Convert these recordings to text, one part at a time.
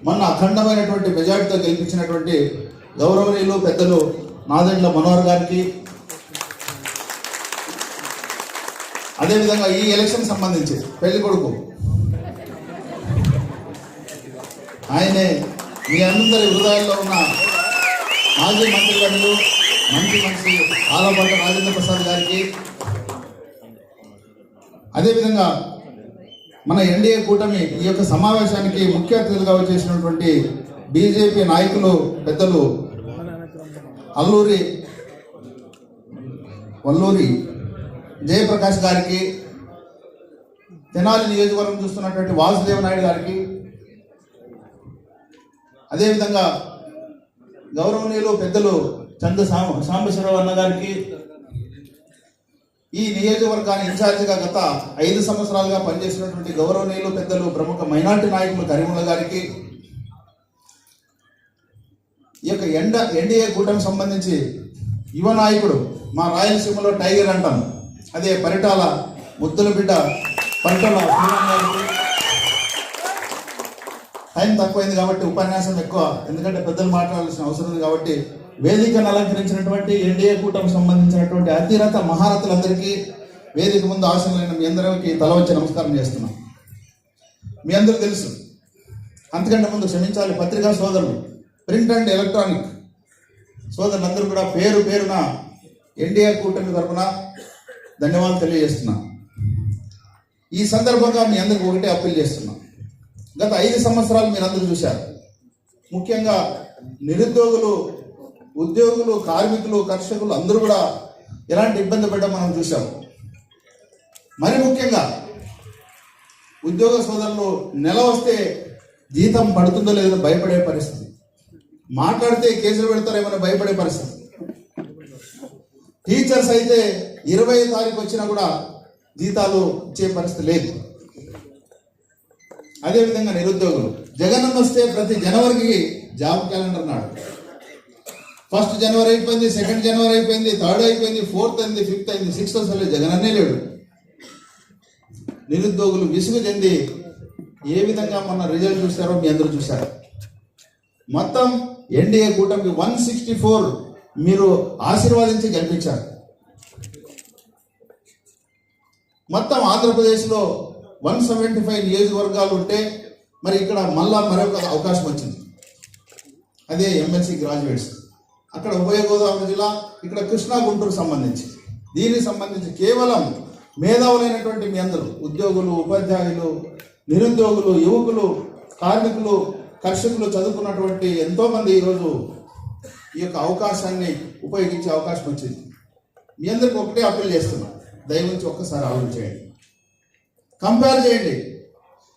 మొన్న అఖండమైనటువంటి మెజార్టీతో గెలిపించినటువంటి గౌరవనీయులు పెద్దలు నాదెండ్ల మనోహర్ గారికి, అదేవిధంగా ఈ ఎలక్షన్ సంబంధించి పెళ్లి కొడుకు ఆయనే మీ అందరి హృదయాల్లో ఉన్న మాజీ మంత్రివర్యులు మంచి మనిషి ఆలపాటి రాజేంద్ర ప్రసాద్ గారికి, అదేవిధంగా మన ఎన్డీఏ కూటమి ఈ యొక్క సమావేశానికి ముఖ్య అతిథులుగా వచ్చేసినటువంటి బీజేపీ నాయకులు పెద్దలు వల్లూరి జయప్రకాష్ గారికి, తెనాలి నియోజకవర్గం చూస్తున్నటువంటి వాసుదేవ నాయుడు గారికి, అదేవిధంగా గౌరవనీయులు పెద్దలు చంద్ర సాంబశివరావు అన్న గారికి, ఈ నియోజకవర్గాన్ని ఇన్ఛార్జిగా గత 5 సంవత్సరాలుగా పనిచేసినటువంటి గౌరవనీయులు పెద్దలు ప్రముఖ మైనార్టీ నాయకులు కరీముల్లా గారికి, ఈ యొక్క ఎన్డీఏ కూటమి సంబంధించి యువ నాయకుడు మా రాయలసీమలో టైగర్ అంటాం, అదే పరిటాల ముద్దుల బిడ్డ పరిటాల గారికి. టైం తక్కువైంది కాబట్టి ఉపన్యాసం ఎక్కువ, ఎందుకంటే పెద్దలు మాట్లాడాల్సిన అవసరం ఉంది కాబట్టి వేదికను అలంకరించినటువంటి ఎన్డీఏ కూటమికి సంబంధించినటువంటి అతిరథ మహారథులందరికీ వేదిక ముందు ఆశలైన మీ అందరికీ తల వచ్చి నమస్కారం చేస్తున్నాం. మీ అందరూ తెలుసు, అంతకంటే ముందు క్షమించాలి, పత్రికా సోదరులు, ప్రింట్ అండ్ ఎలక్ట్రానిక్ సోదరులందరూ కూడా పేరు పేరున ఎన్డీఏ కూటమి తరఫున ధన్యవాదాలు తెలియజేస్తున్నాం. ఈ సందర్భంగా మీ అందరికీ ఒకటే అప్పీల్ చేస్తున్నాం. గత 5 సంవత్సరాలు మీరందరూ చూశారు, ముఖ్యంగా నిరుద్యోగులు, ఉద్యోగులు, కార్మికులు, కర్షకులు అందరూ కూడా ఎలాంటి ఇబ్బంది పడ్డా మనం చూసాం. మరి ముఖ్యంగా ఉద్యోగ సోదరులు నెల వస్తే జీతం పడుతుందో లేదో భయపడే పరిస్థితి, మాట్లాడితే కేసులు పెడతారేమో భయపడే పరిస్థితి. టీచర్స్ అయితే 20వ తారీఖు వచ్చినా కూడా జీతాలు ఇచ్చే పరిస్థితి లేదు. అదేవిధంగా నిరుద్యోగులు, జగనన్న వస్తే ప్రతి జనవరికి జాబ్ క్యాలెండర్ నాడు 1 జనవరి అయిపోయింది, 2 జనవరి అయిపోయింది, 3 అయిపోయింది, 4th అయింది, 5th అయింది, 6th అసలు జగనన్నే లేడు. నిరుద్యోగులు విసుగు చెంది ఏ విధంగా మొన్న రిజల్ట్ చూశారో మీ అందరూ చూశారు. మొత్తం ఎన్డీఏ కూటమికి 164 మీరు ఆశీర్వాదించి గెలిపించారు. మొత్తం ఆంధ్రప్రదేశ్లో 175 నియోజకవర్గాలు ఉంటే మరి ఇక్కడ మళ్ళా మరొక అవకాశం వచ్చింది, అదే ఎమ్మెల్సీ గ్రాడ్యుయేట్స్. అక్కడ ఉభయ గోదావరి జిల్లా, ఇక్కడ కృష్ణా గుంటూరు సంబంధించి, దీనికి సంబంధించి కేవలం మేధావులైనటువంటి మీ అందరూ ఉద్యోగులు, ఉపాధ్యాయులు, నిరుద్యోగులు, యువకులు, కార్మికులు, కర్షకులు, చదువుకున్నటువంటి ఎంతోమంది ఈరోజు ఈ యొక్క అవకాశాన్ని ఉపయోగించే అవకాశం వచ్చింది. మీ అందరికీ ఒకటే అప్పీల్ చేస్తున్నాం, దయవుంచి ఒక్కసారి ఆలోచించేయండి, కంపేర్ చేయండి.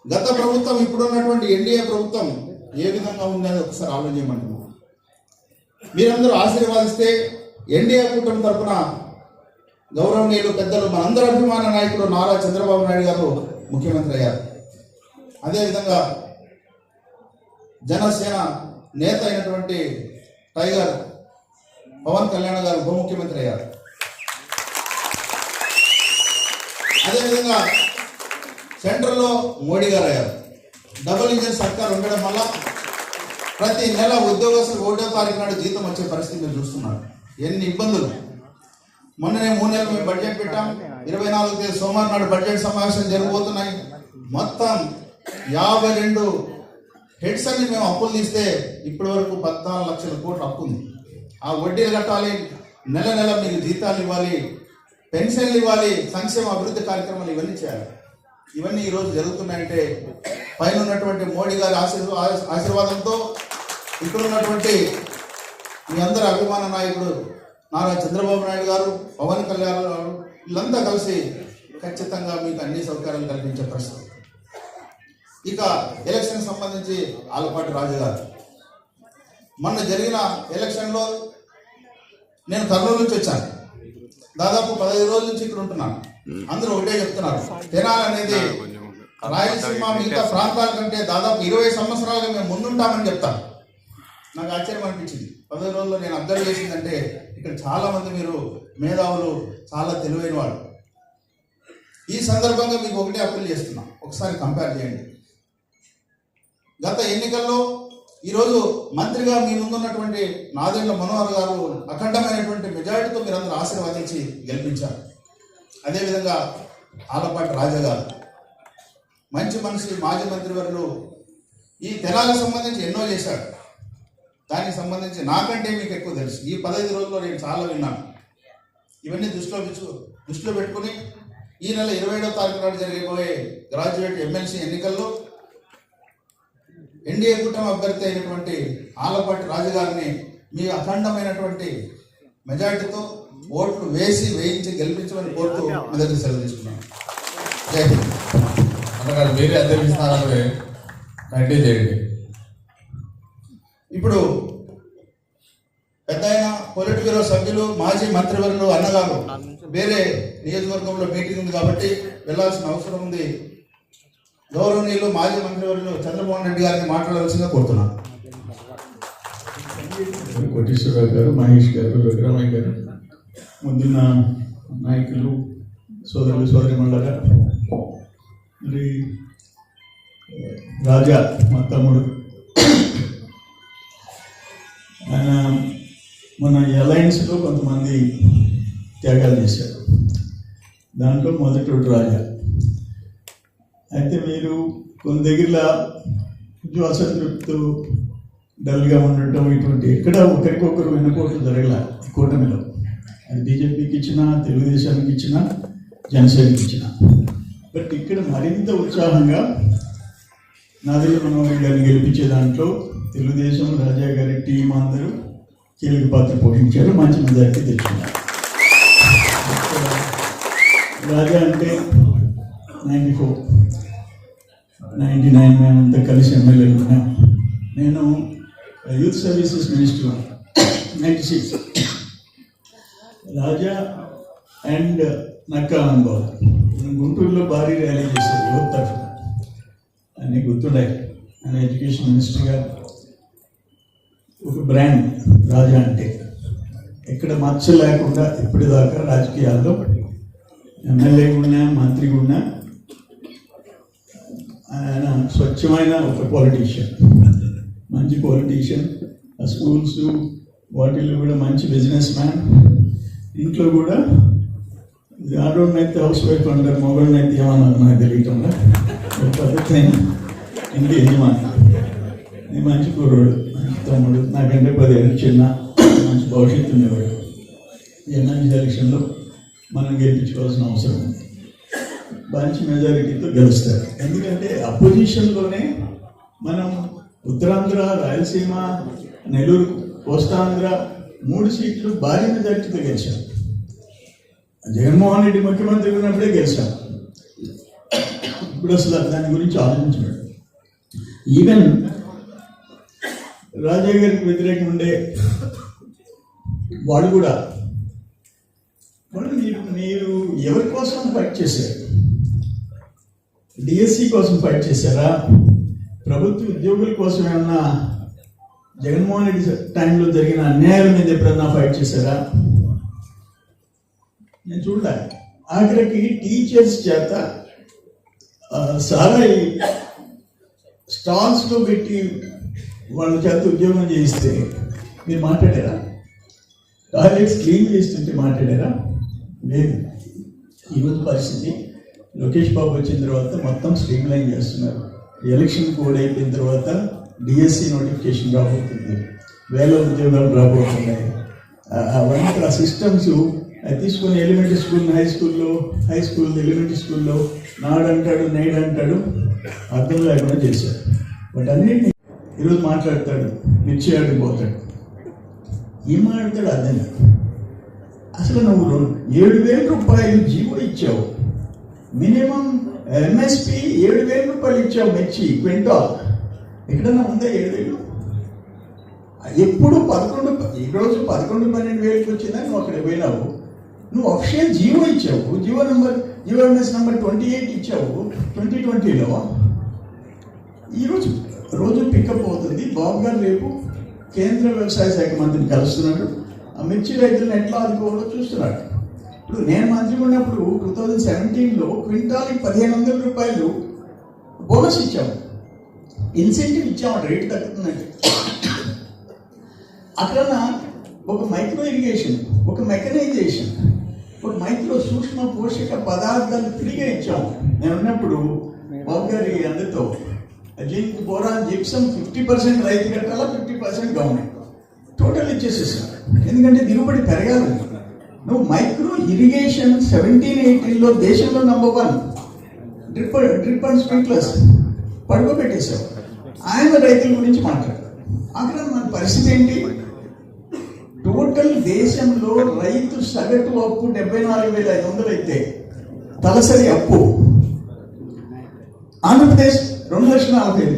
గత ప్రభుత్వం ఇప్పుడున్నటువంటి ఎన్డీఏ ప్రభుత్వం ఏ విధంగా ఉందని ఒకసారి ఆలోచన చేయమంటున్నాం. మీరందరూ ఆశీర్వాదిస్తే ఎన్డీఏ కూటమి తరఫున గౌరవనీయులు పెద్దలు మనందరి అభిమాన నాయకుడు నారా చంద్రబాబు నాయుడు గారు ముఖ్యమంత్రి అయ్యారు. అదేవిధంగా జనసేన నేత అయినటువంటి టైగర్ పవన్ కళ్యాణ్ గారు ఉప ముఖ్యమంత్రి అయ్యారు. అదేవిధంగా సెంట్రల్లో మోడీ గారు అయ్యారు. డబుల్ ఇంజన్ సర్కార్ ఉండడం వల్ల ప్రతి నెల ఉద్యోగస్తులు 1వ తారీఖు నాడు జీతం వచ్చే పరిస్థితి మీరు చూస్తున్నారు. ఎన్ని ఇబ్బందులు. మొన్ననే 3 నెలలు మేము బడ్జెట్ పెట్టాం, 24వ తేదీ సోమవారం నాడు బడ్జెట్ సమావేశాలు జరగబోతున్నాయి. మొత్తం 52 హెడ్స్ అన్ని మేము అప్పులు తీస్తే ఇప్పటి వరకు 14 లక్షల కోట్ల అప్పు ఉంది. ఆ వడ్డీలు కట్టాలి, నెల నెల మీకు జీతాలు ఇవ్వాలి, పెన్షన్లు ఇవ్వాలి, సంక్షేమ అభివృద్ధి కార్యక్రమాలు ఇవన్నీ చేయాలి. ఇవన్నీ ఈరోజు జరుగుతున్నాయంటే పైన ఉన్నటువంటి మోడీ గారి ఆశీర్వాదంతో, ఇక్కడ ఉన్నటువంటి మీ అందరి అభిమాన నాయకుడు నారా చంద్రబాబు నాయుడు గారు, పవన్ కళ్యాణ్ గారు, వీళ్ళంతా కలిసి ఖచ్చితంగా మీకు అన్ని సౌకర్యాలు కల్పించే పరిస్థితి. ఇక ఎలక్షన్ సంబంధించి ఆలపాటి రాజు గారు, మొన్న జరిగిన ఎలక్షన్లో నేను కర్నూలు నుంచి వచ్చాను. దాదాపు 15 రోజుల నుంచి ఇక్కడ ఉంటున్నాను. అందరూ ఒకటే చెప్తున్నారు, తెనాలి అనేది రాయలసీమ మిగతా ప్రాంతాల కంటే దాదాపు 20 సంవత్సరాలుగా మేము ముందుంటామని చెప్తాను. నాకు ఆశ్చర్యం అనిపించింది. 15 రోజుల్లో నేను అబ్జర్వ్ చేసిందంటే ఇక్కడ చాలా మంది మీరు మేధావులు, చాలా తెలివైన వాళ్ళు. ఈ సందర్భంగా మీకు ఒకటే అప్పీల్ చేస్తున్నాం, ఒకసారి కంపేర్ చేయండి. గత ఎన్నికల్లో ఈరోజు మంత్రిగా మీ ముందున్నటువంటి నాదెండ్ల మనోహర్ గారు అఖండమైనటువంటి మెజారిటీతో మీరందరూ ఆశీర్వదించి గెలిపించారు. అదేవిధంగా ఆలపాటి రాజా గారు మంచి మనిషి, మాజీ మంత్రివర్యులు, ఈ తెనాలకు సంబంధించి ఎన్నో చేశాడు. దానికి సంబంధించి నాకంటే మీకు ఎక్కువ తెలుసు. ఈ 15 రోజుల్లో నేను చాలా విన్నాను. ఇవన్నీ దృష్టిలో పెట్టుకుని ఈ నెల 27వ తారీఖు నాడు జరిగిపోయే గ్రాడ్యుయేట్ ఎమ్మెల్సీ ఎన్నికల్లో ఎన్డీఏ కూటమి అభ్యర్థి అయినటువంటి ఆలపాటి రాజు గారిని మీ అఖండమైనటువంటి మెజార్టీతో ఓట్లు వేయించి గెలిపించమని కోరుతూ మీ దగ్గర సెలవు తీసుకున్నాను. జై హింద్. అక్కడ వేరే అధ్యక్ష స్థానాలు కంటిన్యూ చేయండి. ఇప్పుడు పెద్ద ఆయన పొలిట్ బ్యూరో సభ్యులు, మాజీ మంత్రివర్యులు అన్నగారు వేరే నియోజకవర్గంలో మీటింగ్ ఉంది కాబట్టి వెళ్లాల్సిన అవసరం ఉంది. గౌరవనీయులు మాజీ మంత్రివర్యులు చంద్రమోహన్ రెడ్డి గారిని మాట్లాడవలసిందిగా కోరుతున్నాను. కోటేశ్వరరావు గారు, మహేష్ గారు, రఘురామయ్య గారు, ముందున్న నాయకులు, సోదరులు, సోదరిమణులారా, మరి రాజా మా తమ్ముడు, ఆయన మన అలయన్స్లో కొంతమంది త్యాగాలు చేశారు. దాంట్లో మొదటి రాజా. అయితే మీరు కొన్ని దగ్గరలో కొంచెం అసంతృప్తు, డల్గా ఉండటం, ఇటువంటి ఎక్కడ ఒకరికొకరు వెనుకోవటం జరగల ఈ కూటమిలో. అది బీజేపీకి ఇచ్చినా, తెలుగుదేశానికి ఇచ్చినా, జనసేనకి ఇచ్చినా. బట్ ఇక్కడ మరింత ఉత్సాహంగా నాదెండ్ల మనోహర్ గారిని గెలిపించే దాంట్లో తెలుగుదేశం, రాజా గారి టీం అందరూ కీలక పాత్ర పోషించారు. మంచి మెజారిటీ తెచ్చుకున్నారు. రాజా అంటే 94, 99 మేమంతా కలిసి ఎమ్మెల్యేలు ఉన్నాం. నేను youth services minister 96. Raja and Nakka అనుభవం గుంటూరులో భారీ ర్యాలీ చేశారు యువత తరఫున. అన్నీ గుర్తున్నాయి. ఆయన ఎడ్యుకేషన్ మినిస్టర్గా ఒక బ్రాండ్ రాజా అంటే. ఎక్కడ మచ్చ లేకుండా ఇప్పటిదాకా రాజకీయాల్లో ఎమ్మెల్యే ఉన్నా, మంత్రి ఉన్నా, ఆయన స్వచ్ఛమైన ఒక పొలిటీషియన్, మంచి పొలిటీషియన్. ఆ స్కూల్స్ వాటిల్లో కూడా మంచి బిజినెస్ మ్యాన్. ఇంట్లో కూడా ఆడోడినైతే హౌస్ వైఫ్ అంటారు, మొగోడినైతే ఏమన్నారు నాకు తెలియకుండా పద్ధతి ఇంటి యజమాని. నేను మంచి కుర్రోడు, మంచి తమ్ముడు, నాకంటే 10 ఏళ్ళు చిన్న, మంచి భవిష్యత్తు ఉండేవాడు. ఎమ్మెల్యే ఎలక్షన్లో మనం గెలిపించుకోవాల్సిన అవసరం ఉంది. మంచి మెజారిటీతో గెలుస్తారు. ఎందుకంటే అపోజిషన్లోనే మనం ఉత్తరాంధ్ర, రాయలసీమ, నెల్లూరు, కోస్తాంధ్ర 3 సీట్లు భారీ మెజారిటీతో గెలిచాం. జగన్మోహన్ రెడ్డి ముఖ్యమంత్రి ఉన్నప్పుడే గెలిచాం. ఇప్పుడు అసలు దాని గురించి ఆలోచించలేదు. ఈవెన్ రాజా గారికి వ్యతిరేకంగా ఉండే వాళ్ళు కూడా మీరు ఎవరి కోసం ఫైట్ చేశారు? డిఎస్సి కోసం ఫైట్ చేశారా? ప్రభుత్వ ఉద్యోగుల కోసం ఏమన్నా జగన్మోహన్ రెడ్డి టైంలో జరిగిన అన్యాయాల మీద ఎప్పుడన్నా ఫైట్ చేశారా? నేను చూడాలి. ఆఖరికి టీచర్స్ చేత సారా స్టాల్స్లో పెట్టి వాళ్ళ చేత ఉద్యోగం చేయిస్తే మీరు మాట్లాడారా? టాయిలెట్స్ క్లీన్ చేస్తుంటే మాట్లాడారా? లేదు. ఈరోజు పరిస్థితి లోకేష్ బాబు వచ్చిన తర్వాత మొత్తం స్ట్రీమ్ లైన్ చేస్తున్నారు. ఎలక్షన్ కోడ్ అయిపోయిన తర్వాత డిఎస్సి నోటిఫికేషన్ రాబోతుంది, 1000 ఉద్యోగాలు రాబోతున్నాయి. అవన్నీ ఆ సిస్టమ్స్ తీసుకుని elementary school, high school elementary స్కూల్లో నాడు అంటాడు, నేడు అంటాడు, అర్థం లేకుండా చేశారు. బట్ అన్నింటినీ ఈరోజు మాట్లాడతాడు, మిర్చి ఆడిపోతాడు. ఏం మాట్లాడతాడు అర్థం కాదు. అసలు నువ్వు 7,000 రూపాయలు జీవో ఇచ్చావు, మినిమం ఎంఎస్పి 7,000 రూపాయలు ఇచ్చావు మిర్చి క్వింటాల్. ఎక్కడన్నా ఉందా 7,000? ఎప్పుడు 11, ఈరోజు 11-12,000కి వచ్చిందని నువ్వు అక్కడ పోయినావు. నువ్వు అఫిషియల్ జీవో ఇచ్చావు, జిఓఎంఎస్ నెంబర్ 28 ఇచ్చావు 2020లో. రోజు పికప్ అవుతుంది. బాబు గారు రేపు కేంద్ర వ్యవసాయ శాఖ మంత్రిని కలుస్తున్నాడు. ఆ మిర్చి రైతులను ఎట్లా ఆదుకోవాలో చూస్తున్నాడు. ఇప్పుడు నేను మంత్రి ఉన్నప్పుడు 2017లో క్వింటాల్కి 1,500 రూపాయలు బోనస్ ఇచ్చాము. ఇన్సెంటివ్ ఇచ్చాము, రేటు తగ్గుతుందండి. అక్కడ ఒక మైక్రో ఇరిగేషన్, ఒక మెకనైజేషన్, ఒక మైక్రో సూక్ష్మ పోషక పదార్థాలు ఫ్రీగా ఇచ్చాము. నేను ఉన్నప్పుడు బాబు గారి అందరితో జింక్, బోరాన్, జిప్సం 50% రైతు కట్టాలా, 50% గవర్నమెంట్, టోటల్ ఇచ్చేసేసాను. ఎందుకంటే దిగుబడి పెరగాలి. నువ్వు మైక్రో ఇరిగేషన్ 17-18లో దేశంలో నంబర్ 1, డ్రిప్ అండ్ స్ప్రింక్లర్స్ పడుకోబెట్టేశావు. ఆయన రైతుల గురించి మాట్లాడారు. అక్కడ మన పరిస్థితి ఏంటి? టోటల్ దేశంలో రైతు సగటు అప్పు 74,500 అయితే తలసరి అప్పు ఆంధ్రప్రదేశ్ 2,40,000.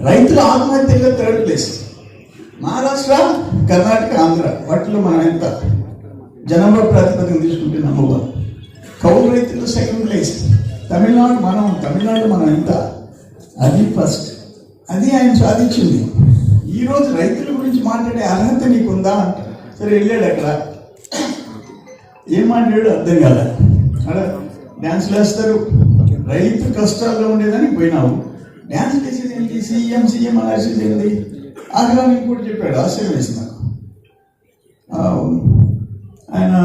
రైతుల ఆత్మహత్యలో 3rd ప్లేస్. మహారాష్ట్ర, కర్ణాటక, ఆంధ్ర వాటిలో మనం ఎంత జనాభా ప్రాతిపదికన తీసుకుంటే నంబర్ 1. కౌలు రైతుల్లో 2nd ప్లేస్. తమిళనాడు మనం ఎంత, అది ఫస్ట్. అది ఆయన సాధించింది. ఈరోజు రైతుల గురించి మాట్లాడే అర్హత నీకుందా అంట. సరే వెళ్ళాడు, అక్కడ ఏం మాట్లాడాడు అర్థం కాదు. అక్కడ డ్యాన్స్లు వేస్తారు. రైతు కష్టాల్లో ఉండేదానికి పోయినావు, డ్యాన్స్ వేసేది ఏంటి? సీఎం అనాల్సింది ఏంటి? అక్కడ నీకు కూడా చెప్పాడు, ఆశ్చర్యం వేసి నాకు. ఆయన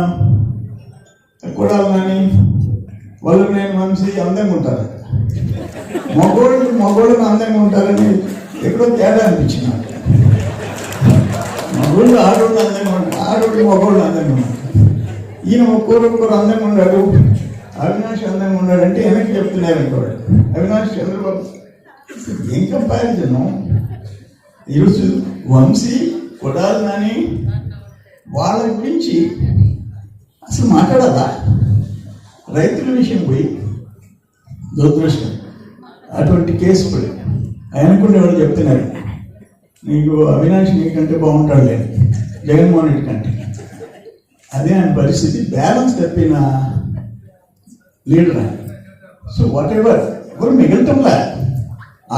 కొడాలని వాళ్ళు నేను వంశీ అందంగా ఉంటారు, మగోళ్ళు అందంగా ఉంటారని ఎక్కడో తేడా అనిపించింది నాకు. మగోళ్ళు ఆడోళ్ళు అందంగా ఉంటారు, ఆడోళ్ళు మగోళ్ళు అందంగా ఉంటారు. ఈయన ఒక్కొక్కరు అందంగా ఉన్నాడు, అవినాష్ అందంగా ఉన్నాడంటే వెనక్కి చెప్తున్నారు అనుకోడు. అవినాష్ చంద్రబాబు ఏం కంపారిజన్? ఈరోజు వంశీ, కొడాలి నాని వాళ్ళ గురించి అసలు మాట్లాడాలా? రైతుల విషయం పోయి దురదృష్టం అటువంటి కేసు పడి ఆయనకుండే వాళ్ళు చెప్తున్నారు, నీకు అవినాష్ నీకంటే బాగుంటాడు లేదు జగన్మోహన్ రెడ్డి కంటే. అదే ఆయన పరిస్థితి. బ్యాలెన్స్ తప్పిన లీడర్ ఆయన. సో వాట్ ఎవర్ ఎవరు మిగలటంలా.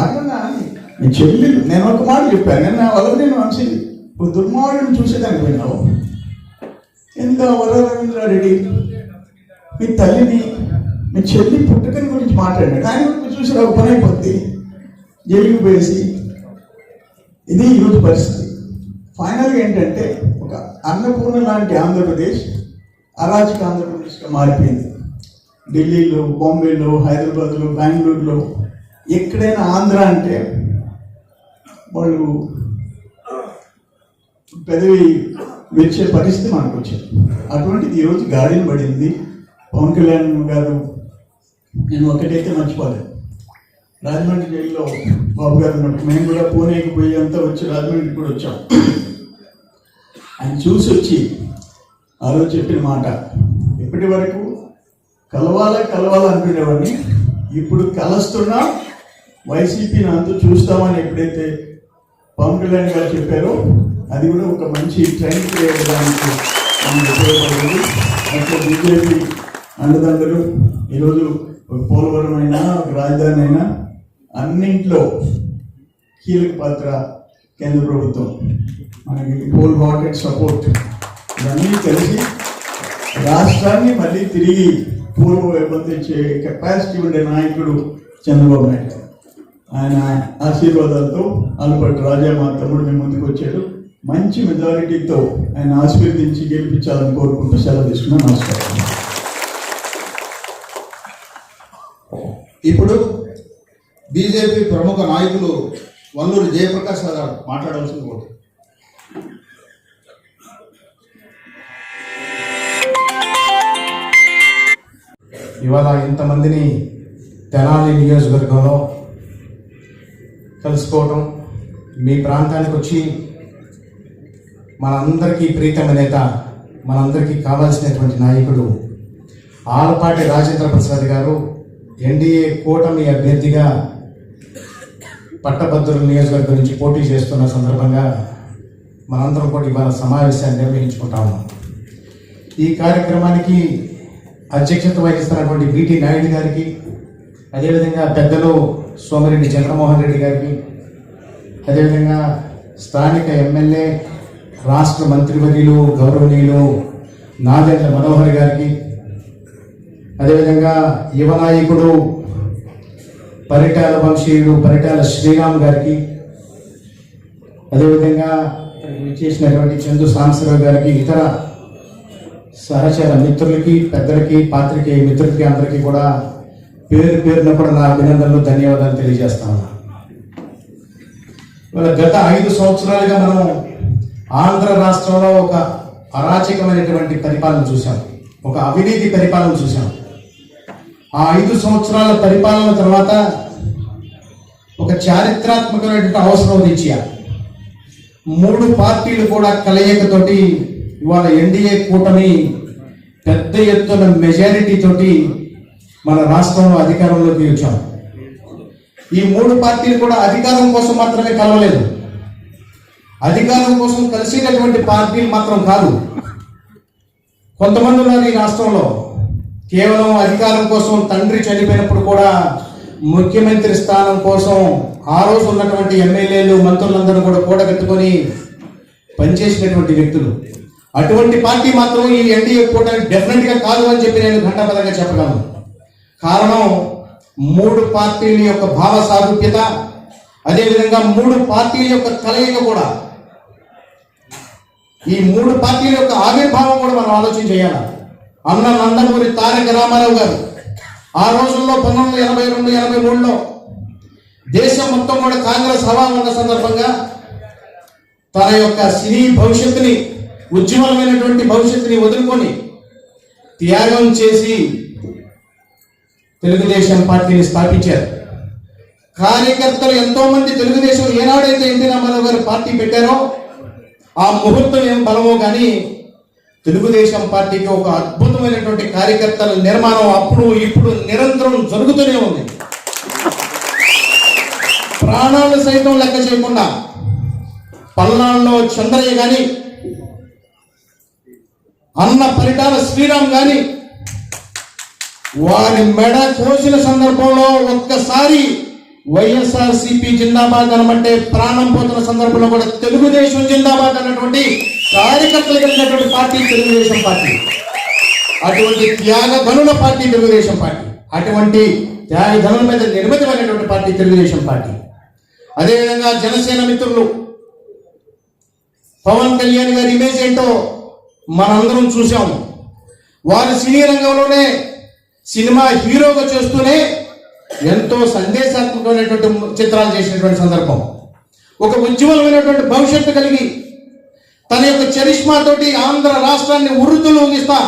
ఆకుండా మీ చెల్లెలు, నేను ఒక మాట చెప్పాను, నేను నా వల్ల నేను వంశీ దుర్మార్గుని చూసేదానికి పోయినావు. ఎంత వర రవీంద్రారెడ్డి మీ తల్లిని, మీ చెల్లి పుట్టుకని గురించి మాట్లాడాడు. ఆయన గురించి చూసి ఒక పని అయిపోద్ది, జైలుకి పోయేసి. ఇది ఈరోజు పరిస్థితి. ఫైనల్గా ఏంటంటే ఒక అన్నపూర్ణ లాంటి ఆంధ్రప్రదేశ్ అరాచక ఆంధ్రప్రదేశ్గా మారిపోయింది. ఢిల్లీలో, బాంబేలో, హైదరాబాద్లో, బెంగళూరులో ఎక్కడైనా ఆంధ్ర అంటే వాళ్ళు పెదవి విరిచే పరిస్థితి మనకు వచ్చింది. అటువంటిది ఈరోజు గాడిని పడింది. పవన్ కళ్యాణ్ గారు, నేను ఒకటైతే మర్చిపోలేదు, రాజమండ్రి జైల్లో బాబు గారు ఉన్నప్పుడు మేము కూడా పూణేకి పోయి అంతా వచ్చి రాజమండ్రికి కూడా వచ్చాం. ఆయన చూసి వచ్చి ఆ రోజు చెప్పిన మాట, ఇప్పటి వరకు కలవాలా అనుకునేవాడిని, ఇప్పుడు కలుస్తున్నా వైసీపీని అంతా చూస్తామని ఎప్పుడైతే పవన్ కళ్యాణ్ గారు చెప్పారో అది కూడా ఒక మంచి ట్రెండ్ చేయడానికి ఉపయోగపడింది. అట్లా బీజేపీ అండదండలు ఈరోజు ఒక పోలవరం అయినా, ఒక రాజధాని అయినా అన్నింట్లో కీలక పాత్ర కేంద్ర ప్రభుత్వం, మనకి హోల్ హార్టెడ్ సపోర్ట్. ఇవన్నీ కలిసి రాష్ట్రాన్ని మళ్ళీ తిరిగి పూర్వ వైపుంచే కెపాసిటీ ఉండే నాయకుడు చంద్రబాబు నాయుడు. ఆయన ఆశీర్వాదాలతో అలపటి రాజా మా తమ్ముడు మీ ముందుకు వచ్చాడు. మంచి మెజారిటీతో ఆయన ఆశీర్వదించి గెలిపించాలని కోరుకుంటూ సెలవు తీసుకున్నాను. నమస్కారం. ఇప్పుడు బీజేపీ ప్రముఖ నాయకులు వల్లూరి జయప్రకాష్ గారు మాట్లాడాల్సింది ఒకటి. ఇవాళ ఇంతమందిని తెనాలి నియోజకవర్గంలో కలుసుకోవటం, మీ ప్రాంతానికి వచ్చి మనందరికీ ప్రీతమ నేత, మనందరికీ కావాల్సినటువంటి నాయకుడు ఆలపాటి రాజేంద్ర ప్రసాద్ గారు ఎన్డీఏ కూటమి అభ్యర్థిగా పట్టభద్రుల నియోజకవర్గం నుంచి పోటీ చేస్తున్న సందర్భంగా మనందరం కూడా ఇవాళ సమావేశాన్ని నిర్వహించుకుంటా ఉన్నాం. ఈ కార్యక్రమానికి అధ్యక్షత వహిస్తున్నటువంటి బిటి నాయుడు గారికి, అదేవిధంగా పెద్దలు సోమిరెడ్డి చంద్రమోహన్ రెడ్డి గారికి, అదేవిధంగా స్థానిక ఎమ్మెల్యే, రాష్ట్ర మంత్రివర్యులు గౌరవనీయులు నాదెండ్ల మనోహర్ గారికి, అదేవిధంగా యువ నాయకుడు పరిటాల వంశీయుడు పరిటాల శ్రీరామ్ గారికి, అదేవిధంగా చేసినటువంటి చందు సాంబశివరావు గారికి, ఇతర సహచర మిత్రులకి, పెద్దలకి, పాత్రికేయ మిత్రులకి అందరికీ కూడా పేరు పేరున కూడా నా అభినందనలు, ధన్యవాదాలు తెలియజేస్తా ఉన్నా. గత 5 సంవత్సరాలుగా మనం ఆంధ్ర రాష్ట్రంలో ఒక అరాచకమైనటువంటి పరిపాలన చూసాం, ఒక అవినీతి పరిపాలన చూసాం. ఆ 5 సంవత్సరాల పరిపాలన తర్వాత ఒక చారిత్రాత్మకమైనటువంటి అవసరం రీత్యా 3 పార్టీలు కూడా కలయికతోటి ఇవాళ ఎన్డీఏ కూటమి పెద్ద ఎత్తున మెజారిటీ తోటి మన రాష్ట్రంలో అధికారంలోకి వచ్చాం. ఈ 3 పార్టీలు కూడా అధికారం కోసం మాత్రమే కలవలేదు, అధికారం కోసం కలిసినటువంటి పార్టీలు మాత్రం కాదు. కొంతమంది ఉన్నారు ఈ రాష్ట్రంలో కేవలం అధికారం కోసం, తండ్రి చనిపోయినప్పుడు కూడా ముఖ్యమంత్రి స్థానం కోసం ఆ రోజు ఉన్నటువంటి ఎమ్మెల్యేలు, మంత్రులందరూ కూడా కూడగట్టుకొని పనిచేసినటువంటి వ్యక్తులు. అటువంటి పార్టీ మాత్రం ఈ ఎన్డీఏ కూటమి డెఫినెట్ గా కాదు అని చెప్పి నేను ఘంటాపథంగా చెప్పగలను. కారణం 3 పార్టీల యొక్క భావ సారూప్యత, అదేవిధంగా 3 పార్టీల యొక్క కలయిక కూడా. ఈ 3 పార్టీల యొక్క ఆవిర్భావం కూడా మనం ఆలోచన చేయాలి. అన్న నందమూరి తారక రామారావు గారు ఆ రోజుల్లో 1982-83లో దేశం మొత్తం కూడా కాంగ్రెస్ హవా ఉన్న సందర్భంగా తన యొక్క సినీ భవిష్యత్తుని, ఉజ్వలమైనటువంటి భవిష్యత్తుని వదులుకొని త్యాగం చేసి తెలుగుదేశం పార్టీని స్థాపించారు. కార్యకర్తలు ఎంతో మంది తెలుగుదేశం ఏనాడైతే ఎన్టీ రామారావు గారు పార్టీ పెట్టారో ఆ ముహూర్తం ఏం బలమో కానీ తెలుగుదేశం పార్టీకి ఒక అద్భుతమైనటువంటి కార్యకర్తల నిర్మాణం అప్పుడు ఇప్పుడు నిరంతరం జరుగుతూనే ఉంది. ప్రాణాలు సైతం లెక్క చేయకుండా పల్నాడులో చంద్రయ్య గాని, అన్న పరిటాల శ్రీరామ్ గాని వారి మెడ కోసిన సందర్భంలో ఒక్కసారి వైఎస్ఆర్సీపీ జిందాబాద్ అనమంటే ప్రాణం పోతున్న సందర్భంలో కూడా తెలుగుదేశం జిందాబాద్ అన్నటువంటి కార్యకర్తలు కలిగినటువంటి పార్టీ తెలుగుదేశం పార్టీ. అటువంటి త్యాగధనుల పార్టీ తెలుగుదేశం పార్టీ, అటువంటి త్యాగధనుల మీద నిర్మితమైనటువంటి పార్టీ తెలుగుదేశం పార్టీ. అదేవిధంగా జనసేన మిత్రులు పవన్ కళ్యాణ్ గారి ఇమేజ్ ఏంటో మనందరం చూసాము. వారు సినీ రంగంలోనే సినిమా హీరోగా చేస్తూనే ఎంతో సందేశాత్మకమైనటువంటి చిత్రాలు చేసినటువంటి సందర్భం. ఒక ఉజ్వలమైనటువంటి భవిష్యత్తు కలిగి తన యొక్క చరిష్మా తోటి ఆంధ్ర రాష్ట్రాన్ని ఉర్రుతూగిస్తా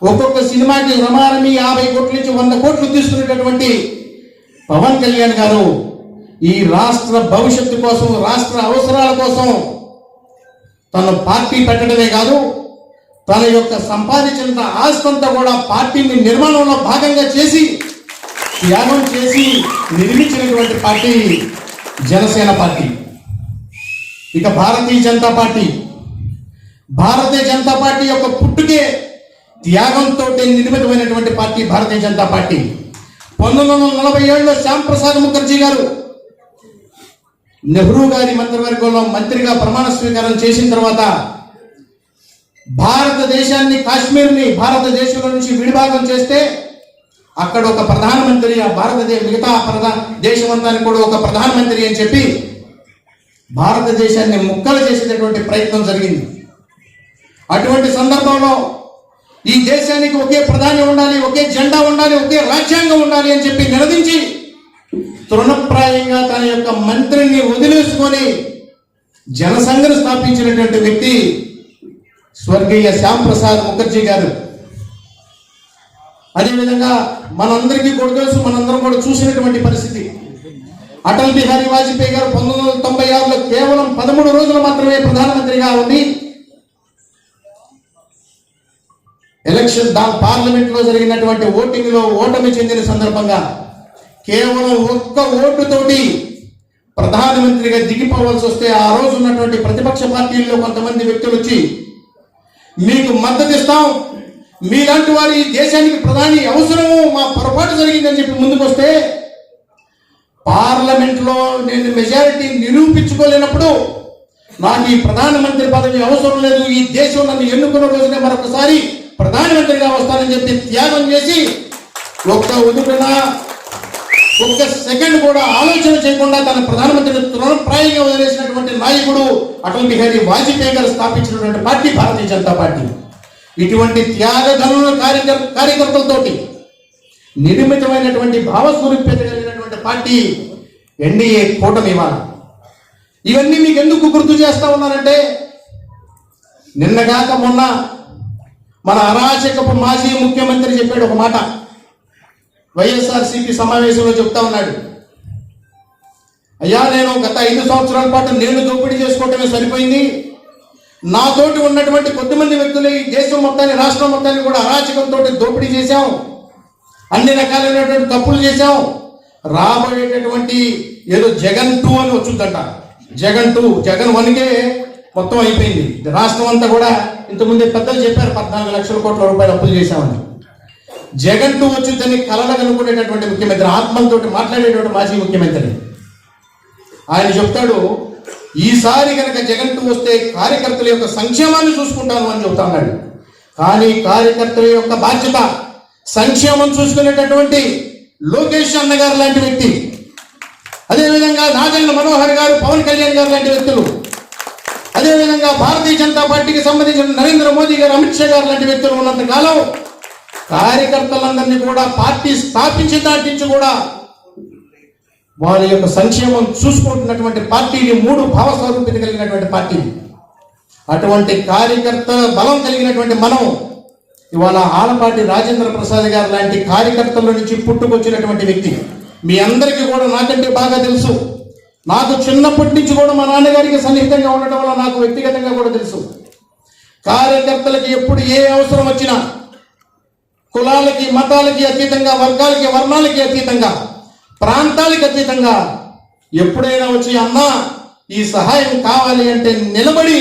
ఒక్కొక్క సినిమాకి రమారమి 50 కోట్ల నుంచి 100 కోట్లు తీసుకునేటటువంటి పవన్ కళ్యాణ్ గారు ఈ రాష్ట్ర భవిష్యత్తు కోసం, రాష్ట్ర అవసరాల కోసం తన పార్టీ పెట్టడమే కాదు, తన యొక్క సంపాదించిన ఆస్తంతా కూడా పార్టీని నిర్మాణంలో భాగంగా చేసి త్యాగం చేసి నిర్మించినటువంటి పార్టీ జనసేన పార్టీ. ఇక భారతీయ జనతా పార్టీ, భారతీయ జనతా పార్టీ యొక్క పుట్టుకే త్యాగంతో నిర్మితమైనటువంటి పార్టీ భారతీయ జనతా పార్టీ. 1947లో శ్యామ్ ప్రసాద్ ముఖర్జీ గారు నెహ్రూ గారి మంత్రివర్గంలో మంత్రిగా ప్రమాణ స్వీకారం చేసిన తర్వాత భారతదేశాన్ని, కాశ్మీర్ని భారతదేశంలో నుంచి విడిభాగం చేస్తే అక్కడ ఒక ప్రధానమంత్రి, ఆ మిగతా దేశమంతానికి కూడా ఒక ప్రధానమంత్రి అని చెప్పి భారతదేశాన్ని ముక్కలు చేసేటటువంటి ప్రయత్నం జరిగింది. అటువంటి సందర్భంలో ఈ దేశానికి ఒకే ప్రధాని ఉండాలి, ఒకే జెండా ఉండాలి, ఒకే రాజ్యాంగం ఉండాలి అని చెప్పి నినదించి తృణప్రాయంగా తన యొక్క మంత్రిని వదిలేసుకొని జనసంఘను స్థాపించినటువంటి వ్యక్తి స్వర్గీయ శ్యామ్ ప్రసాద్ ముఖర్జీ గారు. అదేవిధంగా మనందరికీ కూడా తెలుసు, మనందరం కూడా చూసినటువంటి పరిస్థితి. అటల్ బిహారీ వాజ్పేయి గారు 1996లో కేవలం 13 రోజులు మాత్రమే ప్రధానమంత్రిగా ఉండి ఎలక్షన్ పార్లమెంట్ లో జరిగినటువంటి ఓటింగ్ లో ఓటమి చెందిన సందర్భంగా కేవలం ఒక్క ఓటుతోటి ప్రధానమంత్రిగా దిగిపోవాల్సి వస్తే ఆ రోజు ఉన్నటువంటి ప్రతిపక్ష పార్టీల్లో కొంతమంది వ్యక్తులు వచ్చి మీకు మద్దతు ఇస్తాం, మీలాంటి వారి దేశానికి ప్రధాని అవసరము, మా పొరపాటు జరిగిందని చెప్పి ముందుకు వస్తే పార్లమెంట్ లో నేను మెజారిటీ నిరూపించుకోలేనప్పుడు నాకు ఈ ప్రధానమంత్రి పదవి అవసరం లేదు, ఈ దేశం నన్ను ఎన్నుకున్న రోజునే మరొకసారి ప్రధానమంత్రిగా వస్తానని చెప్పి త్యాగం చేసి ఒక్క ఉదుపున ఒక్క సెకండ్ కూడా ఆలోచన చేయకుండా తన ప్రధానమంత్రిని తృణప్రాయంగా వదిలేసినటువంటి నాయకుడు అటల్ బిహారీ వాజ్పేయి గారు స్థాపించినటువంటి పార్టీ భారతీయ జనతా పార్టీ. ఇటువంటి త్యాగధనుల కార్యకర్తలతోటి నిర్మితమైనటువంటి భావస్వరూప్యత కలిగినటువంటి పార్టీ ఎన్డీఏ కూటమి. ఇవన్నీ మీకు ఎందుకు గుర్తు చేస్తా ఉన్నారంటే, నిన్నగాక మొన్న మన అరాచకపు మాజీ ముఖ్యమంత్రి చెప్పాడు ఒక మాట. వైఎస్ఆర్సీపీ సమావేశంలో చెప్తా ఉన్నాడు, అయ్యా నేను గత 5 సంవత్సరాల పాటు నేను దోపిడీ చేసుకోవటమే సరిపోయింది, నాతోటి ఉన్నటువంటి కొద్దిమంది వ్యక్తులు ఈ దేశం మొత్తాన్ని, రాష్ట్రం మొత్తాన్ని కూడా అరాచకంతో దోపిడీ చేశాం, అన్ని రకాలైనటువంటి తప్పులు చేశాం, రాబోయేటటువంటి ఏదో జగన్ 2 అని వచ్చిందంట. జగన్ 2, జగన్ 1కే మొత్తం అయిపోయింది. రాష్ట్రం అంతా కూడా ఇంతకుముందే పెద్దలు చెప్పారు 14 లక్షల కోట్ల రూపాయలు అప్పులు చేశామని. జగన్ 2 వచ్చిందని కలలగనుకునేటటువంటి ముఖ్యమంత్రి, ఆత్మలతో మాట్లాడేటువంటి మాజీ ముఖ్యమంత్రి. ఆయన చెప్తాడు, ఈసారి కనుక జగన్ 2 వస్తే కార్యకర్తల యొక్క సంక్షేమాన్ని చూసుకుంటాను అని చెప్తా ఉన్నాడు. కానీ కార్యకర్తల యొక్క బాధ్యత సంక్షేమం చూసుకునేటటువంటి లోకేష్ అన్నగారు లాంటి వ్యక్తి, అదేవిధంగా నాదెండ్ల మనోహర్ గారు, పవన్ కళ్యాణ్ గారు లాంటి వ్యక్తులు, అదేవిధంగా భారతీయ జనతా పార్టీకి సంబంధించిన నరేంద్ర మోదీ గారు, అమిత్ షా గారు లాంటి వ్యక్తులు ఉన్నంత కాలం కార్యకర్తలందరినీ కూడా పార్టీ స్థాపించిన నాటి నుంచి కూడా వారి యొక్క సంక్షేమం చూసుకుంటున్నటువంటి పార్టీని 3 భావస్వరూపిత కలిగినటువంటి పార్టీ. అటువంటి కార్యకర్త బలం కలిగినటువంటి మనం ఇవాళ ఆలపాటి రాజేంద్ర ప్రసాద్ గారు లాంటి కార్యకర్తల నుంచి పుట్టుకొచ్చినటువంటి వ్యక్తి. మీ అందరికీ కూడా నాకంటే బాగా తెలుసు. నాకు చిన్నప్పటి నుంచి కూడా మా నాన్నగారికి సన్నిహితంగా ఉండటం వల్ల నాకు వ్యక్తిగతంగా కూడా తెలుసు. కార్యకర్తలకి ఎప్పుడు ఏ అవసరం వచ్చినా కులాలకి, మతాలకి అతీతంగా, వర్గాలకి, వర్ణాలకి అతీతంగా, ప్రాంతాలకి అతీతంగా ఎప్పుడైనా వచ్చి అన్నా ఈ సహాయం కావాలి అంటే నిలబడి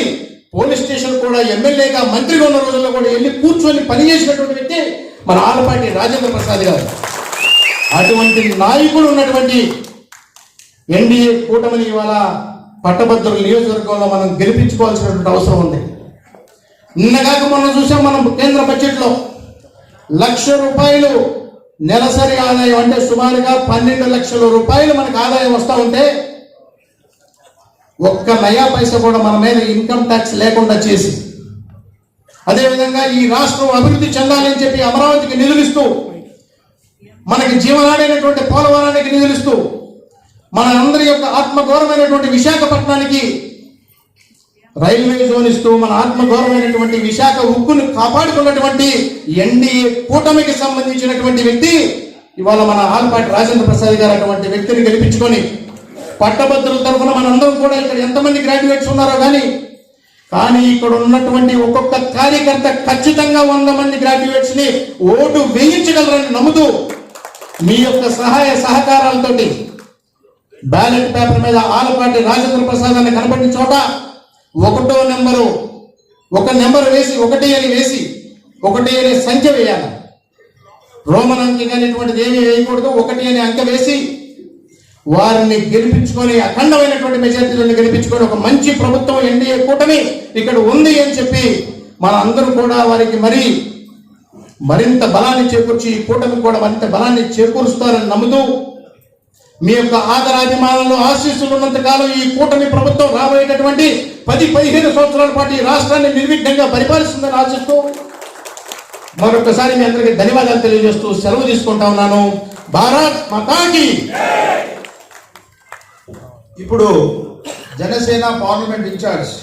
పోలీస్ స్టేషన్ కూడా ఎమ్మెల్యేగా, మంత్రిగా ఉన్న రోజుల్లో కూడా వెళ్ళి కూర్చొని పనిచేసినటువంటి వ్యక్తి మన ఆలపాటి రాజేంద్ర ప్రసాద్ గారు. అటువంటి నాయకుడు ఉన్నటువంటి ఎన్డీఏ కూటమిని ఇవాళ పట్టభద్రుల నియోజకవర్గంలో మనం గెలిపించుకోవాల్సినటువంటి అవసరం ఉంది. నిన్నగాక మొన్న చూసాం మనం కేంద్ర బడ్జెట్లో 1,00,000 రూపాయలు నెలసరి ఆదాయం, అంటే సుమారుగా 12 లక్షల రూపాయలు మనకు ఆదాయం వస్తూ ఉంటే ఒక్క నయా పైసా కూడా మన మీద ఇన్కమ్ ట్యాక్స్ లేకుండా చేసి, అదేవిధంగా ఈ రాష్ట్రం అభివృద్ధి చెందాలని చెప్పి అమరావతికి నిధులిస్తూ, మనకి జీవనాడైనటువంటి పోలవరానికి నిధులిస్తూ, మన అందరి యొక్క ఆత్మగౌరవమైనటువంటి విశాఖపట్నానికి రైల్వే జోన్ ఇస్తూ, మన ఆత్మగౌరవమైనటువంటి విశాఖ ఉక్కును కాపాడుకున్నటువంటి ఎన్డీఏ కూటమికి సంబంధించినటువంటి వ్యక్తి ఇవాళ మన ఆలపాటి రాజేంద్ర ప్రసాద్ గారు. అటువంటి వ్యక్తిని గెలిపించుకొని పట్టభద్రుల తరఫున మనందరం కూడా ఇక్కడ ఎంతమంది గ్రాడ్యుయేట్స్ ఉన్నారో కానీ ఇక్కడ ఉన్నటువంటి ఒక్కొక్క కార్యకర్త ఖచ్చితంగా 100 మంది గ్రాడ్యుయేట్స్ ని ఓటు వేయించగలరని నమ్ముతూ మీ యొక్క సహాయ సహకారాలతోటి బ్యాలెట్ పేపర్ మీద ఆలపాటి రాజేంద్ర ప్రసాద్ అని కనబడిన చోట 1వ నెంబరు, ఒక నెంబర్ వేసి 1 అని వేసి 1 అనే సంఖ్య వేయాలి. రోమన్ అంకె కానిటువంటిది ఏమీ వేయకూడదు. 1 అనే అంకె వేసి వారిని గెలిపించుకొని, అఖండమైనటువంటి మెజార్టీలను గెలిపించుకొని ఒక మంచి ప్రభుత్వం ఎన్డీఏ కూటమి ఇక్కడ ఉంది అని చెప్పి మన అందరూ కూడా వారికి మరింత బలాన్ని చేకూర్చి, ఈ కూటమి కూడా మరింత బలాన్ని చేకూరుస్తారని నమ్ముతూ, మీ యొక్క ఆదరాభిమానంలో ఆశీస్సులు ఉన్నంత కాలం ఈ కూటమి ప్రభుత్వం రాబోయేటటువంటి 10-15 సంవత్సరాల పాటు ఈ రాష్ట్రాన్ని నిర్విఘ్నంగా పరిపాలిస్తుందని ఆశిస్తూ మరొకసారి మీ అందరికీ ధన్యవాదాలు తెలియజేస్తూ సెలవు తీసుకుంటా ఉన్నాను. భారత్ మాతాకి. ఇప్పుడు జనసేన పార్లమెంట్ ఇన్ఛార్జ్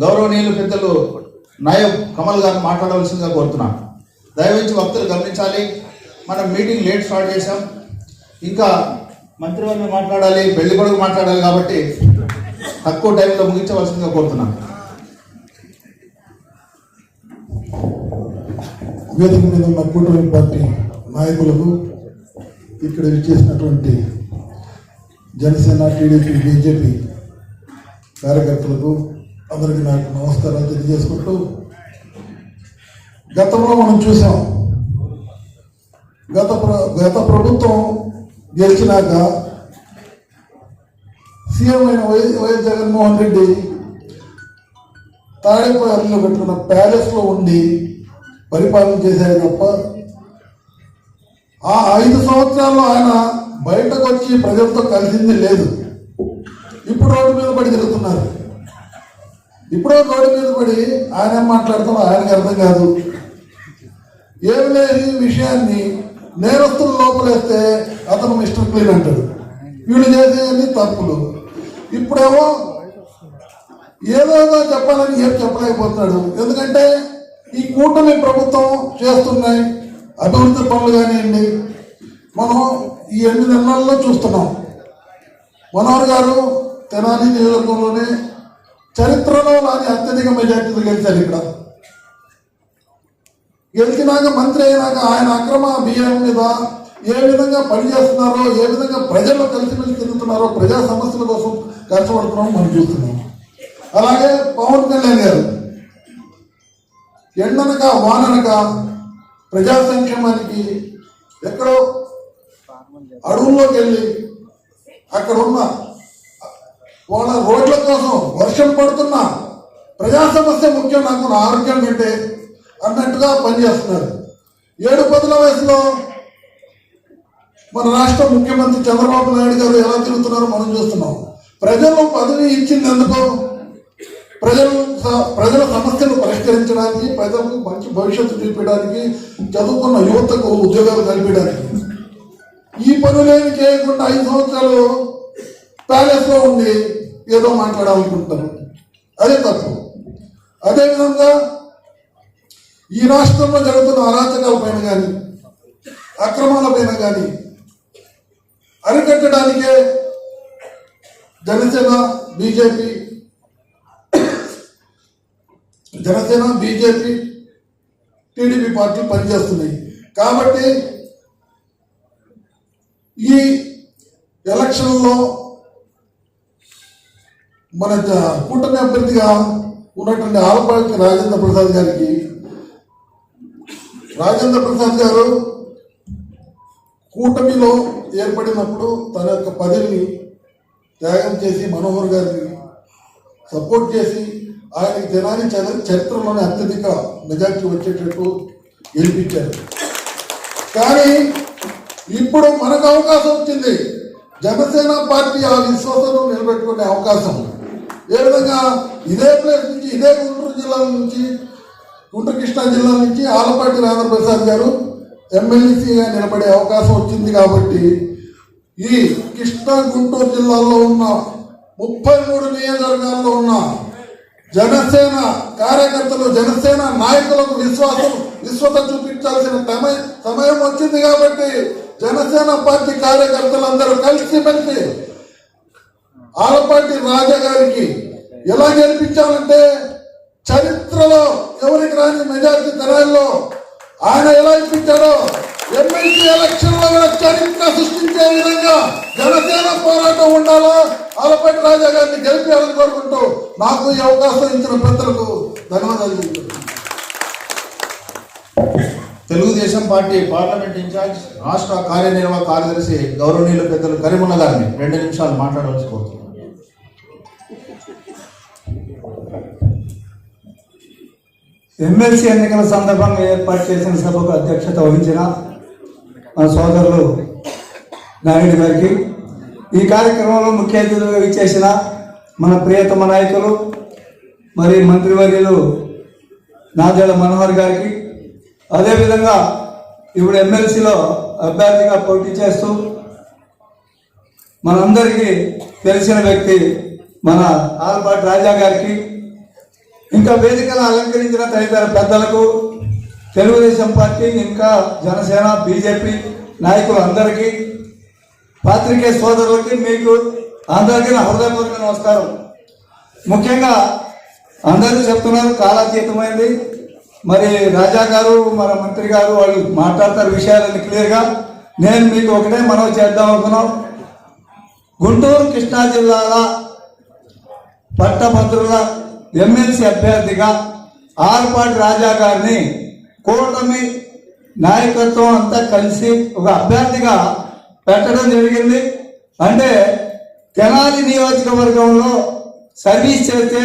గౌరవనీయులు పెద్దలు నాయబ్ కమల్ గారు మాట్లాడవలసిందిగా కోరుతున్నాను. దయవించి వక్తలు గమనించాలి. మనం మీటింగ్ లేట్ స్టార్ట్ చేశాం, ఇంకా మంత్రివర్గం మాట్లాడాలి, పెళ్లి కొడుకు మాట్లాడాలి, కాబట్టి తక్కువ టైంలో ముగించవలసిందిగా కోరుతున్నాను. వేదిక మీద ఉన్న కూటమి పార్టీ నాయకులకు, ఇక్కడ విచ్చేసినటువంటి జనసేన, టీడీపీ, బీజేపీ కార్యకర్తలకు అందరికీ నాకు నమస్కారాలు తెలియజేసుకుంటూ, గతంలో మనం చూసాం, గత ప్రభుత్వం గెలిచినాక సీఎం అయిన వైఎస్ జగన్మోహన్ రెడ్డి తాడేపల్లిలో పెట్టుకున్న ప్యాలెస్లో ఉండి పరిపాలన చేశారు తప్ప ఆ 5 సంవత్సరాల్లో ఆయన బయటకు వచ్చి ప్రజలతో కలిసింది లేదు. ఇప్పుడు రోడ్డు మీద పడి తిరుగుతున్నారు. ఇప్పుడు రోడ్డు మీద పడి ఆయన ఏం మాట్లాడుతాడో ఆయనకి అర్థం కాదు. ఏమి లేని విషయాన్ని నేరస్తులు లోపలేస్తే అతను మిస్టర్ క్లీన్ అంటాడు. వీళ్ళు చేసేది తప్పులు. ఇప్పుడేమో ఏదోదో చెప్పాలని ఏం చెప్పలేకపోతున్నాడు. ఎందుకంటే ఈ కూటమి ప్రభుత్వం చేస్తున్నాయి అభివృద్ధి పనులు కానివ్వండి, మనం ఈ 8 నెలల్లో చూస్తున్నాం. మనోహర్ గారు తెనాలి నియోజకవర్గంలోనే చరిత్రలో రాని అత్యధిక మెజార్టీతో గెలిచారు. ఇక్కడ గెలిచినాక మంత్రి అయినాక ఆయన అక్రమ బియ్యం మీద ఏ విధంగా పనిచేస్తున్నారో, ఏ విధంగా ప్రజల్లో కలిసిమెలిసి తిరుగుతున్నారో, ప్రజా సమస్యల కోసం కష్టపడుతున్నారో మనం చూస్తున్నాం. అలాగే పవన్ కళ్యాణ్ గారు ఎండనక వాననక ప్రజా సంక్షేమానికి ఎక్కడో అడవుల్లోకి వెళ్ళి అక్కడ ఉన్న వాళ్ళ రోడ్ల కోసం వర్షం పడుతున్నా ప్రజా సమస్య ముఖ్యం, నాకు నా ఆరోగ్యం కంటే అన్నట్టుగా పనిచేస్తున్నారు. 7-10 వయసులో మన రాష్ట్ర ముఖ్యమంత్రి చంద్రబాబు నాయుడు గారు ఎలా తిరుగుతున్నారో మనం చూస్తున్నాం. ప్రజలు పదవి ఇచ్చింది ఎందుకు? ప్రజల సమస్యలు పరిష్కరించడానికి, ప్రజలకు మంచి భవిష్యత్తు చూపించడానికి, చదువుకున్న యువతకు ఉద్యోగాలు కల్పించడానికి. ఈ పనులేమి చేయకుండా 5 సంవత్సరాలు ప్యాలెస్లో ఉండి ఏదో మాట్లాడాలనుకుంటారు. అదే తప్పు. అదేవిధంగా ఈ రాష్ట్రంలో జరుగుతున్న అరాచకాల పైన కానీ, అక్రమాల పైన కానీ అరికట్టడానికే జనసేన బీజేపీ టీడీపీ పార్టీ పనిచేస్తున్నాయి. కాబట్టి ఈ ఎలక్షన్లో మన కూటమి అభ్యర్థిగా ఉన్నటువంటి ఆలపాటి రాజేంద్ర ప్రసాద్ గారికి, రాజేంద్ర ప్రసాద్ గారు కూటమిలో ఏర్పడినప్పుడు తన యొక్క పదవిని త్యాగం చేసి మనోహర్ గారిని సపోర్ట్ చేసి ఆయనకి తెనాలి చరిత్రలోనే అత్యధిక మెజార్టీ వచ్చేటట్టు గెలిపించారు. కానీ ఇప్పుడు మనకు అవకాశం వచ్చింది. జనసేన పార్టీ ఆ విశ్వాసం నిలబెట్టుకునే అవకాశం. ఏ విధంగా ఇదే ప్లేస్ నుంచి, ఇదే గుంటూరు కృష్ణా జిల్లా నుంచి ఆలపాటి రాజేంద్ర ప్రసాద్ గారు ఎమ్మెల్యేసీగా నిలబడే అవకాశం వచ్చింది. కాబట్టి ఈ కృష్ణా గుంటూరు జిల్లాలో ఉన్న 33 నియోజకవర్గాల్లో ఉన్న జనసేన కార్యకర్తలు, జనసేన నాయకులకు విశ్వత చూపించాల్సిన సమయం వచ్చింది. కాబట్టి జనసేన పార్టీ కార్యకర్తలందరూ కలిసిమెలిసి ఆలపాటి రాజా గారికి ఎలా గెలిపించాలంటే, చరిత్రలో ఎవరికి రాని మెజార్టీ తెనాలిలో ఆయన ఎలా ఇప్పించాడో ఎమ్మెల్సీ ఎలక్షన్ లో కూడా చరిత్ర సృష్టించే విధంగా జనసేన పోరాటం ఉండాలో ఆలపాటి రాజా గారిని గెలిపించాలని కోరుకుంటూ నాకు ఈ అవకాశం ఇచ్చిన పెద్దలకు ధన్యవాదాలు చెప్తున్నాను. తెలుగుదేశం పార్టీ పార్లమెంట్ ఇన్ఛార్జ్, రాష్ట్ర కార్యనిర్వాహక కార్యదర్శి గౌరవనీయులు పెద్దలు కరీముల్లా గారిని 2 నిమిషాలు మాట్లాడవలసి కోరుతున్నాను. ఎమ్మెల్సీ ఎన్నికల సందర్భంగా ఏర్పాటు చేసిన సభకు అధ్యక్షత వహించిన మన సోదరులు నాయుడు గారికి, ఈ కార్యక్రమంలో ముఖ్య అతిథులుగా ఇచ్చేసిన మన ప్రియతమ నాయకులు మరి మంత్రివర్యులు నాదెళ్ల మనోహర్ గారికి, అదేవిధంగా ఇప్పుడు ఎమ్మెల్సీలో అభ్యర్థిగా పోటీ చేస్తూ మనందరికీ తెలిసిన వ్యక్తి మన ఆలపాటి రాజా గారికి, ఇంకా వేదికను అలంకరించిన తదితర పెద్దలకు, తెలుగుదేశం పార్టీ ఇంకా జనసేన బీజేపీ నాయకులు అందరికీ, పాత్రికేయ సోదరులకి, మీకు అందరికీ నా హృదయపూర్వక నమస్కారం. ముఖ్యంగా అందరూ చెప్తున్నారు కాలాతీతమైంది. మరి రాజా గారు, మన మంత్రి గారు వాళ్ళు మాట్లాడతారు విషయాలన్నీ క్లియర్గా. నేను మీకు ఒకటే మనవి చేద్దాం అనుకున్నాం. గుంటూరు కృష్ణా జిల్లాల పట్టభద్రుల ఎమ్మెల్సీ అభ్యర్థిగా ఆలపాటి రాజా గారిని కూటమి నాయకత్వం అంతా కలిసి ఒక అభ్యర్థిగా పెట్టడం జరిగింది. అంటే తెనాలి నియోజకవర్గంలో సర్వీస్ చేస్తే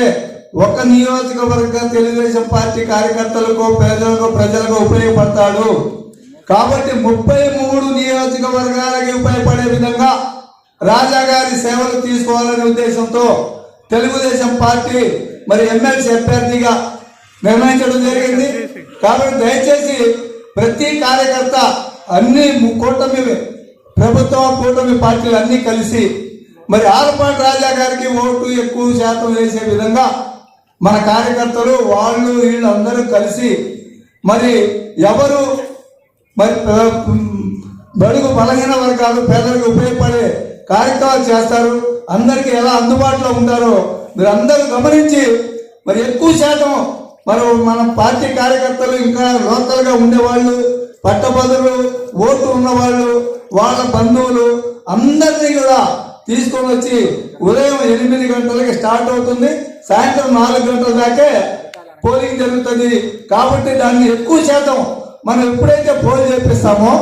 ఒక నియోజకవర్గ తెలుగుదేశం పార్టీ కార్యకర్తలకు, ప్రజలకు ఉపయోగపడతాడు. కాబట్టి 33 నియోజకవర్గాలకి ఉపయోగపడే విధంగా రాజా గారి సేవలు తీసుకోవాలనే ఉద్దేశంతో తెలుగుదేశం పార్టీ మరి ఎమ్మెల్సీ అభ్యర్థిగా నిర్ణయించడం జరిగింది. కాబట్టి దయచేసి ప్రతి కార్యకర్త అన్ని కూటమి పార్టీలు అన్ని కలిసి మరి ఆలపాటి రాజా గారికి ఓటు ఎక్కువ శాతం వేసే విధంగా మన కార్యకర్తలు వాళ్ళు వీళ్ళు అందరూ కలిసి మరి ఎవరు మరి బడుగు బలహీన వర్గాలు పేదలకు ఉపయోగపడే కార్యక్రమాలు చేస్తారు, అందరికీ ఎలా అందుబాటులో ఉంటారో మీరు అందరూ గమనించి మరి ఎక్కువ శాతం మన పార్టీ కార్యకర్తలు ఇంకా లోకల్గా ఉండేవాళ్ళు, పట్టభద్రులు, ఓటు ఉన్నవాళ్ళు, వాళ్ళ బంధువులు అందరినీ కూడా తీసుకొని వచ్చి ఉదయం 8 గంటలకి స్టార్ట్ అవుతుంది, సాయంత్రం 4 గంటల దాకే పోలింగ్ జరుగుతుంది. కాబట్టి దాన్ని ఎక్కువ శాతం మనం ఎప్పుడైతే పోల్ చేపిస్తామో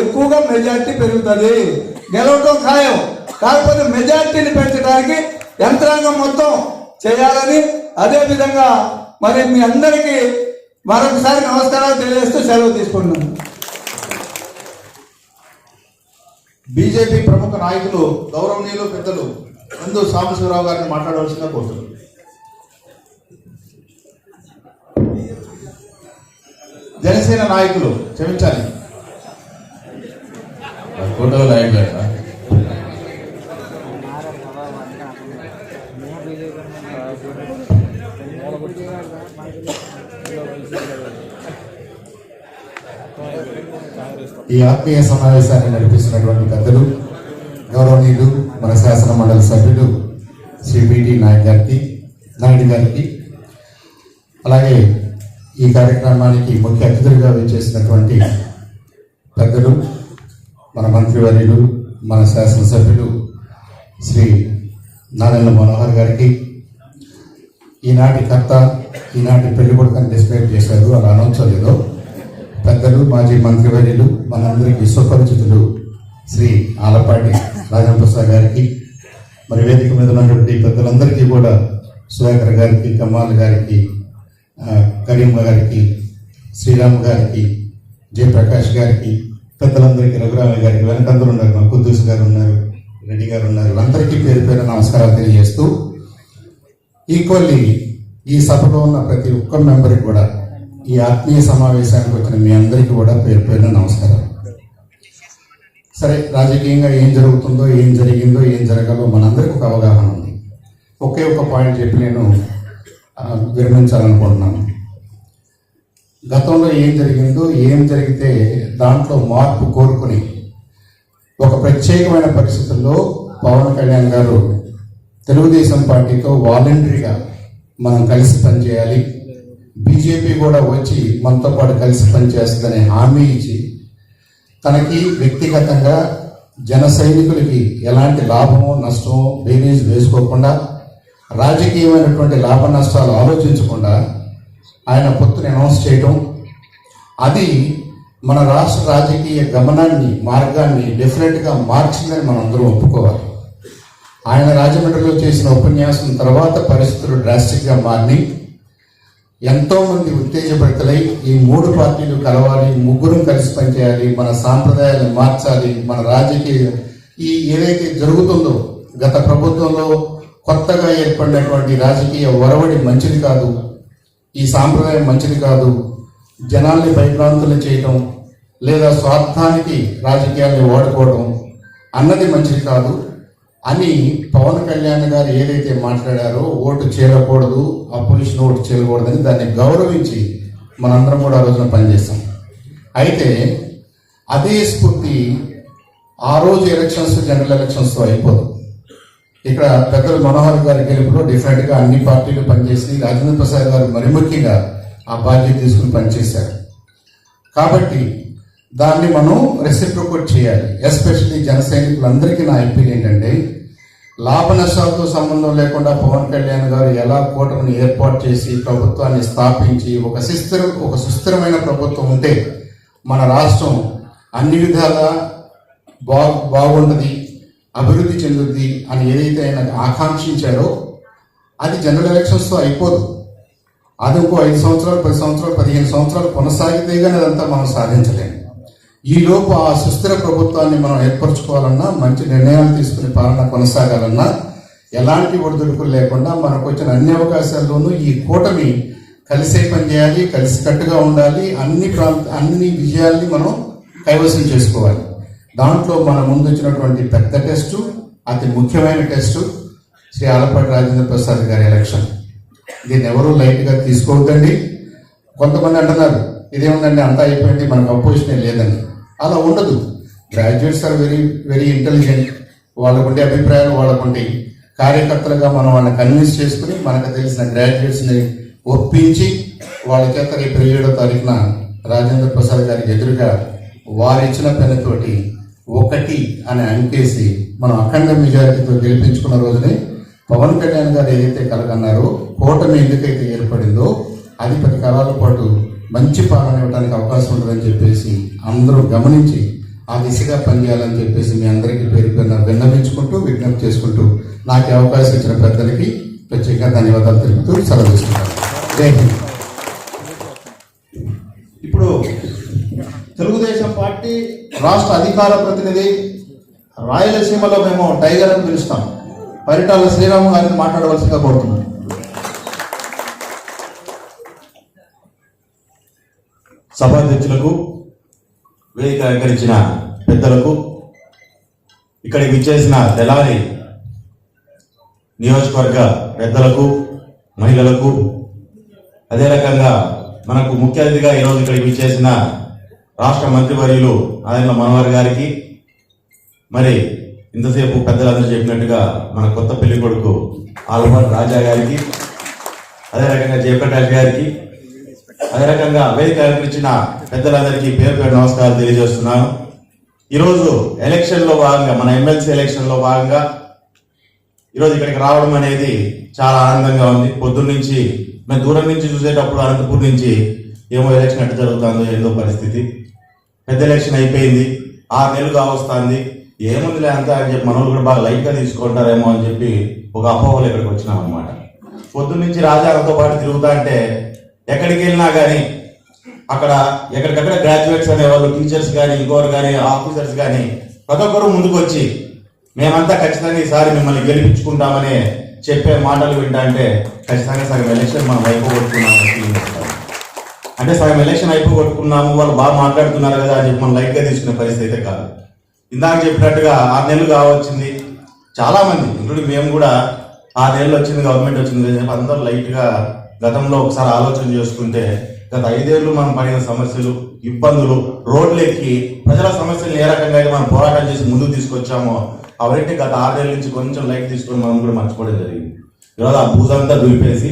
ఎక్కువగా మెజార్టీ పెరుగుతుంది, గెలవటం ఖాయం. కాకపోతే మెజార్టీని పెంచడానికి యంత్రాంగం మొత్తం చేయాలని, అదేవిధంగా మరి మీ అందరికీ మరొకసారి నమస్కారాలు తెలియజేస్తూ సెలవు తీసుకుంటున్నాను. బీజేపీ ప్రముఖ నాయకులు గౌరవనీయులు పెద్దలు నందు సాంబశివరావు గారిని మాట్లాడవలసిందిగా కోరుతున్నారు. జనసేన నాయకులు క్షమించాలి, ఫోటో నాయకులు ఈ ఆత్మీయ సమావేశాన్ని నడిపిస్తున్నటువంటి పెద్దలు గౌరవనీయులు మన శాసన మండలి సభ్యులు శ్రీ బిటి నాయుడు గారికి, అలాగే ఈ కార్యక్రమానికి ముఖ్య అతిథులుగా విచ్చేసినటువంటి పెద్దలు మన మంత్రివర్యులు మన శాసనసభ్యులు శ్రీ నాదెండ్ల మనోహర్ గారికి, ఈనాటి కర్త ఈనాటి పెళ్లి కొడుకని డిస్క్రైబ్ చేశారు, అలా అనొచ్చలేదో పెద్దలు మాజీ మంత్రివర్యులు మనందరికీ సుపరిచితులు శ్రీ ఆలపాటి రాజంప్రసాద్ గారికి, మరి వేదిక మీద ఉన్నటువంటి పెద్దలందరికీ కూడా సుధాకర్ గారికి, కమ్మాల్ గారికి, కరీం గారికి, శ్రీరామ్ గారికి, జయప్రకాష్ గారికి, పెద్దలందరికీ, రఘురామ గారికి, వెనకందరూ ఉన్నారు, మా కుద్దూస్ గారు ఉన్నారు, రెడ్డి గారు ఉన్నారు, అందరికీ పేరు పేరు నమస్కారాలు తెలియజేస్తూ ఈక్వల్లీ ఈ సభలో ఉన్న ప్రతి ఒక్క మెంబర్కి కూడా ఈ ఆత్మీయ సమావేశానికి వచ్చిన మీ అందరికీ కూడా పేరు పేరున నమస్కారం. సరే, రాజకీయంగా ఏం జరుగుతుందో, ఏం జరిగిందో, ఏం జరగాలో మనందరికీ ఒక అవగాహన ఉంది. ఒకే ఒక పాయింట్ చెప్పి నేను విరమించాలనుకుంటున్నాను. గతంలో ఏం జరిగిందో, ఏం జరిగితే దాంట్లో మార్పు కోరుకుని ఒక ప్రత్యేకమైన పరిస్థితుల్లో పవన్ కళ్యాణ్ గారు తెలుగుదేశం పార్టీతో వాలంటరీగా మనం కలిసి పనిచేయాలి, బీజేపీ కూడా వచ్చి మనతో పాటు కలిసి పనిచేస్తుందనే హామీ ఇచ్చి తనకి వ్యక్తిగతంగా జన సైనికులకి ఎలాంటి లాభమో నష్టమో బేరీజ్ వేసుకోకుండా రాజకీయమైనటువంటి లాభ నష్టాలు ఆలోచించకుండా ఆయన పొత్తుని అనౌన్స్ చేయటం, అది మన రాష్ట్ర రాజకీయ గమనాన్ని మార్గాన్ని డెఫినెట్గా మార్చిందని మనందరం ఒప్పుకోవాలి. ఆయన రాజమండ్రిలో చేసిన ఉపన్యాసం తర్వాత పరిస్థితులు డ్రాస్టిక్గా మారి ఎంతోమంది ఉత్తేజభరితులై ఈ 3 పార్టీలు కలవాలి, ముగ్గురం కలిసి పనిచేయాలి, మన సాంప్రదాయాలను మార్చాలి, మన రాజకీయ ఈ ఏదైతే జరుగుతుందో గత ప్రభుత్వంలో కొత్తగా ఏర్పడినటువంటి రాజకీయ ఒరవడి మంచిది కాదు, ఈ సాంప్రదాయం మంచిది కాదు, జనాల్ని భయభ్రాంతులు చేయటం లేదా స్వార్థానికి రాజకీయాల్ని వాడుకోవడం అన్నది మంచిది కాదు అని పవన్ కళ్యాణ్ గారు ఏదైతే మాట్లాడారో, ఓటు చేరకూడదు, అపోజిషన్ ఓటు చేయకూడదని దాన్ని గౌరవించి మనందరం కూడా ఆ రోజున పనిచేస్తాం. అయితే అదే స్ఫూర్తి ఆ రోజు ఎలక్షన్స్ జనరల్ ఎలక్షన్స్తో అయిపోదు. ఇక్కడ పెద్దలు మనోహర్ గారి గెలుపులో డెఫినెట్గా అన్ని పార్టీలు పనిచేసి రాజేంద్ర ప్రసాద్ గారు మరి ముఖ్యంగా ఆ బాధ్యత తీసుకుని పనిచేశారు. కాబట్టి దాన్ని మనం రెసిప్రోకేట్ చేయాలి. ఎస్పెషల్లీ జన సైనికులందరికీ నా అప్పీల్ ఏంటంటే, లాభ నష్టాలతో సంబంధం లేకుండా పవన్ కళ్యాణ్ గారు ఎలా కూటమిని ఏర్పాటు చేసి ప్రభుత్వాన్ని స్థాపించి ఒక సుస్థిరమైన ప్రభుత్వం ఉంటే మన రాష్ట్రం అన్ని విధాలా బాగుంటుంది, అభివృద్ధి చెందుద్ది అని ఏదైతే ఆయన ఆకాంక్షించారో అది జనరల్ ఎలక్షన్స్తో అయిపోదు. అది ఇంకో 5 సంవత్సరాలు, 10 సంవత్సరాలు, 15 సంవత్సరాలు కొనసాగితే కానీ అదంతా మనం సాధించలేము. ఈలోపు ఆ సుస్థిర ప్రభుత్వాన్ని మనం ఏర్పరచుకోవాలన్నా, మంచి నిర్ణయాలు తీసుకుని పాలన కొనసాగాలన్నా ఎలాంటి ఒడిదుడుకులు లేకుండా మనకు వచ్చిన అన్ని అవకాశాల్లోనూ ఈ కూటమి కలిసే పనిచేయాలి, కలిసికట్టుగా ఉండాలి, అన్ని విజయాల్ని మనం కైవసం చేసుకోవాలి. దాంట్లో మన ముందు వచ్చినటువంటి పెద్ద టెస్టు, అతి ముఖ్యమైన టెస్టు శ్రీ ఆలపాటి రాజేంద్ర ప్రసాద్ గారి ఎలక్షన్. దీన్ని ఎవరూ లైట్గా తీసుకోవద్దండి. కొంతమంది అంటున్నారు ఇదేముందండి అంతా అయిపోయింది, మనకు అపోజిషనే లేదని. అలా ఉండదు. Graduates are very very intelligent. వాళ్ళకుండే అభిప్రాయాలు వాళ్ళకుంటాయి. కార్యకర్తలుగా మనం వాళ్ళని కన్విన్స్ చేసుకుని మనకు తెలిసిన గ్రాడ్యుయేట్స్ని ఒప్పించి వాళ్ళ చేత రేపు 27వ తారీఖున రాజేంద్ర ప్రసాద్ గారికి ఎదురుగా వారిచ్చిన పెన్నుతోటి 1 అని అంకేసి మనం అఖండ మెజారిటీతో గెలిపించుకున్న రోజునే పవన్ కళ్యాణ్ గారు ఏదైతే కలగన్నారో, కూటమి ఎందుకైతే ఏర్పడిందో అది 10 కాలాల పాటు మంచి పాలన ఇవ్వడానికి అవకాశం ఉంటుందని చెప్పేసి అందరూ గమనించి ఆ దిశగా పనిచేయాలని చెప్పేసి మీ అందరికీ పేరు పేరున విన్నవించుకుంటూ, విజ్ఞప్తి చేసుకుంటూ నాకు అవకాశం ఇచ్చిన పెద్దలకి ప్రత్యేకంగా ధన్యవాదాలు తెలుపుతూ సెలవు తీసుకుంటాను. జై హింద్. ఇప్పుడు తెలుగుదేశం పార్టీ రాష్ట్ర అధికార ప్రతినిధి, రాయలసీమలో మేము టైగర్ అని పిలుస్తాం, పరిటాల శ్రీరాము గారిని మాట్లాడవలసిందిగా కోరుతున్నాం. సభాధ్యక్షులకు, వేదిక అలంకరించిన పెద్దలకు, ఇక్కడికి విచ్చేసిన తెలారి నియోజకవర్గ పెద్దలకు, మహిళలకు, అదే రకంగా మనకు ముఖ్య అతిథిగా ఈరోజు ఇక్కడికి విచ్చేసిన రాష్ట్ర మంత్రివర్యులు ఆదిల మనోహర్ గారికి, మరి ఇంతసేపు పెద్దలందరూ చెప్పినట్టుగా మన కొత్త పెళ్లి కొడుకు ఆలపాటి రాజా గారికి, అదే రకంగా జయప్రకాష్ గారికి, అదే రకంగా వేదిక అలంకరించిన పెద్దలందరికీ పేరు పేరు నమస్కారాలు తెలియజేస్తున్నాను. ఈరోజు ఎలక్షన్లో భాగంగా, మన ఎమ్మెల్సీ ఎలక్షన్లో భాగంగా ఈరోజు ఇక్కడికి రావడం అనేది చాలా ఆనందంగా ఉంది. పొద్దున్న నుంచి మేము దూరం నుంచి చూసేటప్పుడు అనంతపూర్ నుంచి ఏమో ఎలక్షన్ ఎట్లా జరుగుతుందో ఏందో పరిస్థితి, పెద్ద ఎలక్షన్ అయిపోయింది, 6 నెలలు కావస్తుంది, ఏముందిలే అంతా అని చెప్పి మనోళ్ళు కూడా బాగా లైట్గా తీసుకుంటారేమో అని చెప్పి ఒక అపోహలు ఇక్కడికి వచ్చినాం అనమాట. పొద్దున్న నుంచి రాజాతో పాటు తిరుగుతా అంటే ఎక్కడికి వెళ్ళినా కానీ అక్కడ ఎక్కడికక్కడ గ్రాడ్యుయేట్స్ అనేవాళ్ళు, టీచర్స్ కానీ, ఇంకోరు కానీ, ఆఫీసర్స్ కానీ ప్రతి ఒక్కరు ముందుకు వచ్చి మేమంతా ఖచ్చితంగా ఈసారి మిమ్మల్ని గెలిపించుకుంటామని చెప్పే మాటలు వింటా అంటే ఖచ్చితంగా సగం ఎలక్షన్ మనం అయిపోగొట్టుకున్నాము. అంటే సగం ఎలక్షన్ అయిపోగొట్టుకున్నాము, వాళ్ళు బాగా మాట్లాడుతున్నారు కదా అని చెప్పి మనం లైట్గా తీసుకునే పరిస్థితి అయితే కాదు. ఇందాక చెప్పినట్టుగా 6 నెలలు కావచ్చింది, చాలా మంది ఇంక్లూడింగ్ మేము కూడా 6 నెలలు వచ్చింది, గవర్నమెంట్ వచ్చింది అని చెప్పి అందరూ లైట్గా గతంలో ఒకసారి ఆలోచన చేసుకుంటే గత 5 ఏళ్ళు మనం పడిన సమస్యలు, ఇబ్బందులు, రోడ్లు ఎక్కి ప్రజల సమస్యలు ఏ రకంగా అయితే మనం పోరాటం చేసి ముందుకు తీసుకొచ్చామో అవన్నీ గత 6 నెలల నుంచి కొంచెం లైట్ తీసుకొని మనం కూడా మర్చిపోవడం జరిగింది. ఈరోజు ఆ భూజంతా దులిపేసి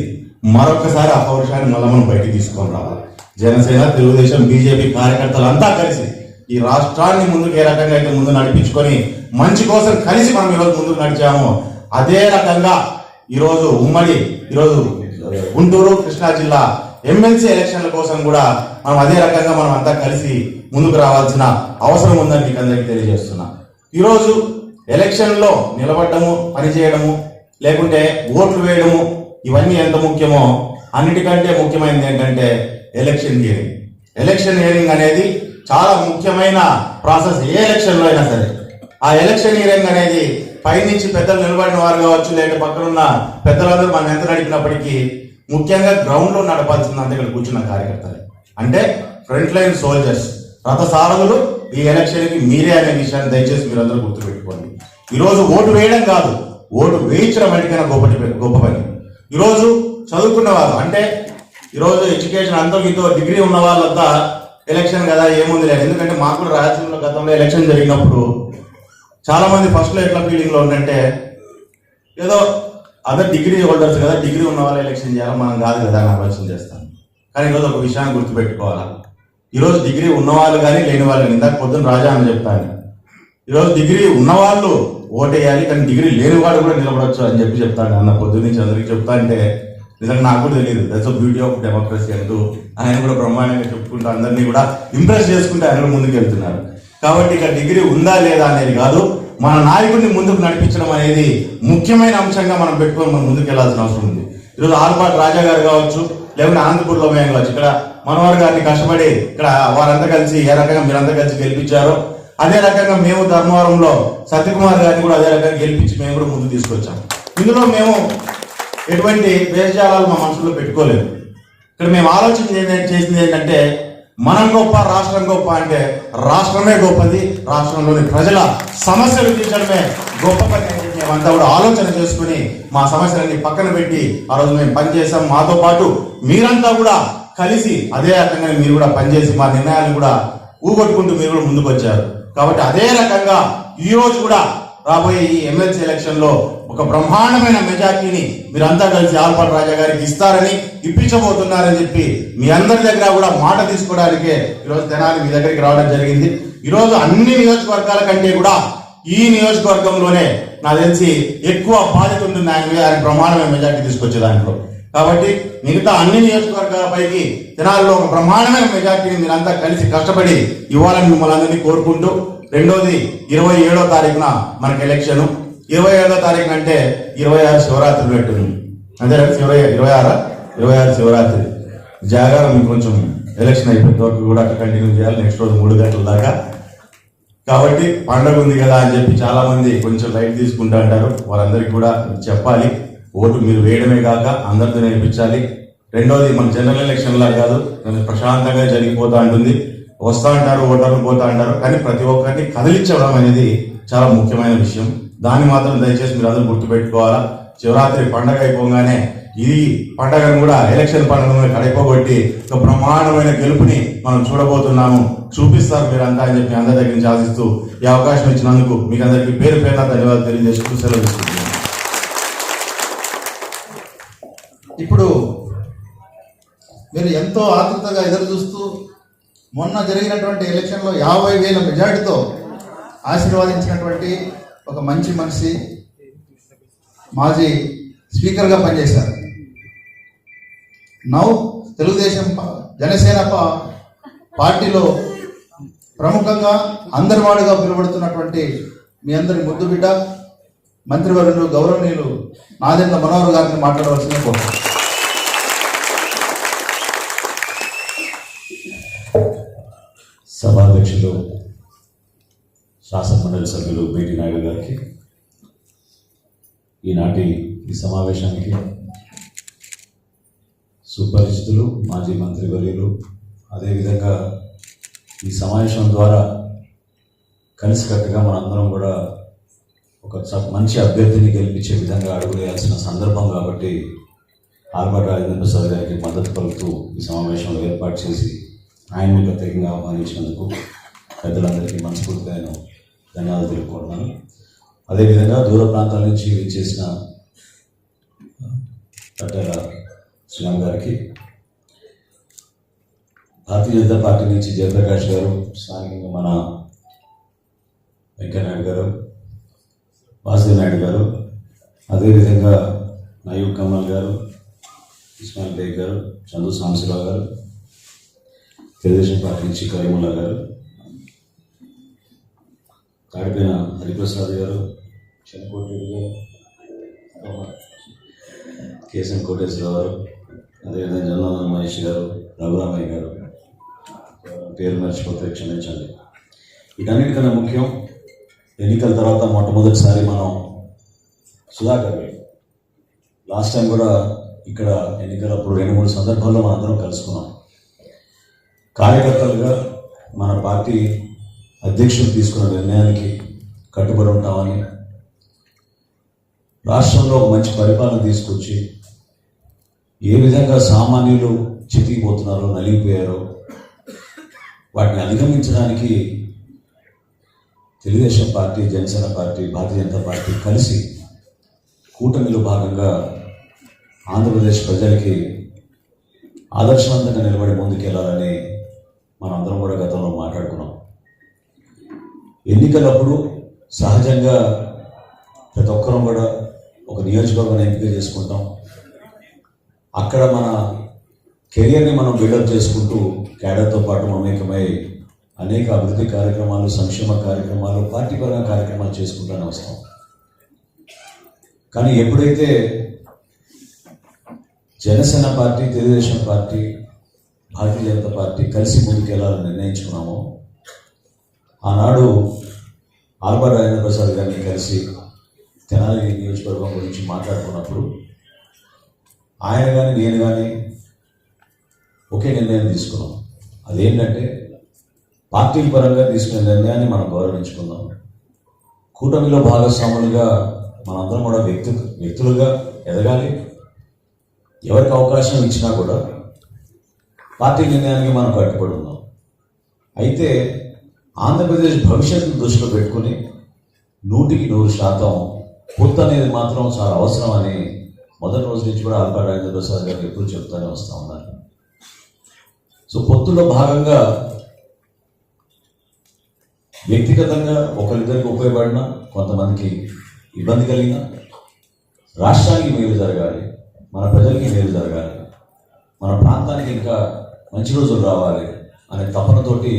మరొకసారి ఆ పౌరుషాన్ని మళ్ళీ మనం బయటికి తీసుకొని రావాలి. జనసేన, తెలుగుదేశం, బీజేపీ కార్యకర్తలు అంతా కలిసి ఈ రాష్ట్రాన్ని ముందుకు ఏ రకంగా అయితే ముందు నడిపించుకొని మంచి కోసం కలిసి మనం ఈరోజు ముందుకు నడిచామో అదే రకంగా ఈరోజు ఈరోజు గుంటూరు, కృష్ణా జిల్లా ఎమ్మెల్సీ ఎలక్షన్ల కోసం కూడా మనం అదే రకంగా మనం అంతా కలిసి ముందుకు రావాల్సిన అవసరం ఉందని మీకు అందరికీ తెలియజేస్తున్నా. ఈరోజు ఎలక్షన్లో నిలబడము, పనిచేయడము, లేకుంటే ఓట్లు వేయడము, ఇవన్నీ ఎంత ముఖ్యమో అన్నిటికంటే ముఖ్యమైనది ఏంటంటే ఎలక్షన్ హియరింగ్. ఎలక్షన్ హియరింగ్ అనేది చాలా ముఖ్యమైన ప్రాసెస్ ఏ ఎలక్షన్లో అయినా సరే. ఆ ఎలక్షన్ హియరింగ్ అనేది పైనుంచి పెద్దలు నిలబడిన వారు కావచ్చు, లేక పక్కనున్న పెద్దలందరూ మనం ఎంత నడిపినప్పటికీ ముఖ్యంగా గ్రౌండ్లో నడపాల్సిందంతా ఇక్కడ కూర్చున్న కార్యకర్తలు, అంటే ఫ్రంట్ లైన్ సోల్జర్స్, రథసారథులు ఈ ఎలక్షన్కి మీరే అనే విషయాన్ని దయచేసి మీరందరూ గుర్తుపెట్టుకోండి. ఈరోజు ఓటు వేయడం కాదు, ఓటు వేయించడం అన్నిటికన్నా గొప్ప పని. ఈరోజు చదువుకున్న వాళ్ళు, అంటే ఈరోజు ఎడ్యుకేషన్ అంతా ఇంతో డిగ్రీ ఉన్న వాళ్ళంతా ఎలక్షన్ కదా ఏముంది లేదు. ఎందుకంటే మాకు కూడా రాయలసీమలో గతంలో ఎలక్షన్ జరిగినప్పుడు చాలా మంది ఫస్ట్లో ఎట్లా ఫీలింగ్లో ఉందంటే ఏదో అదర్ డిగ్రీ హోల్డర్స్ కదా, డిగ్రీ ఉన్న వాళ్ళు ఎలక్షన్ చేయాలి, మనం కాదు కదా అని ఆలోచన చేస్తాం. కానీ ఈరోజు ఒక విషయాన్ని గుర్తుపెట్టుకోవాలా, ఈరోజు డిగ్రీ ఉన్నవాళ్ళు కానీ లేని వాళ్ళు కానీ, ఇందాక పొద్దున్న రాజా అని చెప్తాను, ఈరోజు డిగ్రీ ఉన్నవాళ్ళు ఓటేయాలి, కానీ డిగ్రీ లేని వాడు కూడా నిలబడవచ్చు అని చెప్పి చెప్తాను. అన్న పొద్దున్న నుంచి అందరికీ చెప్తా అంటే నిజంగా నాకు కూడా తెలియదు. దట్స్ బ్యూటీ ఆఫ్ డెమోక్రసీ అంటూ ఆయన కూడా బ్రహ్మాండంగా చెప్పుకుంటూ అందరినీ కూడా ఇంప్రెస్ చేసుకుంటూ ఆయన కూడా ముందుకు వెళ్తున్నారు. కాబట్టి ఇక డిగ్రీ ఉందా లేదా అనేది కాదు, మన నాయకుడిని ముందుకు నడిపించడం అనేది ముఖ్యమైన అంశంగా మనం పెట్టుకొని మనం ముందుకు వెళ్లాల్సిన అవసరం ఉంది. ఈరోజు ఆలపాటి రాజా గారు కావచ్చు, లేకుంటే అనంతపూర్లో మేము కావచ్చు, ఇక్కడ మనోహర్ గారిని కష్టపడి ఇక్కడ వారంతా కలిసి ఏ రకంగా మీరంతా కలిసి గెలిపించారో అదే రకంగా మేము ధర్మవరంలో సత్యకుమార్ గారిని కూడా అదే రకంగా గెలిపించి మేము కూడా ముందు తీసుకొచ్చాం. ఇందులో మేము ఎటువంటి వేషజాలాలు మా మనసులో పెట్టుకోలేదు. ఇక్కడ మేము ఆలోచన చేసింది ఏంటంటే మనం గొప్ప, రాష్ట్రం గొప్ప అంటే రాష్ట్రమే గొప్పది, రాష్ట్రంలోని ప్రజల సమస్యలు తీర్చడమే గొప్ప పని అని మేమంతా కూడా ఆలోచన చేసుకుని మా సమస్యలన్నీ పక్కన పెట్టి ఆ రోజు మేము పనిచేసాం. మాతో పాటు మీరంతా కూడా కలిసి అదే రకంగా మీరు కూడా పనిచేసి మా నిర్ణయాలను కూడా ఊగొట్టుకుంటూ మీరు కూడా ముందుకు వచ్చారు. కాబట్టి అదే రకంగా ఈ రోజు కూడా రాబోయే ఈ ఎమ్మెల్సీ ఎలక్షన్ లో ఒక బ్రహ్మాండమైన మెజార్టీని మీరంతా కలిసి ఆల్పాటి రాజా గారికి ఇస్తారని, ఇప్పించబోతున్నారని చెప్పి మీ అందరి దగ్గర కూడా మాట తీసుకోవడానికే ఈరోజు తెనాలి మీ దగ్గరికి రావడం జరిగింది. ఈరోజు అన్ని నియోజకవర్గాల కంటే కూడా ఈ నియోజకవర్గంలోనే నాకు తెలిసి ఎక్కువ బాధ్యత ఉంటుంది ఆయన మీద, ఆయన బ్రహ్మాండమైన మెజార్టీ తీసుకొచ్చే దాంట్లో. కాబట్టి మిగతా అన్ని నియోజకవర్గాలపైకి తెనాలిలో ఒక బ్రహ్మాండమైన మెజార్టీని మీరంతా కలిసి కష్టపడి ఇవ్వాలని మిమ్మల్ని అందరినీ కోరుకుంటూ, రెండోది 27వ తారీఖున మనకి ఎలక్షన్. 27వ తారీఖున అంటే 26 శివరాత్రి పెట్టుంది అంతే, 26 శివరాత్రి జాగారం. మీకు కొంచెం ఎలక్షన్ అయిపోయిన వరకు కూడా అట్లా కంటిన్యూ చేయాలి, నెక్స్ట్ రోజు 3 గంటల దాకా. కాబట్టి పండగ ఉంది కదా అని చెప్పి చాలా మంది కొంచెం లైట్ తీసుకుంటా అంటారు. వారందరికీ కూడా చెప్పాలి, ఓటు మీరు వేయడమే కాక అందరితో నేర్పించాలి. రెండోది మన జనరల్ ఎలక్షన్ లా కాదు, ప్రశాంతంగా జరిగిపోతా ఉంటుంది. వస్తా అంటారు, ఓటర్లు పోతా అంటారు, కానీ ప్రతి ఒక్కరిని కదిలించడం అనేది చాలా ముఖ్యమైన విషయం. దాన్ని మాత్రం దయచేసి మీరు అందరూ గుర్తుపెట్టుకోవాలా. శివరాత్రి పండగ అయిపోగానే ఈ పండగను కూడా ఎలక్షన్ పండుగను కడిపోగొట్టి ఒక బ్రహ్మాండమైన గెలుపుని మనం చూడబోతున్నాము. చూపిస్తారు మీరంతా అని చెప్పి అందరి దగ్గర నుంచి ఆశిస్తూ ఈ అవకాశం ఇచ్చినందుకు మీకు అందరికీ పేరు పేరున ధన్యవాదాలు తెలియజేస్తూ సెలవు తీసుకుంటున్నాను. ఇప్పుడు మీరు ఎంతో ఆతృతగా ఎదురు చూస్తూ మొన్న జరిగినటువంటి ఎలక్షన్లో 50,000 మెజార్టీతో ఆశీర్వాదించినటువంటి ఒక మంచి మనిషి, మాజీ స్పీకర్గా పనిచేశారు. నౌ తెలుగుదేశం జనసేన పార్టీలో ప్రముఖంగా అందరివాడుగా పిలువడుతున్నటువంటి మీ అందరి ముద్దు బిడ్డ మంత్రివర్యులు గౌరవనీయులు నాదెండ్ల మనోహర్ గారిని మాట్లాడవలసిందే కోరుతున్నాను. సభాధ్యక్షులు శాసనమండలి సభ్యులు బేటి నాయుడు గారికి, ఈనాటి ఈ సమావేశానికి సుపరిచితులు మాజీ మంత్రివర్యులు, అదేవిధంగా ఈ సమావేశం ద్వారా కలిసికట్టుగా మనందరం కూడా ఒక మంచి అభ్యర్థిని గెలిపించే విధంగా అడుగులేయాల్సిన సందర్భం కాబట్టి ఆల్పాటి రాజేంద్ర ప్రసాద్ గారికి మద్దతు పలుకుతూ ఈ సమావేశంలో ఏర్పాటు చేసి ఆయన్ని ప్రత్యేకంగా ఆహ్వానించినందుకు పెద్దలందరికీ మనస్ఫూర్తిగా నేను ధన్యవాదాలు తెలుపుకుంటున్నాను. అదేవిధంగా దూర ప్రాంతాల నుంచి చేసిన పట్టేల శ్రీరామ్ గారికి, భారతీయ జనతా పార్టీ నుంచి జయప్రకాష్ గారు, స్థానికంగా మన వెంకయ్యనాయుడు గారు, వాసుదేవ్ నాయుడు గారు, అదేవిధంగా నయూబ్ కమల్ గారు, ఇస్మాయిల్ బేగ్ గారు, చందు సాంబశివరావు గారు, తెలుగుదేశం పార్టీ నుంచి కరీముల్లా గారు, తాడిపోయిన హరిప్రసాద్ గారు, చెన్నకోటి గారు, కేశం కోటేశ్వరరావు గారు, అదేవిధంగా జగన్నాథ మహేష్ గారు, రఘురామయ్య గారు, పేరు మర్చిపోతే క్షమించండి. వీటన్నిటికన్నా ముఖ్యం, ఎన్నికల తర్వాత మొట్టమొదటిసారి మనం సుధాకర్ గారు, లాస్ట్ టైం కూడా ఇక్కడ ఎన్నికలప్పుడు 2-3 సందర్భాల్లో మనందరం కలుసుకున్నాం. కార్యకర్తలుగా మన పార్టీ అధ్యక్షులు తీసుకున్న నిర్ణయానికి కట్టుబడి ఉంటామని, రాష్ట్రంలో ఒక మంచి పరిపాలన తీసుకొచ్చి ఏ విధంగా సామాన్యులు చితికిపోతున్నారో, నలిగిపోయారో వాటిని అధిగమించడానికి Telugu Desam party, Janasena party, Bharatiya Janata party కలిసి కూటమిలో భాగంగా ఆంధ్రప్రదేశ్ ప్రజలకి ఆదర్శవంతంగా నిలబడి ముందుకెళ్లాలని మనందరం కూడా గతంలో మాట్లాడుకున్నాం. ఎన్నికలప్పుడు సహజంగా ప్రతి ఒక్కరం కూడా ఒక నియోజకవర్గాన్ని ఎంపిక చేసుకుంటాం. అక్కడ మన కెరియర్ని మనం బిల్డప్ చేసుకుంటూ క్యాడర్తో పాటు మమేకమై అనేక అభివృద్ధి కార్యక్రమాలు, సంక్షేమ కార్యక్రమాలు, పార్టీ పరంగా కార్యక్రమాలు చేసుకుంటూనే వస్తాం. కానీ ఎప్పుడైతే Janasena party, Telugu Desam party, Bharatiya Janata party కలిసి ముందుకెళ్లాలని నిర్ణయించుకున్నామో ఆనాడు ఆల్బర్ట్ రాజేంద్ర ప్రసాద్ గారిని కలిసి తెనాలి నియోజకవర్గం గురించి మాట్లాడుకున్నప్పుడు ఆయన కానీ నేను కానీ ఒకే నిర్ణయం తీసుకున్నాం. అదేంటంటే పార్టీల పరంగా తీసుకునే నిర్ణయాన్ని మనం గౌరవించుకుందాం. కూటమిలో భాగస్వాములుగా మనందరం కూడా వ్యక్తులుగా ఎదగాలి. ఎవరికి అవకాశం ఇచ్చినా కూడా పార్టీ నిర్ణయానికి మనం కట్టుబడి ఉన్నాం. అయితే ఆంధ్రప్రదేశ్ భవిష్యత్తును దృష్టిలో పెట్టుకుని 100% పొత్తు అనేది మాత్రం చాలా అవసరం అని మొదటి రోజు నుంచి కూడా ఆల్బర్ట్ రాజేంద్ర ప్రసాద్ గారు ఎప్పుడు చెప్తూనే వస్తూ ఉన్నారు. సో పొత్తులో భాగంగా వ్యక్తిగతంగా ఒకరిద్దరికి ఉపయోగపడిన, కొంతమందికి ఇబ్బంది కలిగిన, రాష్ట్రానికి మేలు జరగాలి, మన ప్రజలకి మేలు జరగాలి, మన ప్రాంతానికి ఇంకా మంచి రోజులు రావాలి అనే తపనతోటి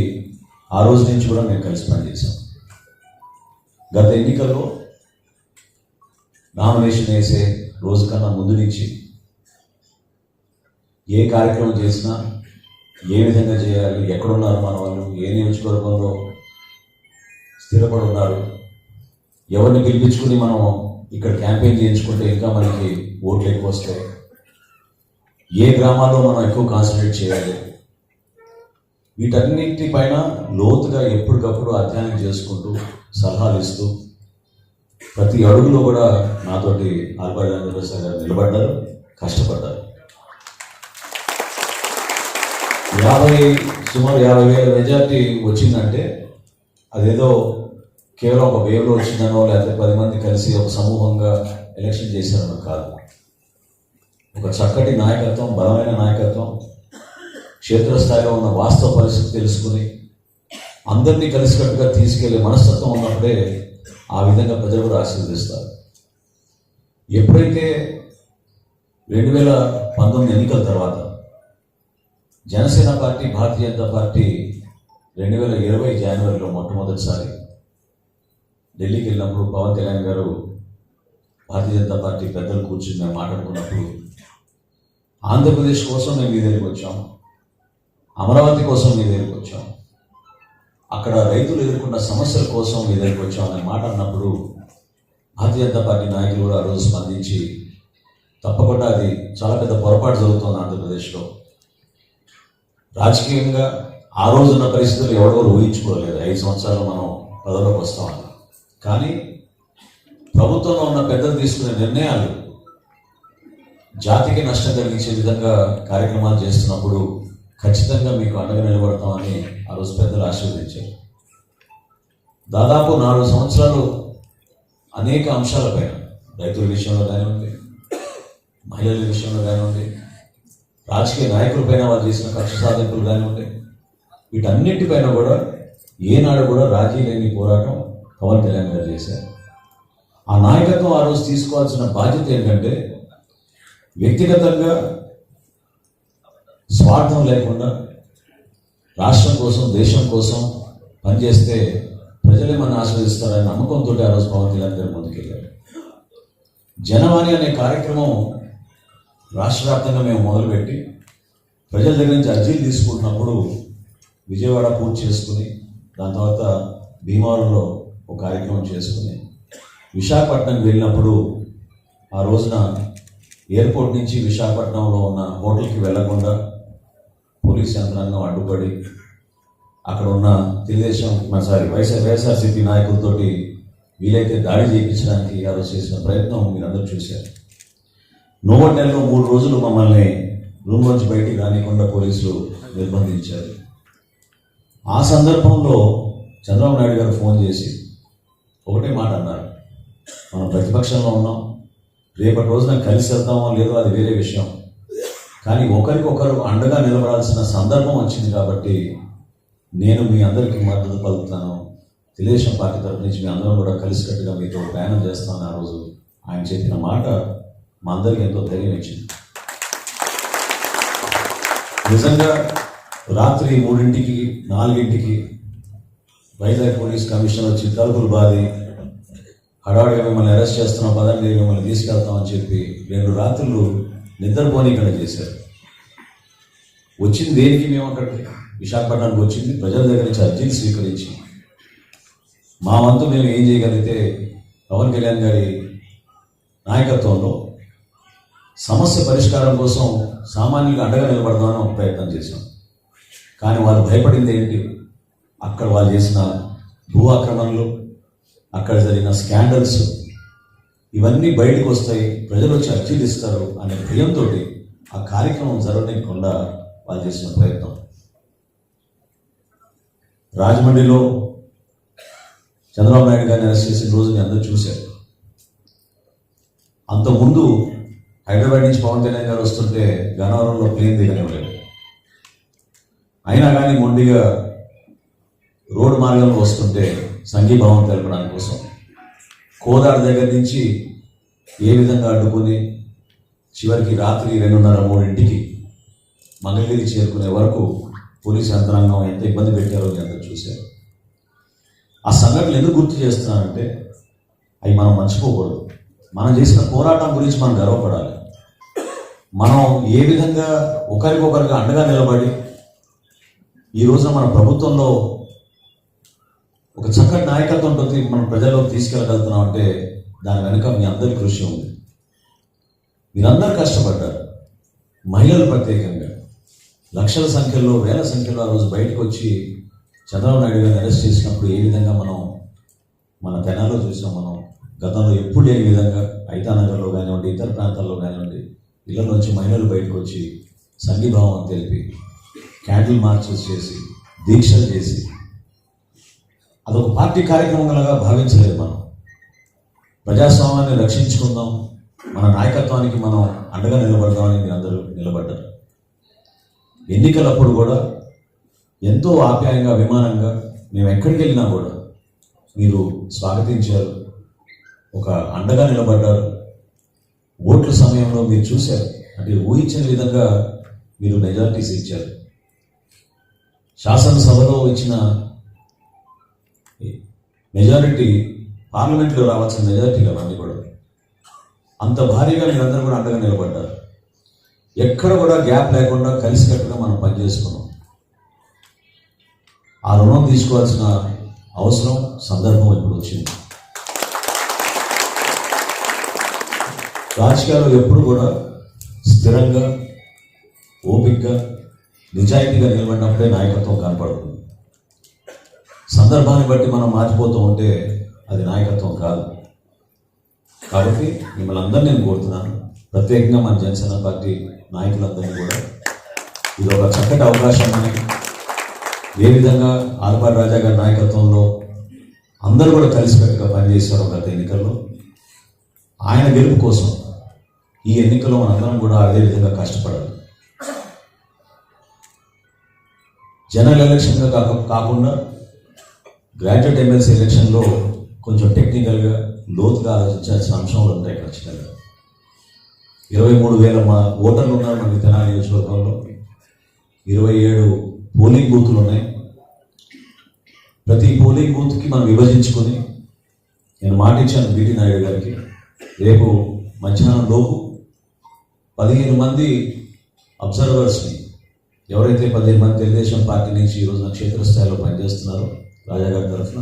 ఆ రోజు నుంచి కూడా మేము కలిసి పనిచేసాం. గత ఎన్నికల్లో నామినేషన్ వేసే రోజు కన్నా ముందు నుంచి ఏ కార్యక్రమం చేసినా ఏ విధంగా చేయాలి, ఎక్కడున్నారు మన వాళ్ళు, ఏ నియోజకవర్గంలో స్థిరపడి ఉన్నారు, ఎవరిని పిలిపించుకుని మనం ఇక్కడ క్యాంపెయిన్ చేయించుకుంటే ఇంకా మనకి ఓట్లు ఎక్కువ వస్తాయి, ఏ గ్రామాల్లో మనం ఎక్కువ కాన్సన్ట్రేట్ చేయాలి, వీటన్నిటిపైన లోతుగా ఎప్పటికప్పుడు అధ్యయనం చేసుకుంటూ సలహాలు ఇస్తూ ప్రతి అడుగులో కూడా నాతోటి ఆల్బర్ట్ రాజేంద్ర ప్రసాద్ గారు నిలబడ్డారు, కష్టపడ్డారు. సుమారు 50,000 మెజార్టీ వచ్చిందంటే అదేదో కేవలం ఒక వేవ్లో వచ్చిందనో లేకపోతే 10 మంది కలిసి ఒక సమూహంగా ఎలక్షన్ చేశారనో కాదు. ఒక చక్కటి నాయకత్వం, బలమైన నాయకత్వం, క్షేత్రస్థాయిలో ఉన్న వాస్తవ పరిస్థితి తెలుసుకుని అందరినీ కలిసికట్టుగా తీసుకెళ్లే మనస్తత్వం ఉన్నప్పుడే ఆ విధంగా ప్రజలు కూడా ఆశీర్వదిస్తారు. ఎప్పుడైతే 2019 ఎన్నికల తర్వాత జనసేన పార్టీ, భారతీయ జనతా పార్టీ 2020 జనవరిలో మొట్టమొదటిసారి ఢిల్లీకి వెళ్ళినప్పుడు పవన్ కళ్యాణ్ గారు భారతీయ జనతా పార్టీ పెద్దలు కూర్చుని మేము మాట్లాడుకున్నప్పుడు ఆంధ్రప్రదేశ్ కోసం మేము మీ దగ్గరికి వచ్చాం, అమరావతి కోసం మీ దగ్గరికి వచ్చాం, అక్కడ రైతులు ఎదుర్కొన్న సమస్యల కోసం మీ దగ్గరికి వచ్చాం అనే మాట అన్నప్పుడు భారతీయ జనతా పార్టీ నాయకులు కూడా ఆ రోజు స్పందించి తప్పకుండా అది చాలా పెద్ద పొరపాటు జరుగుతుంది ఆంధ్రప్రదేశ్లో. రాజకీయంగా ఆ రోజున్న పరిస్థితులు ఎవరెవరు ఊహించుకోలేదు 5 సంవత్సరాలు మనం పదవిలోకి వస్తామని. కానీ ప్రభుత్వంలో ఉన్న పెద్దలు తీసుకునే నిర్ణయాలు జాతికి నష్టం కలిగించే విధంగా కార్యక్రమాలు చేస్తున్నప్పుడు ఖచ్చితంగా మీకు అండగా నిలబడతామని ఆ రోజు పెద్దలు ఆశీర్వదించారు. దాదాపు 4 సంవత్సరాలు అనేక అంశాలపైన, రైతుల విషయంలో కానివ్వండి, మహిళల విషయంలో కానివ్వండి, రాజకీయ నాయకులపైన వాళ్ళు చేసిన కక్ష సాధింపులు కానివ్వండి, వీటన్నిటిపైన కూడా ఏనాడు కూడా రాజీ లేని పోరాటం పవన్ కళ్యాణ్ గారు చేశారు. ఆ నాయకత్వం ఆ రోజు తీసుకోవాల్సిన బాధ్యత ఏంటంటే వ్యక్తిగతంగా స్వార్థం లేకుండా రాష్ట్రం కోసం, దేశం కోసం పనిచేస్తే ప్రజలే మన ఆశీర్వదిస్తారనే నమ్మకంతో ఆ రోజు పవన్ కళ్యాణ్ గారు ముందుకెళ్ళారు. జనవాణి అనే కార్యక్రమం రాష్ట్ర వ్యాప్తంగా మేము మొదలుపెట్టి ప్రజల దగ్గర నుంచి అర్జీలు తీసుకుంటున్నప్పుడు విజయవాడ పూర్తి చేసుకుని దాని తర్వాత భీమవరంలో ఒక కార్యక్రమం చేసుకుని విశాఖపట్నంకి వెళ్ళినప్పుడు ఆ రోజున ఎయిర్పోర్ట్ నుంచి విశాఖపట్నంలో ఉన్న హోటల్కి వెళ్లకుండా పోలీస్ యంత్రాంగం అడ్డుపడి అక్కడ ఉన్న తెలుగుదేశం వైఎస్ఆర్సీపీ నాయకులతోటి వీలైతే దాడి చేయించడానికి ఆ రోజు చేసిన ప్రయత్నం మీరందరూ చూశారు. నోవోటెల్లో 3 రోజులు మమ్మల్ని రూమ్ నుంచి బయటికి రానికుండా పోలీసులు నిర్బంధించారు. ఆ సందర్భంలో చంద్రబాబు నాయుడు గారు ఫోన్ చేసి ఒకటే మాట అన్నారు, మనం ప్రతిపక్షంలో ఉన్నాం, రేపటి రోజున కలిసి వెళ్తామో లేదో అది వేరే విషయం, కానీ ఒకరికొకరు అండగా నిలబడాల్సిన సందర్భం వచ్చింది కాబట్టి నేను మీ అందరికీ మద్దతు పలుకుతాను, తెలుగుదేశం పార్టీ తరఫు నుంచి మీ అందరం కూడా కలిసికట్టుగా మీతో ప్రయాణం చేస్తామని ఆ రోజు ఆయన చెప్పిన మాట మా అందరికీ ఎంతో ధైర్యం ఇచ్చింది. నిజంగా రాత్రి 3ంటికి 4ంటికి వైజాగ్ పోలీస్ కమిషనర్ వచ్చి తలుపులు బాది హడావుడిగా మిమ్మల్ని అరెస్ట్ చేస్తున్నాం, పదండి మిమ్మల్ని తీసుకెళ్తామని చెప్పి 2 రాత్రులు నిద్రపోనీకుండా చేశారు. వచ్చింది దేనికి? మేము అక్కడికి విశాఖపట్నానికి వచ్చింది ప్రజల దగ్గర నుంచి అర్జీలు స్వీకరించి మా వంతు మేము ఏం చేయగలిగితే పవన్ కళ్యాణ్ గారి నాయకత్వంలో సమస్య పరిష్కారం కోసం సామాన్యులకు అండగా నిలబడదామని ఒక ప్రయత్నం చేశాం. కానీ వాళ్ళు భయపడింది ఏంటి? అక్కడ వాళ్ళు చేసిన భూ ఆక్రమణలు, అక్కడ జరిగిన స్కాండల్స్, ఇవన్నీ బయటకు వస్తాయి, ప్రజలు వచ్చి అర్జీలు ఇస్తారు అనే భయంతో ఆ కార్యక్రమం జరగకుండా వాళ్ళు చేసిన ప్రయత్నం. రాజమండ్రిలో చంద్రబాబు నాయుడు గారిని అరెస్ట్ చేసిన రోజు నేను అందరూ చూశారు. అంతకుముందు హైదరాబాద్ నుంచి పవన్ కళ్యాణ్ గారు వస్తుంటే గన్నవరంలో ప్లేన్ దిగనివ్వలేదు. అయినా కానీ మొండిగా రోడ్డు మార్గంలో వస్తుంటే సంఘీభావం తెలపడానికి కోసం కోదాడ దగ్గర నుంచి ఏ విధంగా అడ్డుకుని చివరికి రాత్రి 2:30-3 మంగళగిరి చేరుకునే వరకు పోలీసు యంత్రాంగం ఎంత ఇబ్బంది పెట్టారో మీ అందరూ చూశారు. ఆ సంఘటనలు ఎందుకు గుర్తు చేస్తున్నానంటే అవి మనం మర్చిపోకూడదు. మనం చేసిన పోరాటం గురించి మనం గర్వపడాలి. మనం ఏ విధంగా ఒకరికొకరుగా అండగా నిలబడి ఈ రోజున మన ప్రభుత్వంలో ఒక చక్కటి నాయకత్వంతో మనం ప్రజల్లోకి తీసుకెళ్ళగలుగుతున్నాం అంటే దాని వెనుక మీ అందరి కృషి ఉంది. మీరందరూ కష్టపడ్డారు. మహిళలు ప్రత్యేకంగా లక్షల సంఖ్యలో, వేల సంఖ్యలో ఆ రోజు బయటకు వచ్చి చంద్రబాబు నాయుడు గారిని అరెస్ట్ చేసినప్పుడు ఏ విధంగా మనం మన తెనాల్లో చూసాం. మనం గతంలో ఎప్పుడు లేని విధంగా ఐతానగర్లో కానివ్వండి, ఇతర ప్రాంతాల్లో కానివ్వండి, ఇళ్ల నుంచి మహిళలు బయటకు వచ్చి సంఘీభావం తెలిపి క్యాండిల్ మార్చెస్ చేసి దీక్షలు చేసి అదొక పార్టీ కార్యక్రమంగా భావించలేదు. మనం ప్రజాస్వామ్యాన్ని రక్షించుకుందాం, మన నాయకత్వానికి మనం అండగా నిలబడదామని మీరు అందరూ నిలబడ్డారు. ఎన్నికలప్పుడు కూడా ఎంతో ఆప్యాయంగా, అభిమానంగా మేము ఎక్కడికి వెళ్ళినా కూడా మీరు స్వాగతించారు, ఒక అండగా నిలబడ్డారు. ఓట్ల సమయంలో మీరు చూశారు, అంటే ఊహించని విధంగా మీరు మెజారిటీస్ ఇచ్చారు. శాసనసభలో ఇచ్చిన మెజారిటీ పార్లమెంట్లో రావాల్సిన మెజారిటీ అవన్నీ కూడా అంత భారీగా మీరందరూ కూడా అండగా నిలబడ్డారు. ఎక్కడ కూడా గ్యాప్ లేకుండా కలిసికట్టుగా మనం పనిచేసుకున్నాం. ఆ రుణం తీసుకోవాల్సిన అవసరం, సందర్భం ఇప్పుడు వచ్చింది. రాజకీయాల్లో ఎప్పుడు కూడా స్థిరంగా, ఓపికగా, నిజాయితీగా నిలబడినప్పుడే నాయకత్వం కనపడుతుంది. సందర్భాన్ని బట్టి మనం మారిపోతూ ఉంటే అది నాయకత్వం కాదు. కాబట్టి మిమ్మల్ని అందరినీ నేను కోరుతున్నాను, ప్రత్యేకంగా మన జనసేన పార్టీ నాయకులందరినీ కూడా ఇది ఒక చక్కటి అవకాశం. మనకి ఏ విధంగా ఆలపాటి రాజా గారి నాయకత్వంలో అందరూ కూడా కలిసికట్టుగా పనిచేశారు గత ఎన్నికల్లో. ఆయన గెలుపు కోసం ఈ ఎన్నికల్లో మనందరం కూడా అదే విధంగా కష్టపడాలి. జనరల్ ఎలక్షన్గా కాకుండా గ్రాడ్యుయేట్ ఎమ్మెల్సీ ఎలక్షన్లో కొంచెం టెక్నికల్గా, లోతుగా ఆలోచించాల్సిన అంశాలు ఉంటాయి. ఖచ్చితంగా 23,000 ఓటర్లు ఉన్నారు మనకి తెనాలి నియోజకవర్గంలో. 27 పోలింగ్ బూతులు ఉన్నాయి. ప్రతి పోలింగ్ బూత్కి మనం విభజించుకొని, నేను మాట ఇచ్చాను బీటీ నాయుడు గారికి, రేపు మధ్యాహ్నం లోపు 15 మంది అబ్జర్వర్స్ని, ఎవరైతే 15 మంది తెలుగుదేశం పార్టీ నుంచి ఈరోజు క్షేత్రస్థాయిలో పనిచేస్తున్నారో రాజా గారి తరఫున,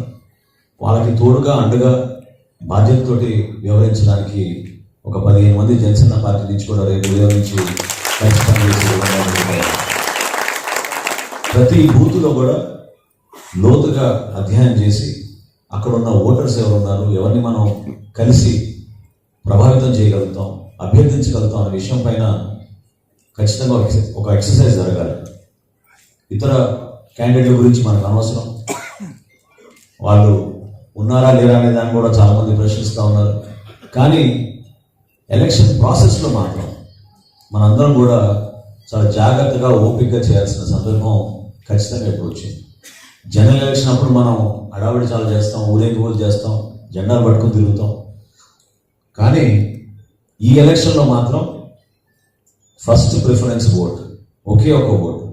వాళ్ళకి తోడుగా, అండగా, బాధ్యతతోటి వ్యవహరించడానికి ఒక 15 మంది జనసేన పార్టీ నుంచి కూడా రేపు ఉదయం నుంచి ప్రతి బూత్లో కూడా లోతుగా అధ్యయనం చేసి అక్కడ ఉన్న ఓటర్స్ ఎవరున్నారు, ఎవరిని మనం కలిసి ప్రభావితం చేయగలుగుతాం, అభ్యర్థించగలుగుతాం అనే విషయం పైన ఖచ్చితంగా ఒక ఎక్సర్సైజ్ జరగాలి. ఇతర క్యాండిడేట్ల గురించి మనకు అనవసరం, వాళ్ళు ఉన్నారా లేరా అనే దాన్ని కూడా చాలామంది ప్రశ్నిస్తూ ఉన్నారు. కానీ ఎలక్షన్ ప్రాసెస్లో మాత్రం మనందరం కూడా చాలా జాగ్రత్తగా, ఓపికగా చేయాల్సిన సందర్భం ఖచ్చితంగా ఇప్పుడు వచ్చింది. జనరల్ ఎలక్షన్ అప్పుడు మనం హడావిడి చాలా చేస్తాం, ఊరేగింపులు చేస్తాం, జెండాలు పట్టుకుని తిరుగుతాం. కానీ ఈ ఎలక్షన్లో మాత్రం ఫస్ట్ ప్రిఫరెన్స్ ఓట్, ఒకే ఒక ఓటు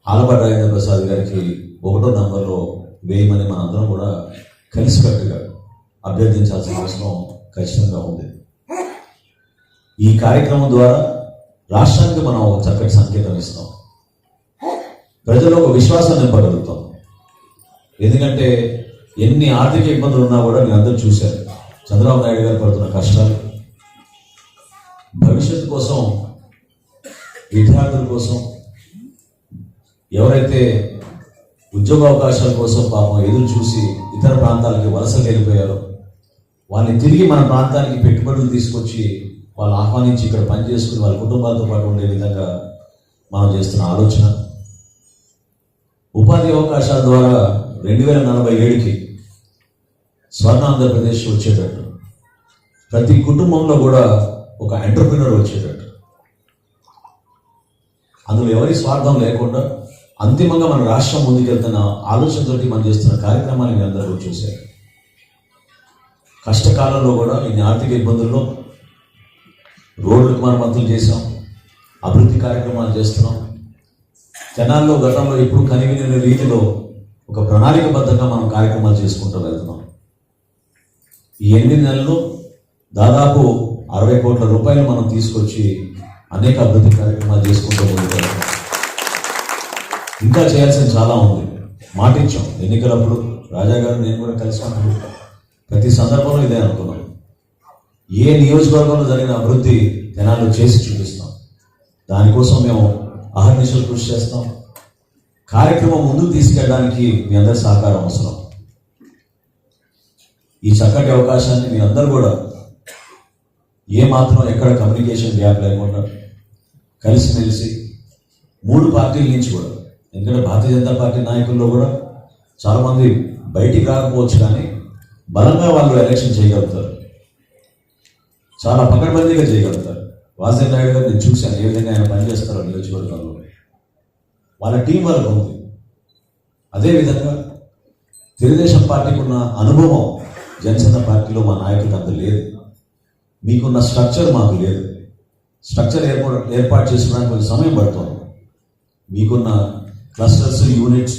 ఆలపాటి రాజేంద్ర ప్రసాద్ గారికి 1వ నంబర్లో వేయమని మనందరం కూడా కలిసికట్టుగా అభ్యర్థించాల్సిన అవసరం ఖచ్చితంగా ఉంది. ఈ కార్యక్రమం ద్వారా రాష్ట్రానికి మనం ఒక చక్కటి సంకేతం ఇస్తాం, ప్రజల్లో ఒక విశ్వాసం నింపగలుగుతాం. ఎందుకంటే ఎన్ని ఆర్థిక ఇబ్బందులు ఉన్నా కూడా మీరు అందరూ చూశారు చంద్రబాబు నాయుడు గారు పడుతున్న కష్టాలు. భవిష్యత్తు కోసం, విద్యార్థుల కోసం, ఎవరైతే ఉద్యోగ అవకాశాల కోసం పాపం ఎదురు చూసి ఇతర ప్రాంతాలకి వలసలు వెళ్ళిపోయారో వాళ్ళని తిరిగి మన ప్రాంతానికి పెట్టుబడులు తీసుకొచ్చి వాళ్ళు ఆహ్వానించి ఇక్కడ పనిచేసుకుని వాళ్ళ కుటుంబాలతో పాటు ఉండే విధంగా మనం చేస్తున్న ఆలోచన. ఉపాధి అవకాశాల ద్వారా 2047కి స్వర్ణ ఆంధ్రప్రదేశ్ వచ్చేటట్టు, ప్రతి కుటుంబంలో కూడా ఒక ఎంటర్ప్రినర్ వచ్చేటట్టు, అందులో ఎవరి స్వార్థం లేకుండా అంతిమంగా మన రాష్ట్రం ముందుకెళ్తున్న ఆలోచనతోటి మనం చేస్తున్న కార్యక్రమాన్ని మీ అందరూ చూశారు. కష్టకాలంలో కూడా ఇన్ని ఆర్థిక ఇబ్బందుల్లో రోడ్లకు మరమ్మతులు చేసాం, అభివృద్ధి కార్యక్రమాలు చేస్తున్నాం. తెనాల్లో గతంలో ఎప్పుడు కనివిని రీతిలో ఒక ప్రణాళికబద్ధంగా మనం కార్యక్రమాలు చేసుకుంటూ వెళ్తున్నాం. ఈ 8 నెలల్లో దాదాపు 60 కోట్ల రూపాయలు మనం తీసుకొచ్చి అనేక అభివృద్ధి కార్యక్రమాలు చేసుకుంటూ ముందుకు వెళ్తున్నాం. ఇంకా చేయాల్సిన చాలా ఉంది. మాటించాం ఎన్నికలప్పుడు, రాజా గారు నేను కూడా కలిసి ప్రతి సందర్భంలో ఇదే అనుకున్నాం. ఏ నియోజకవర్గంలో జరిగిన అభివృద్ధి తెనాల్లో చేసి చూపిస్తాం. దానికోసం మేము అహర్నిశలు కృషి చేస్తాం. కార్యక్రమం ముందుకు తీసుకెళ్ళడానికి మీ అందరి సహకారం అవసరం. ఈ చక్కటి అవకాశాన్ని మీ అందరూ కూడా ఏమాత్రం ఎక్కడ కమ్యూనికేషన్ గ్యాప్ లేకుండా కలిసిమెలిసి 3 పార్టీల నుంచి కూడా, ఎందుకంటే భారతీయ జనతా పార్టీ నాయకుల్లో కూడా చాలామంది బయటికి రాకపోవచ్చు, కానీ బలంగా వాళ్ళు ఎలక్షన్ చేయగలుగుతారు, చాలా పకడ్బందీగా చేయగలుగుతారు. వాజేవ్ నాయుడు గారు నేను చూశాను ఏ విధంగా ఆయన పనిచేస్తారో నియోజకవర్గంలో. వాళ్ళ టీం వర్క్ ఉంది. అదేవిధంగా తెలుగుదేశం పార్టీకి ఉన్న అనుభవం జనసేన పార్టీలో మా నాయకులకు అంత లేదు. మీకున్న స్ట్రక్చర్ మాకు లేదు. స్ట్రక్చర్ ఏర్పాటు చేసుకోవడానికి కొంచెం సమయం పడుతుంది. మీకున్న క్లస్టర్స్, యూనిట్స్,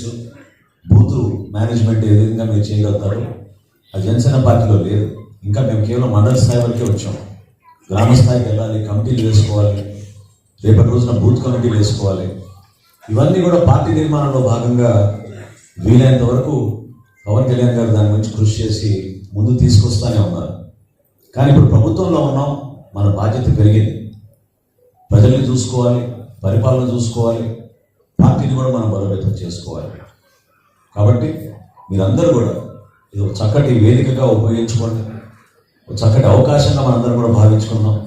బూత్ మేనేజ్మెంట్ ఏ విధంగా మీరు చేయగలుగుతారు, అది జనసేన పార్టీలో లేదు. ఇంకా మేము కేవలం మండల స్థాయి వరకే వచ్చాం. గ్రామ స్థాయికి వెళ్ళాలి, కమిటీలు వేసుకోవాలి, రేపటి రోజున బూత్ కమిటీలు వేసుకోవాలి. ఇవన్నీ కూడా పార్టీ నిర్మాణంలో భాగంగా వీలైనంత వరకు పవన్ కళ్యాణ్ గారు దాని గురించి కృషి చేసి ముందు తీసుకొస్తానే ఉన్నారు. కానీ ఇప్పుడు ప్రభుత్వంలో ఉన్నాం, మన బాధ్యత పెరిగింది. ప్రజల్ని చూసుకోవాలి, పరిపాలన చూసుకోవాలి, పార్టీని కూడా మనం బలోపేతం చేసుకోవాలి. కాబట్టి మీరందరూ కూడా ఇది ఒక చక్కటి వేదికగా ఉపయోగించుకోండి, ఒక చక్కటి అవకాశంగా మనందరం కూడా భావించుకున్నాం.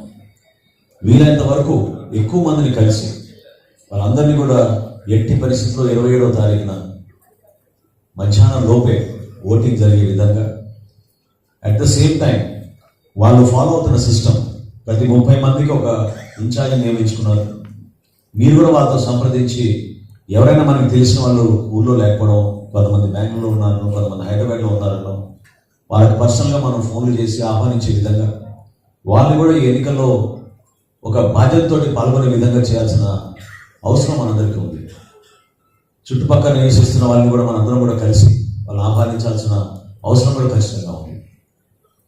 వీలైనంత వరకు ఎక్కువ మందిని కలిసి వాళ్ళందరినీ కూడా ఎట్టి పరిస్థితుల్లో 27వ తారీఖున మధ్యాహ్నం లోపే ఓటింగ్ జరిగే విధంగా, అట్ ద సేమ్ టైం వాళ్ళు ఫాలో అవుతున్న సిస్టమ్, ప్రతి 30 మందికి ఒక ఇన్ఛార్జ్ నియమించుకున్నారు. మీరు కూడా వాళ్ళతో సంప్రదించి, ఎవరైనా మనకి తెలిసిన వాళ్ళు ఊళ్ళో లేకపోవడం, కొంతమంది బెంగళూరులో ఉన్నారు, కొంతమంది హైదరాబాద్లో ఉన్నారనో, వాళ్ళకి పర్సనల్గా మనం ఫోన్లు చేసి ఆహ్వానించే విధంగా, వాళ్ళు కూడా ఈ ఎన్నికల్లో ఒక బాధ్యతతోటి పాల్గొనే విధంగా చేయాల్సిన అవసరం మనందరికీ ఉంది. చుట్టుపక్కల నివసిస్తున్న వాళ్ళని కూడా మనందరం కూడా కలిసి వాళ్ళు ఆహ్వానించాల్సిన అవసరం కూడా ఖచ్చితంగా ఉంది.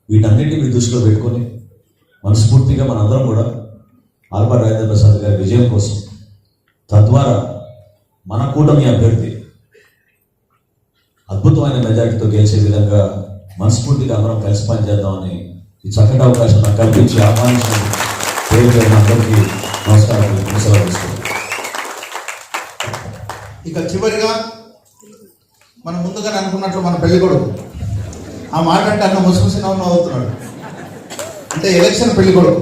వీటన్నిటిని మీ దృష్టిలో పెట్టుకొని మనస్ఫూర్తిగా మనందరం కూడా ఆలపాటి రాజేంద్ర ప్రసాద్ గారి విజయం కోసం, తద్వారా మన కూటమి అభ్యర్థి అద్భుతమైన మెజార్టీతో గెలిచే విధంగా మనస్ఫూర్తిగా అందరం కలిసి పనిచేద్దామని ఈ చక్కటి అవకాశం నాకు కల్పించి ఆహ్వానించిన పేరు అందరికీ నమస్కారం. ఇక చివరిగా మనం ముందుగానే అనుకున్నట్లు మన పెళ్లి కొడుకు ఆ మాట అంటే అన్న ముసుగుసిన అవుతున్నాడు. అంటే ఎలక్షన్ పెళ్లి కొడుకు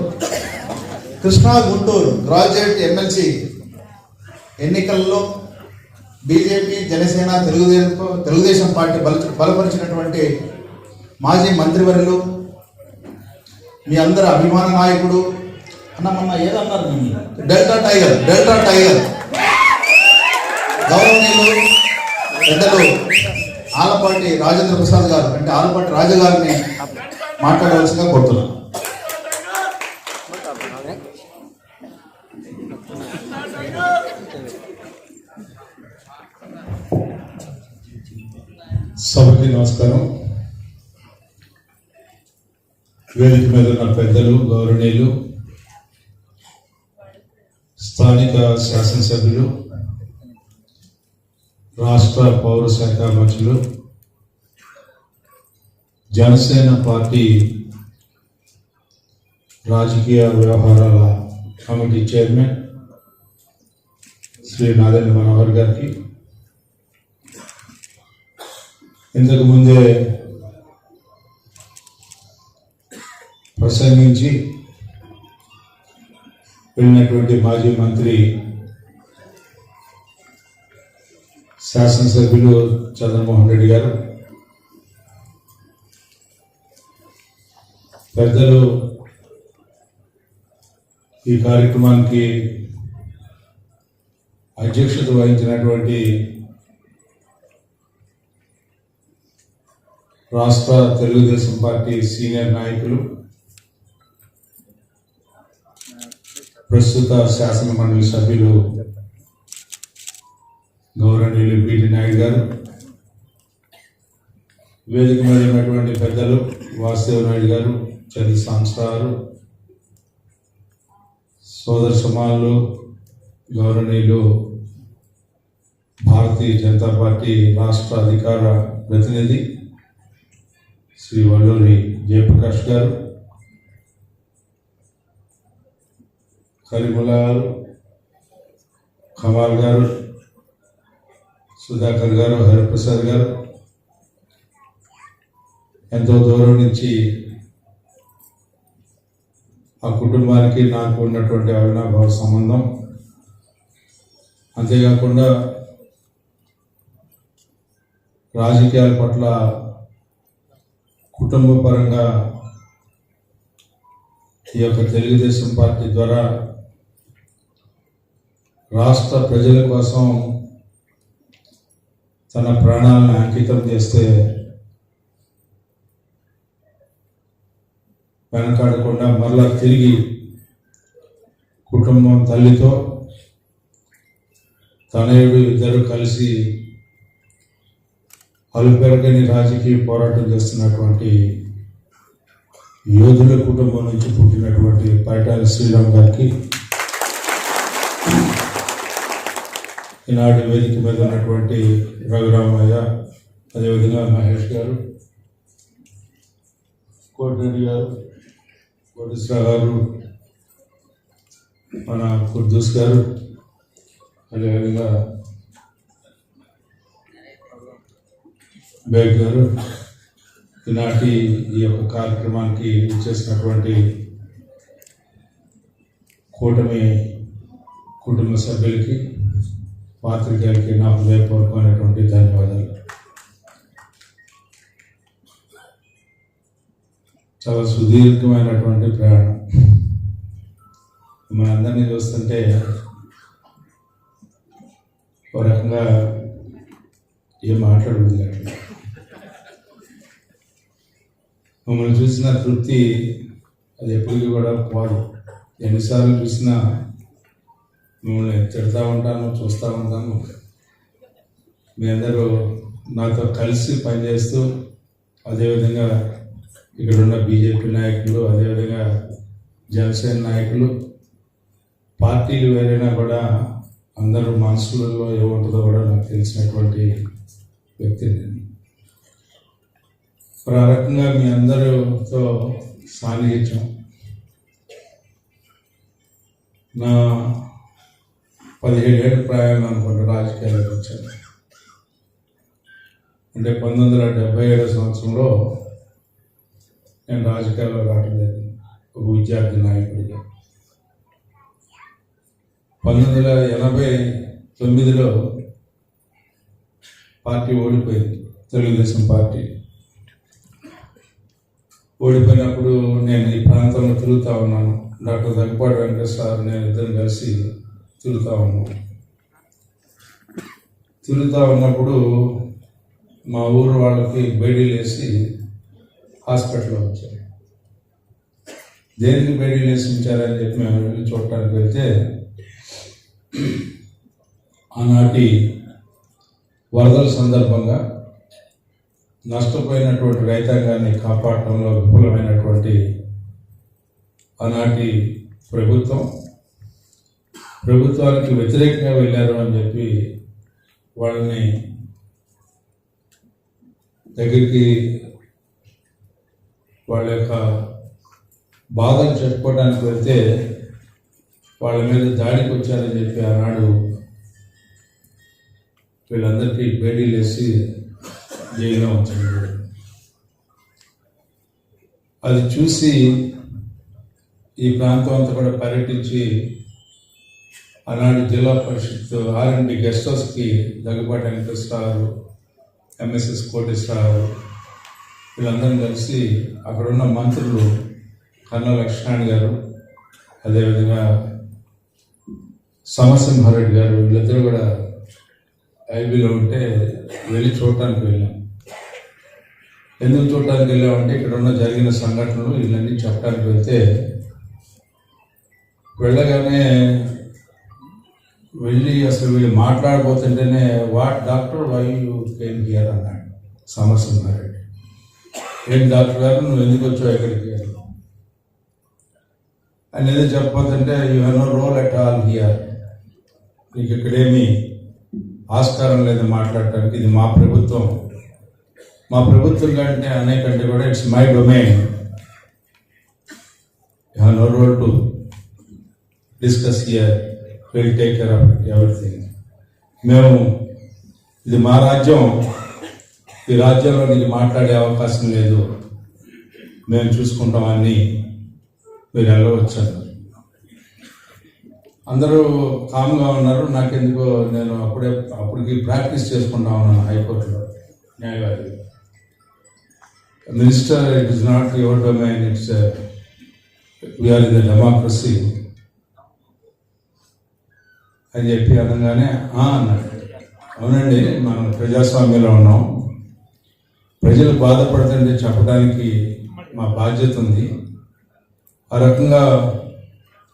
కృష్ణా గుంటూరు గ్రాడ్యుయేట్ ఎమ్మెల్సీ ఎన్నికల్లో బీజేపీ, జనసేన, తెలుగుదేశం పార్టీ బలపరిచినటువంటి మాజీ మంత్రివర్యులు, మీ అందరి అభిమాన నాయకుడు అన్న మొన్న ఏదన్నారు, డెల్టా టైగర్ గౌరవనీయులు పెద్దలు ఆలపాటి రాజేంద్ర ప్రసాద్ గారు, అంటే ఆలపాటి రాజు గారిని మాట్లాడవలసిందిగా కోరుతున్నాను. సభకి నమస్కారం. వేదిక మీద ఉన్న పెద్దలు, గౌరవనీయులు, స్థానిక శాసనసభ్యులు, రాష్ట్ర పౌర శాఖ మంత్రులు, జనసేన పార్టీ రాజకీయ వ్యవహారాల కమిటీ చైర్మన్ శ్రీ నాదెండ్ల మనోహర్ గారికి, ఇంతకుముందే ప్రసంగించి వెళ్ళినటువంటి మాజీ మంత్రి శాసనసభ్యులు చంద్రమోహన్ రెడ్డి గారు, పెద్దలు ఈ కార్యక్రమానికి అధ్యక్షత వహించినటువంటి రాష్ట్ర తెలుగుదేశం పార్టీ సీనియర్ నాయకులు, ప్రస్తుత శాసన మండలి సభ్యులు గౌరవనీయులు బిటి నాయుడు గారు, వేదిక మీద ఉన్నటువంటి పెద్దలు వాసుదేవ నాయుడు గారు, చంద్ర సంస్థారు, సోదర సమానులు, గౌరవనీయులు భారతీయ జనతా పార్టీ రాష్ట్ర అధికార ప్రతినిధి శ్రీ వల్లూరి జయప్రకాష్ గారు, కరీముల్లా గారు, కమాల్ గారు, సుధాకర్ గారు, హరిప్రసాద్ గారు, ఎంతో దూరం నుంచి ఆ కుటుంబానికి నాకు ఉన్నటువంటి అవినాభావ సంబంధం, అంతేకాకుండా రాజకీయాల పట్ల కుటుంబ పరంగా ఈ యొక్క తెలుగుదేశం పార్టీ ద్వారా రాష్ట్ర ప్రజల కోసం తన ప్రాణాలను అంకితం చేస్తే వెనకాడకుండా మరలా తిరిగి కుటుంబం తల్లితో తనయుడు ఇద్దరు కలిసి అలుపెరగని రాజకీయ పోరాటం చేస్తున్నటువంటి యోధుల కుటుంబం నుంచి పుట్టినటువంటి పైటాల శ్రీరామ్ గారికి, ఈనాటి వేదిక మీద ఉన్నటువంటి రఘురామయ్య, అదేవిధంగా మహేష్ గారు, కోటిరెడ్డి గారు, కోటేశ్వర గారు, మన కుర్దూస్ గారు, అదేవిధంగా బేగ్ గారు, ఈనాటి ఈ యొక్క కార్యక్రమానికి చేసినటువంటి కూటమి కుటుంబ సభ్యులకి, పాత్రికేయులకి నా హృదయపూర్వకమైనటువంటి ధన్యవాదాలు. చాలా సుదీర్ఘమైనటువంటి ప్రయాణం. మనందరినీ చూస్తుంటే ఒక రకంగా ఏం మాట్లాడబుద్ది కాదు. మమ్మల్ని చూసిన తృప్తి అది ఎప్పటికీ కూడా పోదు. ఎన్నిసార్లు చూసినా మిమ్మల్ని తిడతా ఉంటాను, చూస్తూ ఉంటాను. మీ అందరూ నాతో కలిసి పనిచేస్తూ, అదేవిధంగా ఇక్కడ ఉన్న బీజేపీ నాయకులు, అదేవిధంగా జనసేన నాయకులు, పార్టీలు వేరైనా కూడా అందరూ మనసులలో ఏముంటుందో కూడా నాకు తెలిసినటువంటి వ్యక్తి. ఆ రకంగా మీ అందరితో సాన్నిహిత్యం నా 17 ఏళ్ళ ప్రాయం అనుకుంటా రాజకీయాలకు వచ్చాను. అంటే 1977 సంవత్సరంలో నేను రాజకీయాల్లో రావడం జరిగింది ఒక విద్యార్థి నాయకుడిగా. 1989లో పార్టీ ఓడిపోయింది, తెలుగుదేశం పార్టీ ఓడిపోయినప్పుడు నేను ఈ ప్రాంతంలో తిరుగుతూ ఉన్నాను. డాక్టర్ దగ్గపాటి వెంకటేశ్వర నేను ఇద్దరం కలిసి తిరుగుతూ ఉన్నాను. తిరుగుతూ ఉన్నప్పుడు మా ఊరు వాళ్ళకి బేడీలు వేసి హాస్పిటల్లో వచ్చారు. దేనికి బేడీలు వేసి ఉంచారని చెప్పి మేము వెళ్ళి చూడటానికి వెళ్తే ఆనాటి వరదల సందర్భంగా నష్టపోయినటువంటి రైతాంగాన్ని కాపాడటంలో విఫలమైనటువంటి ఆనాటి ప్రభుత్వం ప్రభుత్వానికి వ్యతిరేకంగా వెళ్ళారు అని చెప్పి వాళ్ళని దగ్గరికి వాళ్ళ యొక్క బాధలు చెప్పుకోవడానికి వెళ్తే వాళ్ళ మీద దాడికి వచ్చారని చెప్పి ఆనాడు వీళ్ళందరికీ బేడీలు వేసి జైల్లో ఉంచారు. అది చూసి ఈ ప్రాంతం అంతా కూడా పర్యటించి ఆనాడు జిల్లా పరిషత్ R&D గెస్ట్ హౌస్కి దగ్గుబాటి వెంకటేశ్వరరావు, MSS కోటేశ్వరరావు వీళ్ళందరం కలిసి అక్కడున్న మంత్రులు కన్నా లక్ష్మణ్ గారు, అదేవిధంగా సమరసింహారెడ్డి గారు వీళ్ళిద్దరూ కూడా ఐబీలో ఉంటే వెళ్ళి చూడటానికి వెళ్ళాం. ఎందుకు చూడటానికి వెళ్ళామంటే ఇక్కడ ఉన్న జరిగిన సంఘటనలు ఇవన్నీ చెప్పడానికి వెళ్తే వెళ్ళగానే వెళ్ళి అసలు వీళ్ళు మాట్లాడబోతుంటేనే what doctor why you came here అన్నాడు సమరసింహారెడ్డి. ఏంటి డాక్టర్ గారు నువ్వు ఎందుకు వచ్చావు ఎక్కడికి అని ఏదో చెప్పబోతుంటే you have no role at all here, నీకు ఇక్కడేమీ ఆస్కారం లేదు మాట్లాడటానికి, ఇది మా ప్రభుత్వం, మా ప్రభుత్వం కంటే అనేకంటే కూడా it's my domain, you have no role to discuss here, will take care of everything. మేము ఇది మా రాజ్యం, ఈ రాజ్యంలో నీకు మాట్లాడే అవకాశం లేదు, మేము చూసుకుంటామని మీరు వెళ్ళవచ్చారు. అందరూ కామ్గా ఉన్నారు. నాకెందుకో నేను అప్పటికి ప్రాక్టీస్ చేసుకుంటా ఉన్నాను హైకోర్టులో న్యాయవాది. Minister, it is not your domain, it's we are in the democracy అని చెప్పి అనగానే అన్నాడు. అవునండి, మనం ప్రజాస్వామ్యంలో ఉన్నాం, ప్రజలు బాధపడుతుంటే చెప్పడానికి మా బాధ్యత ఉంది. ఆ రకంగా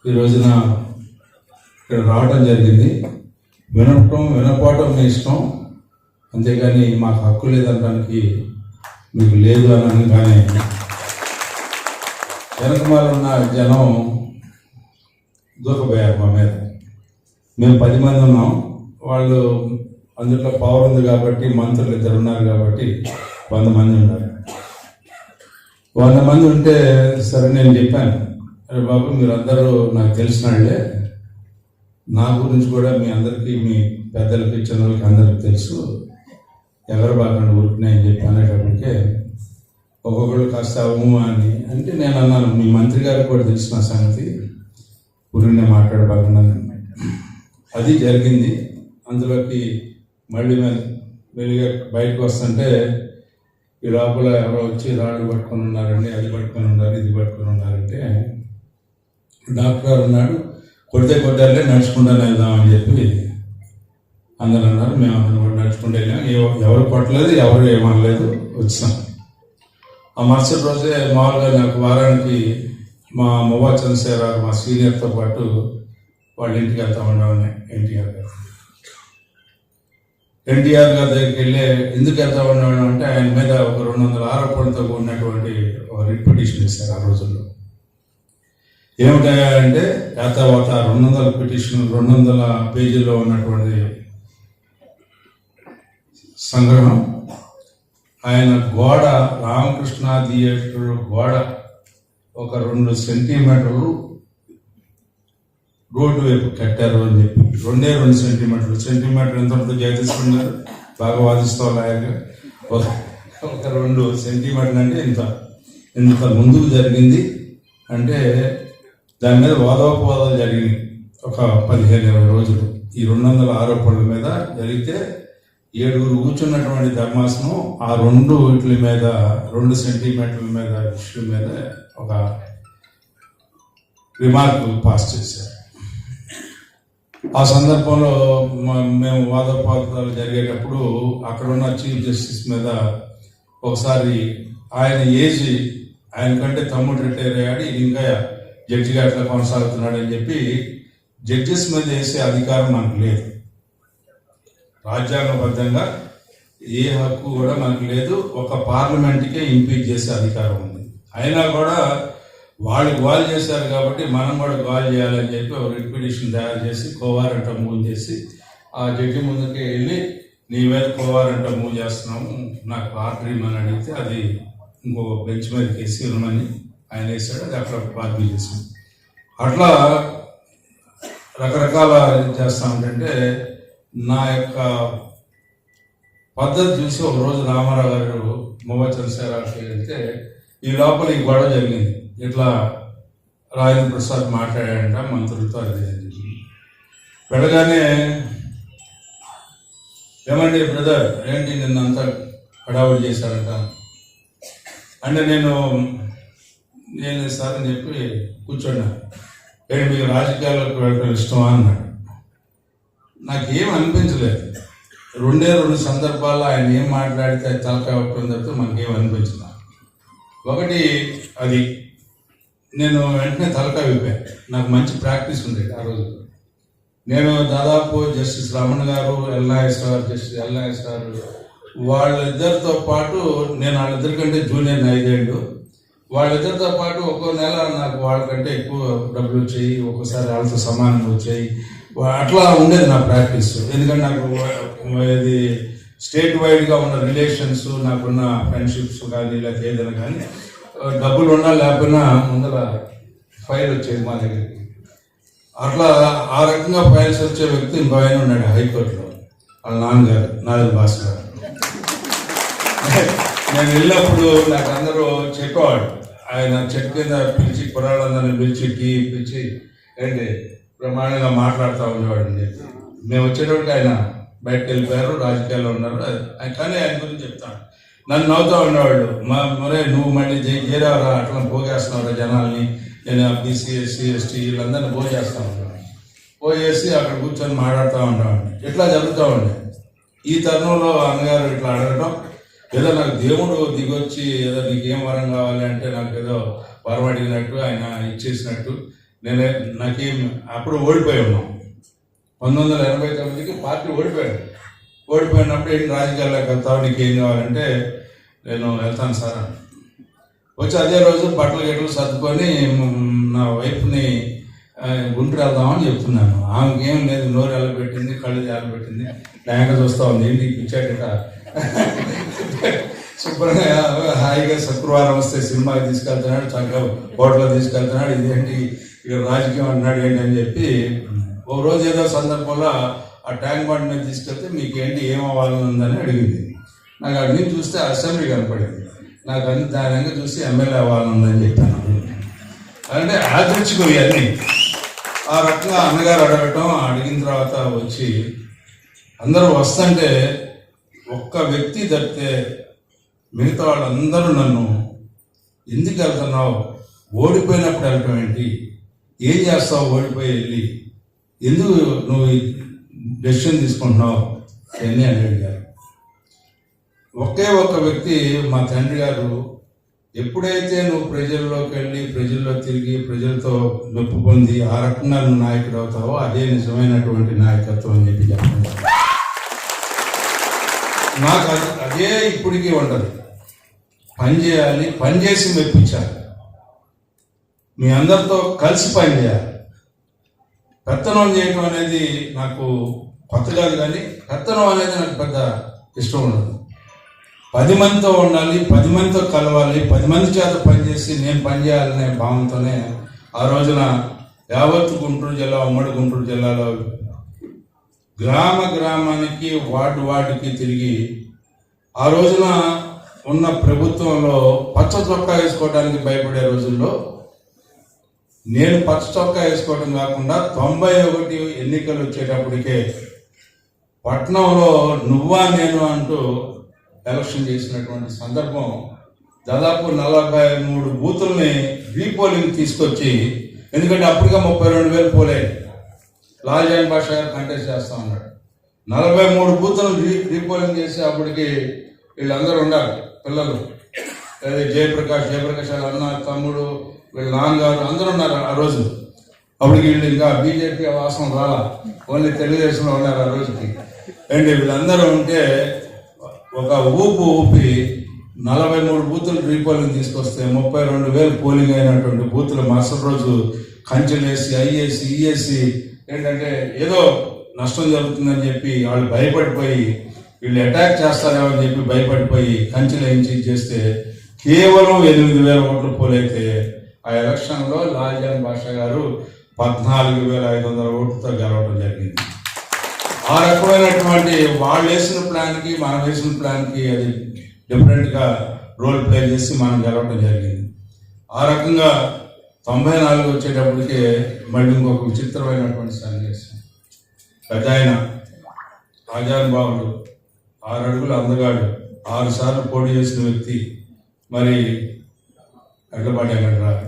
ఈ రోజున ఇక్కడ రావడం జరిగింది. వినపోవటం మీ ఇష్టం, అంతేగాని మాకు హక్కు లేదనడానికి మీకు లేదు అని అనగానే వెనకమాల ఉన్న జనం దూకపోయారు మా మీద. మేము 10 మంది ఉన్నాం, వాళ్ళు అందులో పవర్ ఉంది కాబట్టి మంత్రులు 2 ఉన్నారు కాబట్టి 100 మంది ఉన్నారు. 100 మంది ఉంటే సరే నేను చెప్పాను, అరే బాబు మీరందరూ నాకు తెలిసిన వాళ్ళే, నా గురించి కూడా మీ అందరికీ మీ పెద్దలకి చిన్నలకి అందరికీ తెలుసు, ఎవరు బాగా ఊరుకున్నాయని చెప్పి అనేటప్పటికే ఒక్కొక్కళ్ళు కాస్త అవము అని అంటే నేను అన్నాను, మీ మంత్రి గారికి కూడా తెలిసిన సంగతి, ఊరినే మాట్లాడబాకుండా. అది జరిగింది. అందులోకి మళ్ళీ వెలుగా బయటకు వస్తుంటే ఈ లోపల ఎవరో వచ్చి రాళ్ళు పట్టుకొని ఉన్నారండి, అది పట్టుకొని ఉన్నారు, ఇది పట్టుకొని ఉన్నారంటే డాక్టర్ గారు ఉన్నాడు, కొట్టారులే నడుచుకుంటానే వెళ్దామని చెప్పి అందరు అన్నారు. మేము అందరం కూడా నడుచుకుంటూ వెళ్ళాం. ఎవరు కొట్టలేదు, ఎవరు ఏమనలేదు, వచ్చాం. ఆ మరుసటి రోజే మామూలుగా నాకు వారానికి మా మొబా చంద్రశేఖర్ మా సీనియర్తో పాటు వాళ్ళ ఇంటికి వెళ్తా ఉండేవాడిని. ఎన్టీఆర్ గారి దగ్గరికి వెళ్ళి ఎందుకు వెళ్తా ఉండేవాడు అంటే ఆయన మీద ఒక 200 ఆరోపణలతో కూడినటువంటి ఒక రిట్ పిటిషన్ ఇస్తారు ఆ రోజుల్లో. ఏమిటంటే యాతావాత 200 పిటిషన్, 200 పేజీల్లో ఉన్నటువంటి సంగ్రహం. ఆయన గోడ, రామకృష్ణ థియేటర్ గోడ ఒక 2 సెంటీమీటర్లు రోడ్డు వైపు కట్టారు అని చెప్పి 2 సెంటీమీటర్లు. సెంటీమీటర్ ఎంత ఉంటుందో జగదీశ్వరుడు బాగా వాదిస్తావు లాయర్గా. ఒక 2 సెంటీమీటర్లు అంటే ఇంత ముందుకు జరిగింది అంటే దాని మీద వాదోపవాదాలు జరిగినాయి ఒక 15-20 రోజులు. ఈ 200 ఆరోపణల మీద జరిగితే 7 కూర్చున్నటువంటి ధర్మాసనం ఆ 2 వీటి మీద 2 సెంటీమీటర్ల మీద ఇష్యూ మీద ఒక రిమార్క్ పాస్ చేశారు. ఆ సందర్భంలో మేము వాదోపవాదాలు జరిగేటప్పుడు అక్కడున్న చీఫ్ జస్టిస్ మీద ఒకసారి ఆయన ఏజ్ ఆయన కంటే తమ్ముడు రిటైర్ అయ్యాడు, ఇది ఇంకా జడ్జిగా ఎట్లా కొనసాగుతున్నాడు అని చెప్పి జడ్జెస్ మీద వేసే అధికారం మనకు లేదు. రాజ్యాంగబద్ధంగా ఏ హక్కు కూడా మనకు లేదు. ఒక పార్లమెంట్కే ఇంపీచ్ చేసే అధికారం ఉంది. అయినా కూడా వాళ్ళు గోల్ చేశారు కాబట్టి మనం కూడా గోల్ చేయాలని చెప్పి ఒక రిపిటిషన్ తయారు చేసి కోవారంట మూవ్ చేసి ఆ జడ్జి ముందుకి వెళ్ళి నీ మీద కోవారంట మూవ్ చేస్తున్నాము, నాకు ఆర్డర్ ఇవ్వమని అడిగితే అది ఇంకో బెంచ్ మీద కేసి ఇవ్వమని ఆయన వేసాడు. అది అక్కడ బాధ్యత చేసింది. అట్లా రకరకాల చేస్తా ఉంటే నా యొక్క పద్ధతి చూసి ఒక రోజు రామారావు గారు చంద్రశేఖరరావుకి వెళ్తే ఈ లోపల ఈ గొడవ జరిగింది. ఇట్లా రాజేంద్ర ప్రసాద్ మాట్లాడాడంట మంత్రులతో. అది వెళ్ళగానే ఏమండి బ్రదర్ ఏంటి నిన్నంతా హడావుడి చేశారంట అంటే నేను సార్ అని చెప్పి కూర్చున్నా. ఏంటి మీకు రాజకీయాల్లోకి వెళ్ళడం ఇష్టమా అన్నాడు. నాకేం అనిపించలేదు. 2 సందర్భాల్లో ఆయన ఏం మాట్లాడితే తలకాయ ఒప్పడం తప్పితే మనకేం అనిపించింది. ఒకటి అది నేను వెంటనే తలకాయ విప్పాను. నాకు మంచి ప్రాక్టీస్ ఉండేది ఆ రోజు. నేను దాదాపు జస్టిస్ రమణ గారు, జస్టిస్ ఎల్నాగేశ్వర గారు వాళ్ళిద్దరితో పాటు నేను వాళ్ళిద్దరికంటే జూనియర్ 5 ఏళ్ళు. వాళ్ళిద్దరితో పాటు ఒక్కో నెల నాకు వాళ్ళకంటే ఎక్కువ డబ్బులు వచ్చాయి, ఒక్కోసారి వాళ్ళతో సమానంగా వచ్చాయి. అట్లా ఉండేది నా ప్రాక్టీస్. ఎందుకంటే నాకు ఇది స్టేట్ వైడ్గా ఉన్న రిలేషన్స్, నాకున్న ఫ్రెండ్షిప్స్ కానీ లేకపోతే ఏదైనా కానీ డబ్బులు ఉన్నా లేకపోయినా ముందర ఫైల్ వచ్చేది మా దగ్గరికి. అట్లా ఆ రకంగా ఫైల్స్ వచ్చే వ్యక్తి ఇంకో ఆయన ఉన్నాడు హైకోర్టులో, వాళ్ళ నాన్నగారు నారాయణ భాస్ గారు. నేను వెళ్ళినప్పుడు నాకు అందరూ చెప్పేవాడు. ఆయన చెట్టు కింద పిలిచి కుర్రాళ్ళందరినీ పిలిచి టీ పిలిచి ఏంటి ప్రమాణంగా మాట్లాడుతూ ఉండేవాడు అని చెప్పి. మేము వచ్చేటప్పటికి ఆయన బయటకు వెళ్ళిపోయారు, రాజకీయాల్లో ఉన్నారు. కానీ ఆయన గురించి చెప్తాను. నన్ను నవ్వుతూ ఉండేవాళ్ళు. మరే నువ్వు మళ్ళీ చేరావరా, అట్లా పోగేస్తున్నావురా జనాల్ని, నేను బీసీ ఎస్సీ ఎస్టీ వీళ్ళందరినీ పోగేస్తూ ఉంటాను. పోగేసి అక్కడ కూర్చొని మాట్లాడుతూ ఉండేవాడిని. ఇట్లా జరుగుతూ ఉండే. ఈ తరుణంలో అన్నగారు ఇట్లా అడగటం, ఏదో నాకు దేవుడు దిగొచ్చి ఏదో నీకు ఏం వరం కావాలి అంటే నాకు ఏదో వరం అడిగినట్టు ఆయన ఇచ్చేసినట్టు. నాకేం అప్పుడు ఓడిపోయి ఉన్నాం. 1989కి పార్టీ ఓడిపోయాడు. ఓడిపోయినప్పుడు ఏంటి రాజకీయాల్లోకి వెళ్తావు, నీకు ఏం కావాలంటే నేను వెళ్తాను సార్ అని వచ్చి అదే రోజు బట్టలు గట్టలు సర్దుకొని నా వైఫ్ని గుంటూరు వెళ్దామని చెప్తున్నాను. ఆమెకి ఏం లేదు, నోరు ఎల్లబెట్టింది, కళ్ళు ఎల్లబెట్టింది, న్యాయంగా చూస్తూ ఉంది. ఏంటి పిచ్చాడట శుభ్రంగా హాయిగా శుక్రవారం వస్తే సినిమాకి తీసుకెళ్తున్నాడు, చక్కగా హోటల్లో తీసుకెళ్తున్నాడు, ఇదేంటి ఇక రాజకీయం అంటున్నాడు ఏంటి అని చెప్పి ఒక రోజు ఏదో సందర్భంలో ఆ ట్యాంక్ బండ్ మీద తీసుకెళ్తే మీకు ఏంటి ఏం అవ్వాలని ఉందని అడిగింది. నాకు అడిగి చూస్తే అసెంబ్లీ కనపడింది. నాకు అన్ని దానిగా చూసి ఎమ్మెల్యే అవ్వాలని ఉందని చెప్పాను. అంటే యాదృచ్ఛికం ఇవన్నీ. ఆ రకంగా అన్నగారు అడగటం, అడిగిన తర్వాత వచ్చి అందరూ వస్తుంటే ఒక్క వ్యక్తి తప్పితే మిగతా వాళ్ళందరూ నన్ను ఎందుకు వెళ్తున్నావు, ఓడిపోయినప్పుడు వెళ్ళటం ఏంటి, ఏం చేస్తావు ఓడిపోయి వెళ్ళి, ఎందుకు నువ్వు డెసిషన్ తీసుకుంటున్నావు అని అడిగారు. ఒకే ఒక్క వ్యక్తి మా తండ్రి గారు, ఎప్పుడైతే నువ్వు ప్రజల్లోకి వెళ్ళి ప్రజల్లో తిరిగి ప్రజలతో నొప్పి పొంది ఆ రకంగా నువ్వు నాయకుడు అవుతావో అదే నిజమైనటువంటి నాయకత్వం అని చెప్పి చెప్పండి. నాకు అదే ఇప్పటికీ ఉండదు. పని చేయాలి, పని చేసి మెప్పించాలి, మీ అందరితో కలిసి పని చేయాలి. పెత్తనం చేయడం అనేది నాకు కొత్త కాదు, కానీ పెత్తనం అనేది నాకు పెద్ద ఇష్టం ఉండదు. 10 మందితో ఉండాలి, 10 మందితో కలవాలి, 10 మంది చేత పనిచేసి నేను పనిచేయాలనే భావంతోనే ఆ రోజున యావత్ గుంటూరు జిల్లా, ఉమ్మడి గుంటూరు జిల్లాలో గ్రామానికి వార్డుకి తిరిగి ఆ రోజున ఉన్న ప్రభుత్వంలో పచ్చ చొక్కా వేసుకోవడానికి భయపడే రోజుల్లో నేను పచ్చ చొక్కా వేసుకోవడం కాకుండా 91 ఎన్నికలు వచ్చేటప్పటికే పట్నంలో నువ్వా నేను అంటూ ఎలక్షన్ చేసినటువంటి సందర్భం. దాదాపు 43 బూతుల్ని రీపోలింగ్ తీసుకొచ్చి, ఎందుకంటే అప్పటికే 32,000 పోలే, లాల్జాన్ బాషా గారు కంటెస్ట్ చేస్తా ఉన్నాడు. 43 బూతులను రీపోలింగ్ చేసి అప్పటికి వీళ్ళందరూ ఉన్నారు పిల్లలు, జయప్రకాష్ వాళ్ళ అన్న, తమ్ముడు, వీళ్ళ నాన్నగారు అందరూ ఉన్నారు ఆ రోజు. అప్పటికి వీళ్ళు ఇంకా బీజేపీ వాసన రాలా, ఓన్లీ తెలుగుదేశంలో ఉన్నారు ఆ రోజుకి. అండ్ వీళ్ళందరూ ఉంటే ఒక ఊపి 43 బూతులు రీపోలింగ్ తీసుకొస్తే 32,000 పోలింగ్ అయినటువంటి బూతులు మరుసటి రోజు కంచెలేసి ఐఏసి ఈఏసి ఏంటంటే ఏదో నష్టం జరుగుతుందని చెప్పి వాళ్ళు భయపడిపోయి వీళ్ళు అటాక్ చేస్తారేమో అని చెప్పి భయపడిపోయి కంచెలు వేయించి చేస్తే కేవలం 8,000 ఓట్లు పోలైతే ఆ ఎలక్షన్లో లాల్జాన్ బాషా గారు 14,500 ఓట్లతో గెలవడం జరిగింది. ఆ రకమైనటువంటి వాళ్ళు వేసిన ప్లాన్కి మనం వేసిన ప్లాన్కి అది డిఫరెంట్గా రోల్ ప్లే చేసి మనం గెలవడం జరిగింది. ఆ రకంగా 94 వచ్చేటప్పటికే మళ్ళీ ఇంకొక విచిత్రమైనటువంటి సన్నివేశం. పెద్ద ఆయన ఆజానుబాహుడు, 6 అడుగుల అందగాడు, 6 సార్లు పోటీ చేసిన వ్యక్తి మరి ఎడ్లపాటి వెంకట్రావు.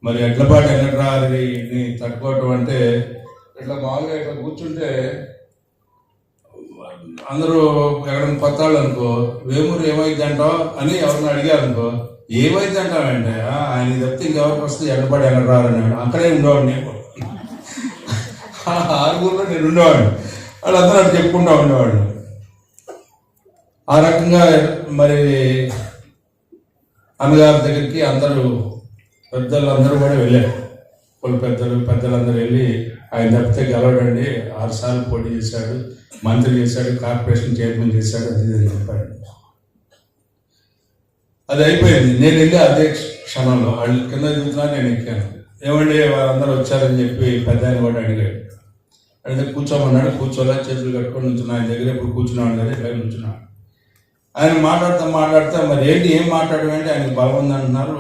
మరి ఎడ్లపాటి వెంకట్రావుని తట్టుకోవటం అంటే ఇట్లా మామూలుగా ఇట్లా కూర్చుంటే అందరూ ఎక్కడ కొత్త వాళ్ళు అనుకో వేమూరు ఏమైంది అంటావు అని ఎవరిని అడిగారు అనుకో ఏమైంది అంటావంటే ఆయన తప్పితే ఇంకెవరికి వస్తే ఎడ్లపాటి వెంకట్రావు అన్నాడు. అక్కడే ఉండేవాడు నేను, 6 నేను ఉండేవాడు. వాళ్ళందరూ అటు చెప్పుకుంటూ ఉండేవాళ్ళు. ఆ రకంగా మరి అన్నగారి దగ్గరికి అందరూ పెద్దలందరూ కూడా వెళ్ళారు. కొన్ని పెద్దలందరూ వెళ్ళి ఆయన తప్పితే గెలవడండి, 6 సార్లు పోటీ చేశాడు, మంత్రి చేశాడు, కార్పొరేషన్ చైర్మన్ చేశాడు, అది ఇది చెప్పాడు. అది అయిపోయింది. నేను వెళ్ళి అదే క్షణంలో వాళ్ళు కింద దిగుతున్నా, నేను ఎక్కాను. ఏమండి వాళ్ళందరూ వచ్చారని చెప్పి పెద్ద ఆయన కూడా అడిగాడు. అడిగితే కూర్చోమన్నాడు. కూర్చోలే, చేతులు కట్టుకొని నుంచున్నా. ఆయన దగ్గర ఎప్పుడు కూర్చున్నాడు కదా, ఇట్లా నుంచున్నాడు. ఆయన మాట్లాడుతా మరి ఏంటి ఏం మాట్లాడమంటే ఆయనకు బలం ఉందంటున్నారు,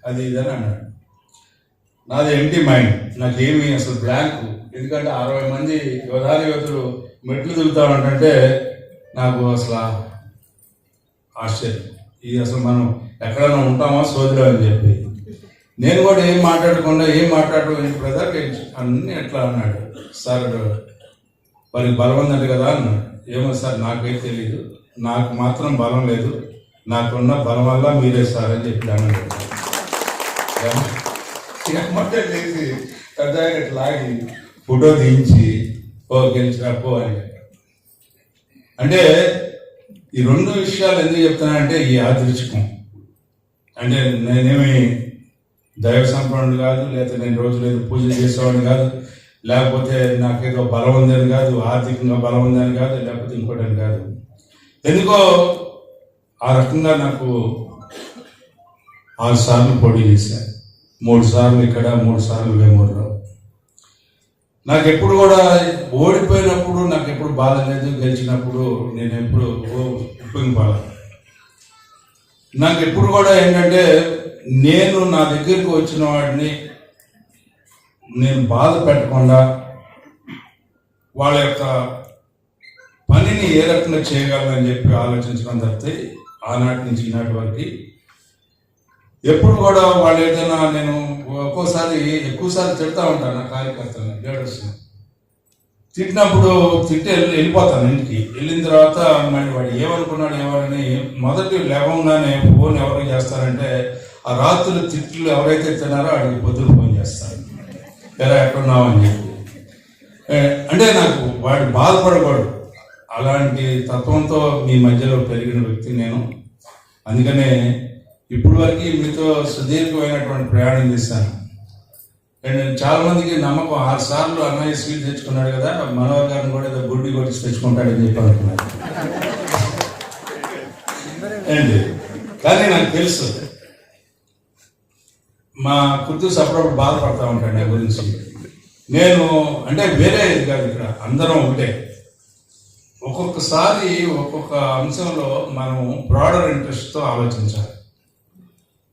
అది ఇదని అన్నాడు. నాది ఎంటీ మైండ్, నాకేమి అసలు బ్లాంక్. ఎందుకంటే 60 మంది యోధులు మెట్లు దిగుతామంటే నాకు అసలు ఆశ్చర్యం. ఇది అసలు మనం ఎక్కడైనా ఉంటామా సోదరులు అని చెప్పి నేను కూడా ఏం మాట్లాడటం బ్రదర్ అన్నీ ఎట్లా అన్నాడు. సార్ వారికి బలం ఉందంట కదా అన్నాడు. ఏమో సార్ నాకైతే తెలీదు, నాకు మాత్రం బలం లేదు, నాకున్న బలం వల్ల మీరే సార్ అని చెప్పి అన్నాడు. చేసి పెద్ద లాగి ఫోటో తీయించి గెలిచిరా పో అని. అంటే ఈ 2 విషయాలు ఎందుకు చెప్తానంటే ఈ యాదృచ్ఛికం. అంటే నేనేమి దైవ సంపన్నుడు కాదు, లేకపోతే నేను రోజులు ఏదో పూజలు చేసేవాడిని కాదు, లేకపోతే నాకేదో బలం ఉందని కాదు, ఆర్థికంగా బలం ఉందని కాదు, లేకపోతే ఇంకోటని కాదు. ఎందుకో ఆ రకంగా నాకు 6 సార్లు పోటీ చేశాను. 3 సార్లు ఇక్కడ, 3 సార్లు వేమూరులో. నాకు ఎప్పుడు కూడా ఓడిపోయినప్పుడు నాకు ఎప్పుడు బాధ లేదు, గెలిచినప్పుడు నేను ఎప్పుడు ఉప్పొంగిపోలే. నాకు ఎప్పుడు కూడా ఏంటంటే నేను నా దగ్గరికి వచ్చిన వాడిని నేను బాధ పెట్టకుండా వాళ్ళ యొక్క పనిని ఏ రకంగా చేయగలనని చెప్పి ఆలోచించడం తప్పితే ఆనాటి నుంచి ఈనాటి వరకు ఎప్పుడు కూడా వాళ్ళు ఏదైనా నేను ఒక్కోసారి ఎక్కువసారి తిడతా ఉంటాను నా కార్యకర్తలను, లీడర్స్ని. తిట్టినప్పుడు వెళ్ళిపోతాను ఇంటికి. వెళ్ళిన తర్వాత మళ్ళీ వాడు ఏమనుకున్నాడు ఏమని మొదటి లేవగానే ఫోన్ ఎవరికి చేస్తారంటే ఆ రాత్రులు తిట్లు ఎవరైతే తిన్నారో వాడికి పొద్దున ఫోన్ చేస్తారు, ఎలా ఎక్కడున్నావు అని చెప్పి. అంటే నాకు వాడు బాధపడకూడదు. అలాంటి తత్వంతో మీ మధ్యలో పెరిగిన వ్యక్తి నేను. అందుకనే ఇప్పుడు వరకు మీతో సుదీర్ఘమైనటువంటి ప్రయాణం చేశాను. నేను చాలా మందికి నమ్మకం 6 సార్లు అన్నయ్య స్వీట్ తెచ్చుకున్నాడు కదా, మనోహర్ గారిని కూడా ఏదో గుడ్డి కొట్టి తెచ్చుకుంటాడని చెప్పి అనుకున్నాను. ఏంటి కానీ నాకు తెలుసు మా కుర్తూస్ అప్పుడప్పుడు బాధపడతా ఉంటాడు నా గురించి. నేను అంటే వేరే ఇది కాదు, ఇక్కడ అందరం ఒకటే. ఒక్కొక్కసారి ఒక్కొక్క అంశంలో మనం బ్రాడర్ ఇంట్రెస్ట్తో ఆలోచించాలి.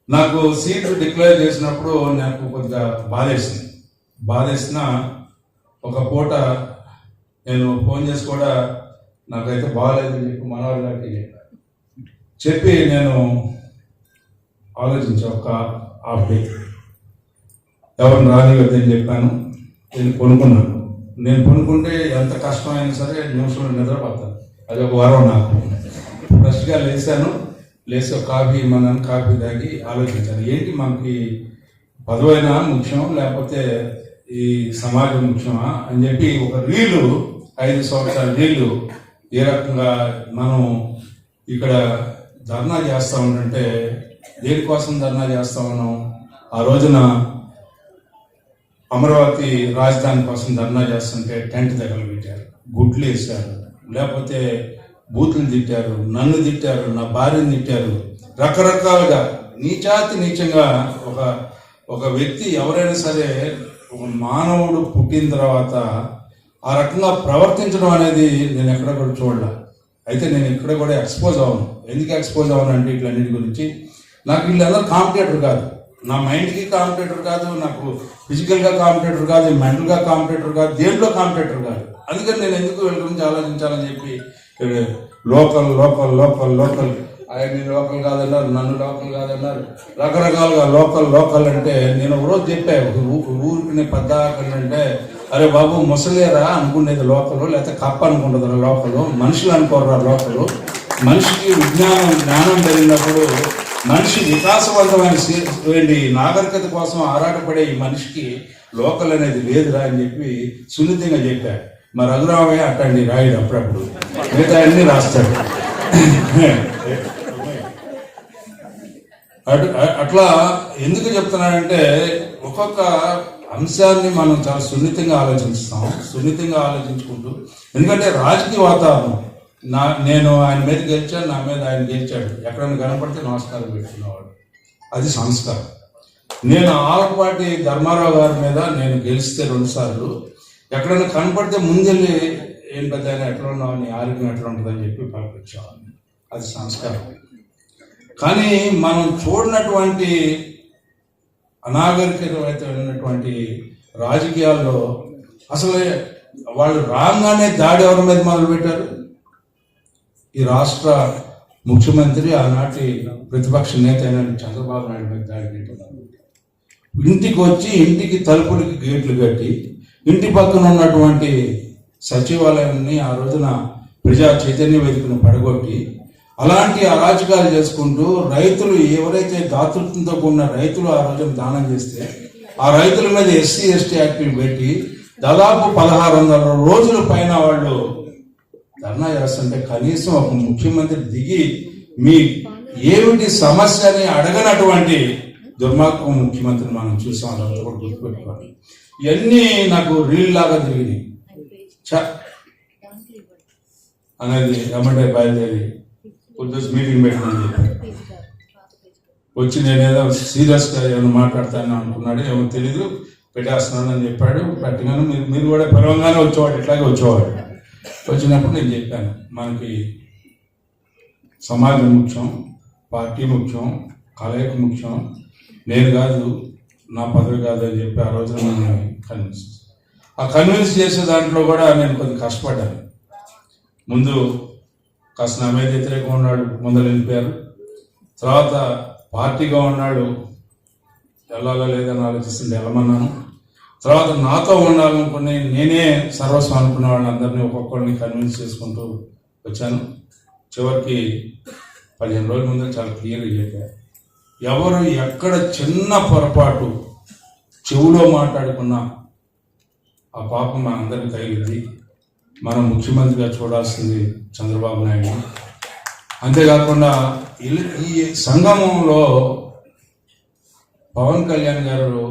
నాకు సీట్లు డిక్లేర్ చేసినప్పుడు నాకు కొద్దిగా బాధేసిన ఒక పూట నేను ఫోన్ చేసి కూడా నాకైతే బాగాలేదని చెప్పి మనోహర్ గారికి చెప్పి నేను ఆలోచించా. ఒక హాఫ్ డే ఎవరిని రానివద్దని చెప్పాను. నేను కొనుక్కున్నాను. నేను కొనుక్కుంటే ఎంత కష్టమైనా సరే నిమిషంలో నిద్రపోతాను. అది ఒక వరం నాకు. ఫ్రెష్గా లేచి ఒక కాఫీ ఇమ్మన్నాను. కాఫీ తాగి ఆలోచించాను, ఏంటి మనకి పదవైనా ముఖ్యం లేకపోతే ఈ సమాజం ముఖ్యమా అని చెప్పి ఒక రీలు 5 సంవత్సరాల రీలు ఏ రకంగా మనం ఇక్కడ ధర్నా చేస్తా ఉంటే దేనికోసం ధర్నా చేస్తా ఉన్నాం? ఆ రోజున అమరావతి రాజధాని కోసం ధర్నా చేస్తుంటే టెంట్ దగ్గర పెట్టారు, గుడ్లు వేశారు, లేకపోతే బూతులు తిట్టారు, నన్ను తిట్టారు, నా భార్యను తిట్టారు, రకరకాలుగా నీచంగా ఒక వ్యక్తి ఎవరైనా సరే ఒక మానవుడు పుట్టిన తర్వాత ఆ రకంగా ప్రవర్తించడం అనేది నేను ఎక్కడ కూడా చూడలే. అయితే నేను ఇక్కడ కూడా ఎక్స్పోజ్ అవ్వను. ఎందుకు ఎక్స్పోజ్ అవ్వను అంటే వీళ్ళన్నిటి గురించి నాకు వీళ్ళందరూ కాంపిటేటర్ కాదు, నా మైండ్కి కాంపిటేటర్ కాదు, నాకు ఫిజికల్గా కాంపిటేటర్ కాదు, మెంటల్గా కాంపిటేటర్ కాదు, దేంట్లో కాంపిటేటర్ కాదు. అందుకని నేను ఎందుకు వీళ్ళ గురించి ఆలోచించాలని చెప్పి లోకల్ లోకల్ లోకల్ లోకల్ ఆయన్ని లోకల్ కాదన్నారు, నన్ను లోకల్ కాదన్నారు, రకరకాలుగా లోకల్ అంటే నేను ఒకరోజు చెప్పాను ఊరికి పద్దాకంటే అరే బాబు ముసలేరా అనుకునేది లోకలు, లేకపోతే కప్ప అనుకుంటుంది లోకలు, మనుషులు అనుకోరా లోకలు. మనిషికి జ్ఞానం జరిగినప్పుడు మనిషి వికాసవంతమైన నాగరికత కోసం ఆరాటపడే ఈ మనిషికి లోకల్ అనేది లేదురా అని చెప్పి సున్నితంగా చెప్పాడు. మా రఘురామయ్య అట్టండి రాయుడు అప్పుడప్పుడు, మిగతా అన్ని రాస్తాడు. అట్లా ఎందుకు చెప్తున్నానంటే ఒక్కొక్క అంశాన్ని మనం చాలా సున్నితంగా ఆలోచించుకుంటూ, ఎందుకంటే రాజకీయ వాతావరణం నేను ఆయన మీద గెలిచాను, నా మీద ఆయన గెలిచాడు, ఎక్కడైనా కనపడితే నమస్కారం పెట్టుకునేవాడు, అది సంస్కారం. నేను ఆలపాటి ధర్మారావు గారి మీద నేను గెలిస్తే 2 సార్లు ఎక్కడైనా కనపడితే ముందెళ్ళి ఏం పెద్ద ఎట్లా ఉన్నావు, నీ ఆరోగ్యం ఎట్లా ఉంటుందని చెప్పి పంపించేవాడిని, అది సంస్కారం. కానీ మనం చూడనటువంటి అనాగరికమైనటువంటి రాజకీయాల్లో అసలు వాళ్ళు రాగానే దాడి ఎవరి మీద మొదలుపెట్టారు? ఈ రాష్ట్ర ముఖ్యమంత్రి ఆనాటి ప్రతిపక్ష నేత అయిన చంద్రబాబు నాయుడు మీద దాడి పెట్టారు. ఇంటికి వచ్చి ఇంటికి తలుపులకి గేట్లు కట్టి ఇంటి పక్కన ఉన్నటువంటి సచివాలయాన్ని ఆ రోజున ప్రజా చైతన్య వేదికను పడగొట్టి అలాంటి అరాచకాలు చేసుకుంటూ రైతులు ఎవరైతే దాతృత్వంతో కూడిన రైతులు ఆ రోజున దానం చేస్తే ఆ రైతుల మీద ఎస్సీ ఎస్టీ యాక్ట్ని పెట్టి దాదాపు 1600 రోజుల పైన వాళ్ళు ధర్నా చేస్తుంటే కనీసం ఒక ముఖ్యమంత్రి దిగి మీ ఏమిటి సమస్య అని అడగనటువంటి దుర్మార్గం ముఖ్యమంత్రిని మనం చూసాం. అదంతా కూడా గుర్తుపెట్టుకోవాలి. ఇవన్నీ నాకు రీల్ లాగా తిరిగినాయి. అనేది ఎమ్మటే బయలుదేరి పొద్దున్న మీటింగ్ పెట్టమని చెప్పాడు. వచ్చి నేనేదో సీరియస్గా ఏమైనా మాట్లాడతానని అనుకున్నాడు, ఏమో తెలీదు, పెట్టేస్తున్నాను అని చెప్పాడు. పెట్టగానే మీరు కూడా పిలవంగానే వచ్చేవాడు, ఇట్లాగే వచ్చేవాడు. వచ్చినప్పుడు నేను చెప్పాను, మనకి సమాజం ముఖ్యం, పార్టీ ముఖ్యం, కలయిక ముఖ్యం, నేను కాదు, నా పదవి కాదు అని చెప్పి ఆ రోజున నన్ను కన్విన్స్ చేసే దాంట్లో కూడా నేను కొద్దిగా కష్టపడ్డాను. ముందు కాస్త నా మీద వ్యతిరేకంగా ఉన్నాడు, ముందర వెళ్ళిపోయారు. తర్వాత పార్టీగా ఉన్నాడు, వెళ్ళాలా లేదని ఆలోచిస్తుంటే వెళ్ళమన్నాను. తర్వాత నాతో ఉండాలనుకుని నేనే సర్వస్వం అనుకున్న వాళ్ళందరినీ ఒక్కొక్కరిని కన్విన్స్ చేసుకుంటూ వచ్చాను. చివరికి 15 రోజుల ముందు చాలా క్లియర్గా చెప్పారు, ఎవరు ఎక్కడ చిన్న పొరపాటు చెవులో మాట్లాడుకున్నా ఆ పాపం మన అందరికీ తగిలింది. మనం ముఖ్యమంత్రిగా చూడాల్సింది చంద్రబాబు నాయుడు. అంతేకాకుండా ఈ సంగమంలో పవన్ కళ్యాణ్ గారు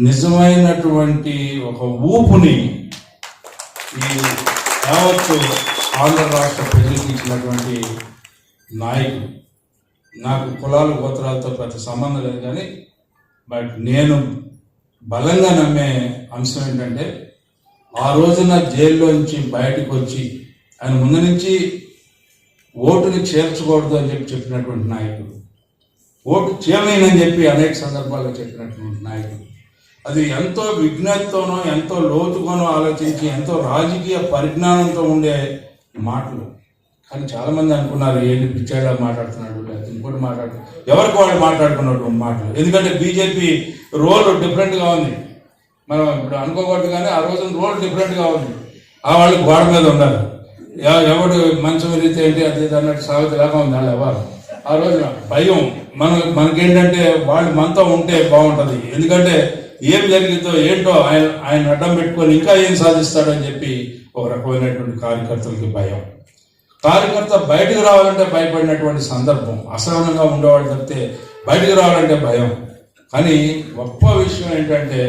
నిజమైనటువంటి ఒక ఊపుని ఈ యావత్తు ఆంధ్ర రాష్ట్ర ప్రజలకు ఇచ్చినటువంటి నాయకుడు. నాకు కులాలు గోత్రాలతో పెద్ద సంబంధం లేదు, కానీ బట్ నేను బలంగా నమ్మే అంశం ఏంటంటే ఆ రోజున జైల్లోంచి బయటకు వచ్చి ఆయన ముందు నుంచి ఓటుని చేర్చకూడదు అని చెప్పినటువంటి నాయకుడు, ఓటు చేయలేనని చెప్పి అనేక సందర్భాల్లో చెప్పినటువంటి నాయకుడు. అది ఎంతో విజ్ఞతతోనో ఎంతో లోతుగానో ఆలోచించి ఎంతో రాజకీయ పరిజ్ఞానంతో ఉండే మాటలు. కానీ చాలామంది అనుకున్నారు ఏంటి పిచ్చాడా మాట్లాడుతున్నాడు, లేకపోతే ఇంకోటి ఎవరికి వాళ్ళు మాట్లాడుకున్నటువంటి మాటలు. ఎందుకంటే బీజేపీ రోల్ డిఫరెంట్గా ఉంది, మనం ఇప్పుడు అనుకోకూడదు, కానీ ఆ రోజున రోల్ డిఫరెంట్గా ఉంది. ఆ వాళ్ళు గోడ మీద ఉన్నారు, ఎవడు మంచం విరిగితే ఏంటి అది అన్నట్టు సాగుతూ లేక ఉంది వాళ్ళు ఎవరు. ఆ రోజున భయం మనకేంటంటే వాళ్ళు మనతో ఉంటే బాగుంటుంది, ఎందుకంటే ఏం జరిగిందో ఏంటో ఆయన అడ్డం పెట్టుకొని ఇంకా ఏం సాధిస్తాడని చెప్పి ఒక రకమైనటువంటి కార్యకర్తలకి భయం. కార్యకర్త బయటకు రావాలంటే భయపడినటువంటి సందర్భం, అసహనంగా ఉండేవాళ్ళు తప్పితే బయటకు రావాలంటే భయం. కానీ గొప్ప విషయం ఏంటంటే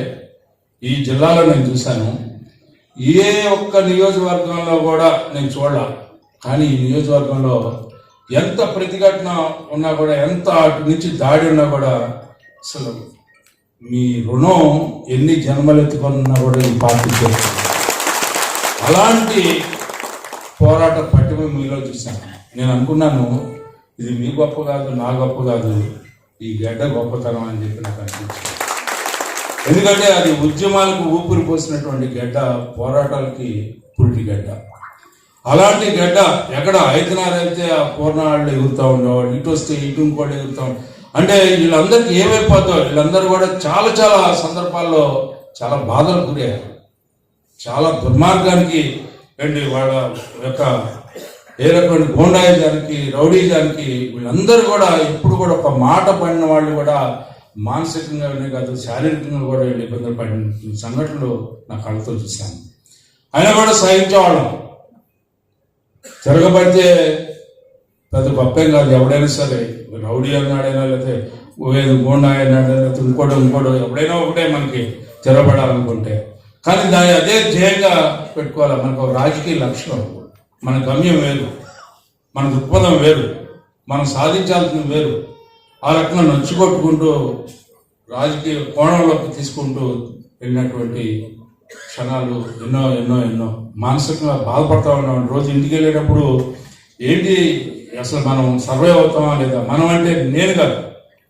ఈ జిల్లాలో నేను చూశాను, ఏ ఒక్క నియోజకవర్గంలో కూడా నేను చూడాల, కానీ ఈ నియోజకవర్గంలో ఎంత ప్రతిఘటన ఉన్నా కూడా, ఎంత అటు నుంచి దాడి ఉన్నా కూడా, అసలు మీ రుణం ఎన్ని జన్మలు ఎత్తుకున్నా కూడా ఈ పార్టీ చేస్తుంది. అలాంటి పోరాట పట్టిమ మీలో చూశాను. నేను అనుకున్నాను ఇది మీ గొప్ప కాదు, నా గొప్ప కాదు, ఈ గడ్డ గొప్పతనం అని చెప్పి నాకు అనిపించింది. ఎందుకంటే అది ఉద్యమాలకు ఊపిరి పోసినటువంటి గడ్డ, పోరాటాలకి పురిటి గడ్డ. అలాంటి గడ్డ ఎక్కడ ఐదునారైతే ఆ పూర్ణాళ్ళు ఎగురుతూ ఉండేవాళ్ళు, ఇటు వస్తే ఇటు ఇంకోటి ఎగురుతూ ఉండే. అంటే వీళ్ళందరికీ ఏమైపోతావు, వీళ్ళందరూ కూడా చాలా చాలా సందర్భాల్లో చాలా బాధలకు గురయ్యారు, చాలా దుర్మార్గానికి అండి వాళ్ళ యొక్క ఏ రకమైన గోండాయిజానికి, రౌడీజానికి వీళ్ళందరూ కూడా ఎప్పుడు కూడా ఒక మాట పడిన వాళ్ళు కూడా మానసికంగానే కాదు శారీరకంగా కూడా వీళ్ళు ఇబ్బందులు పడిన సంఘటనలు నా కళ్ళతో చూశాను. అయినా కూడా సహించేవాళ్ళం. తిరగబడితే పెద్ద గొప్పేం కాదు, ఎవడైనా సరే రౌడీ అన్నాడైనా లేకపోతే ఏదో గోండా అయినాడైనా లేకపోతే ఇంకోటి ఎవడైనా ఒకటే మనకి తిరగబడాలనుకుంటే. కానీ దాన్ని అదే ధ్యేయంగా పెట్టుకోవాలి. మనకు ఒక రాజకీయ లక్ష్యం, మన గమ్యం వేరు, మన దృక్పథం వేరు, మనం సాధించాల్సింది వేరు. ఆ రకంగా నచ్చుకొట్టుకుంటూ రాజకీయ కోణంలోకి తీసుకుంటూ వెళ్ళినటువంటి క్షణాలు ఎన్నో ఎన్నో ఎన్నో. మానసికంగా బాధపడతా ఉన్నాం. రోజు ఇంటికి వెళ్ళేటప్పుడు ఏంటి అసలు మనం సర్వైవ్ అవుతామా లేదా, మనం అంటే నేను కాదు,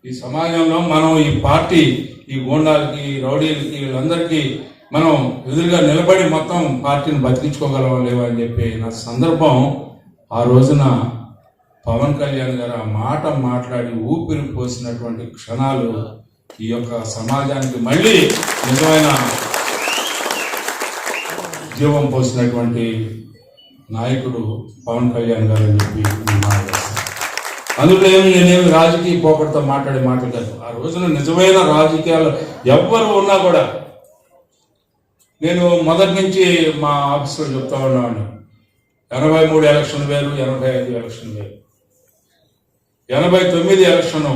ఈ సమాజంలో మనం ఈ పార్టీ, ఈ గోండాలకి, రౌడీలకి, వీళ్ళందరికీ మనం ఎదురుగా నిలబడి మొత్తం పార్టీని బతికించుకోగలవా లేవా అని చెప్పి నా సందర్భం. ఆ రోజున పవన్ కళ్యాణ్ గారు ఆ మాట మాట్లాడి ఊపిరి పోసినటువంటి క్షణాలు ఈ యొక్క సమాజానికి మళ్ళీ నిజమైన జీవం పోసినటువంటి నాయకుడు పవన్ కళ్యాణ్ గారు అని చెప్పి అందులో నేనేమి రాజకీయ పోకడతో మాట్లాడే మాటలు కాదు. ఆ రోజున నిజమైన రాజకీయాలు ఎవ్వరు ఉన్నా కూడా, నేను మొదటి నుంచి మా ఆఫీసులో చెప్తా ఉన్నాను, 83 ఎలక్షన్ వేరు, 85 ఎలక్షన్ వేరు. 89 ఎలక్షన్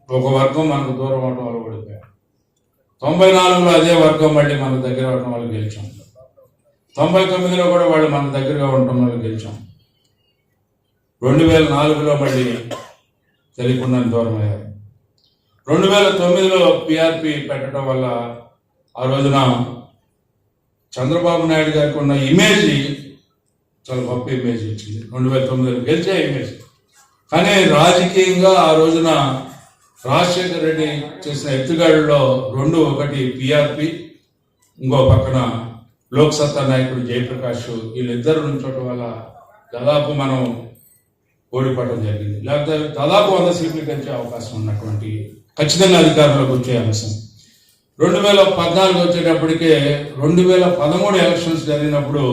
ఒక వర్గం మనకు దూరం అవడం వల్ల ఓడిపోయాం. 94లో అదే వర్గం మళ్ళీ మనకు దగ్గర అవడం వల్ల గెలిచాం. 99లో కూడా వాళ్ళు మన దగ్గరగా ఉండటం వల్ల గెలిచాం. 2004లో మళ్ళీ తెలియకుండా దూరం అయ్యారు. 2009లో పిఆర్పి పెట్టడం వల్ల ఆ రోజున చంద్రబాబు నాయుడు గారికి ఉన్న ఇమేజ్ చాలా గొప్ప ఇమేజ్ ఇచ్చింది. 2009లో గెలిచే ఇమేజ్. కానీ రాజకీయంగా ఆ రోజున రాజశేఖర్ రెడ్డి చేసిన ఎత్తుగడలో రెండు, ఒకటి పిఆర్పి, ఇంకో పక్కన లోక్సత్తా నాయకుడు జయప్రకాష్, వీళ్ళిద్దరు నుంచోటం వల్ల దాదాపు మనం ఓడిపోవడం జరిగింది. లేకపోతే దాదాపు 100 సీట్లు గెలిచే అవకాశం ఉన్నటువంటి ఖచ్చితంగా అధికారంలోకి వచ్చే అంశం. 2014 వచ్చేటప్పటికే 2013 ఎలక్షన్స్ జరిగినప్పుడు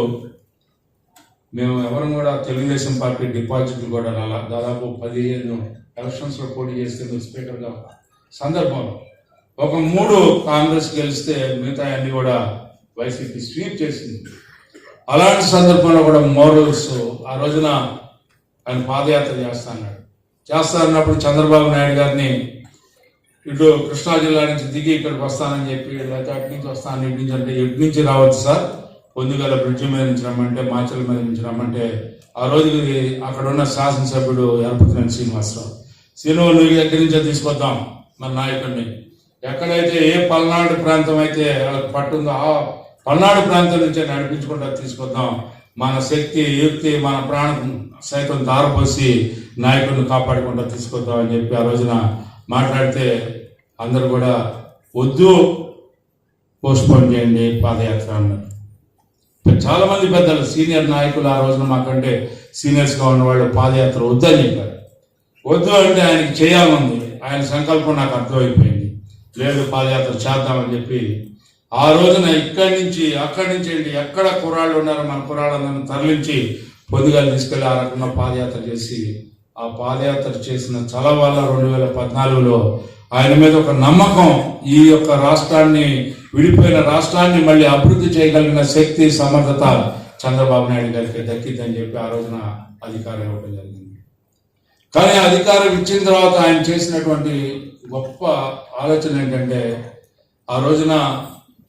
మేము ఎవరు కూడా తెలుగుదేశం పార్టీ డిపాజిట్లు కూడా రాలా. దాదాపు 15 ఎలక్షన్స్లో పోటీ చేస్తే స్పీకర్గా సందర్భంలో ఒక 3 కాంగ్రెస్ గెలిస్తే మిగతా అన్ని కూడా వైసీపీ స్వీప్ చేసింది. అలాంటి సందర్భంలో కూడా మోరల్స్ ఆ రోజున ఆయన పాదయాత్ర చేస్తా అన్నప్పుడు చంద్రబాబు నాయుడు గారిని ఇటు కృష్ణా జిల్లా నుంచి దిగి ఇక్కడికి వస్తానని చెప్పి, లేకపోతే అటు నుంచి వస్తాను, ఇటు నుంచి అంటే ఎటు నుంచి రావచ్చు సార్, పొందుగల బ్రిడ్జి మీద నుంచి రమ్మంటే, మాచల మీద నుంచి రమ్మంటే, ఆ రోజుకి అక్కడ ఉన్న శాసనసభ్యుడు ఎరపతినేని శ్రీనివాసరావు, నువ్వు ఎక్కడి నుంచో తీసుకొద్దాం మన నాయకుడిని, ఎక్కడైతే ఏ పల్నాడు ప్రాంతం అయితే వాళ్ళకి పట్టుందో ఆ పల్నాడు ప్రాంతం నుంచే నడిపించుకుంటా తీసుకొద్దాం, మన శక్తి, యుక్తి, మన ప్రాణం సైతం దారపోసి నాయకుడిని కాపాడుకుంటా తీసుకొద్దాం అని చెప్పి ఆ రోజున మాట్లాడితే అందరూ కూడా వద్దు, పోస్ట్పోన్ చేయండి పాదయాత్ర అన్నారు. చాలా మంది పెద్దలు, సీనియర్ నాయకులు ఆ రోజున మాకంటే సీనియర్స్గా ఉన్న వాళ్ళు పాదయాత్ర వద్దని చెప్పారు. వద్దు అంటే ఆయనకి చేయాలనుంది, ఆయన సంకల్పం నాకు అర్థమైపోయింది, లేదు పాదయాత్ర చేద్దామని చెప్పి ఆ రోజున ఇక్కడి నుంచి అక్కడి నుంచి వెళ్ళి ఎక్కడ కుర్రాళ్ళు ఉన్నారో మన కుర్రాళ్ళందరినీ తరలించి పొందుగా తీసుకెళ్లి ఆ రకంగా పాదయాత్ర చేసి, ఆ పాదయాత్ర చేసిన చలవ వల్ల 2014లో ఆయన మీద ఒక నమ్మకం, ఈ యొక్క రాష్ట్రాన్ని, విడిపోయిన రాష్ట్రాన్ని మళ్ళీ అభివృద్ధి చేయగలిగిన శక్తి, సమర్థత చంద్రబాబు నాయుడు గారికి దక్కిద్దని చెప్పి ఆ రోజున అధికారం ఇవ్వడం జరిగింది. కానీ అధికారం ఇచ్చిన తర్వాత ఆయన చేసినటువంటి గొప్ప ఆలోచన ఏంటంటే ఆ రోజున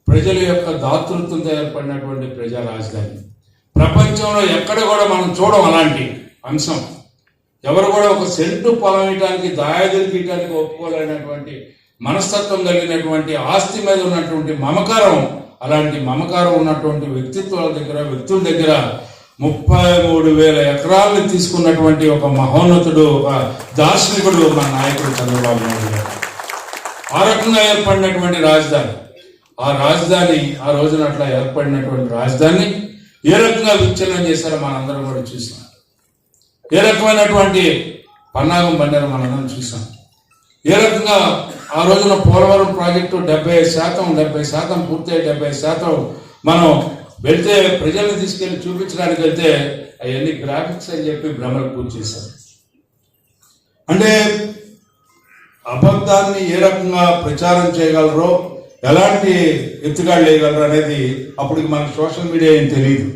ప్రజల యొక్క దాతృత్వంతో ఏర్పడినటువంటి ప్రజా రాజధాని. ప్రపంచంలో ఎక్కడ కూడా మనం చూడం అలాంటి అంశం. ఎవరు కూడా ఒక సెంటు పొలం ఇయటానికి దాయాదులు గీయటానికి ఒప్పుకోలేనటువంటి మనస్తత్వం కలిగినటువంటి ఆస్తి మీద ఉన్నటువంటి మమకారం, అలాంటి మమకారం ఉన్నటువంటి వ్యక్తుల దగ్గర 33,000 ఎకరాలను తీసుకున్నటువంటి ఒక మహోన్నతుడు, ఒక దార్శనికుడు మన నాయకుడు చంద్రబాబు నాయుడు గారు. ఆ రకంగా ఏర్పడినటువంటి రాజధాని, ఆ రోజున అట్లా ఏర్పడినటువంటి రాజధానిని ఏ రకంగా విచ్ఛిన్నం చేశారో మనందరం కూడా చూసాం. ఏ రకమైనటువంటి పన్నాగం పన్నారో మనందరం చూసాం. ఏ రకంగా ఆ రోజున పోలవరం ప్రాజెక్టు 70% పూర్తయి 70% మనం వెళ్తే ప్రజల్ని తీసుకెళ్లి చూపించడానికి వెళ్తే అవన్నీ గ్రాఫిక్స్ అని చెప్పి భ్రమలు పూర్తి చేశారు. అంటే అబద్ధాన్ని ఏ రకంగా ప్రచారం చేయగలరో, ఎలాంటి ఎత్తుగాళ్ళు వేయగలరు అనేది అప్పటికి మనకి సోషల్ మీడియా ఏం తెలియదు.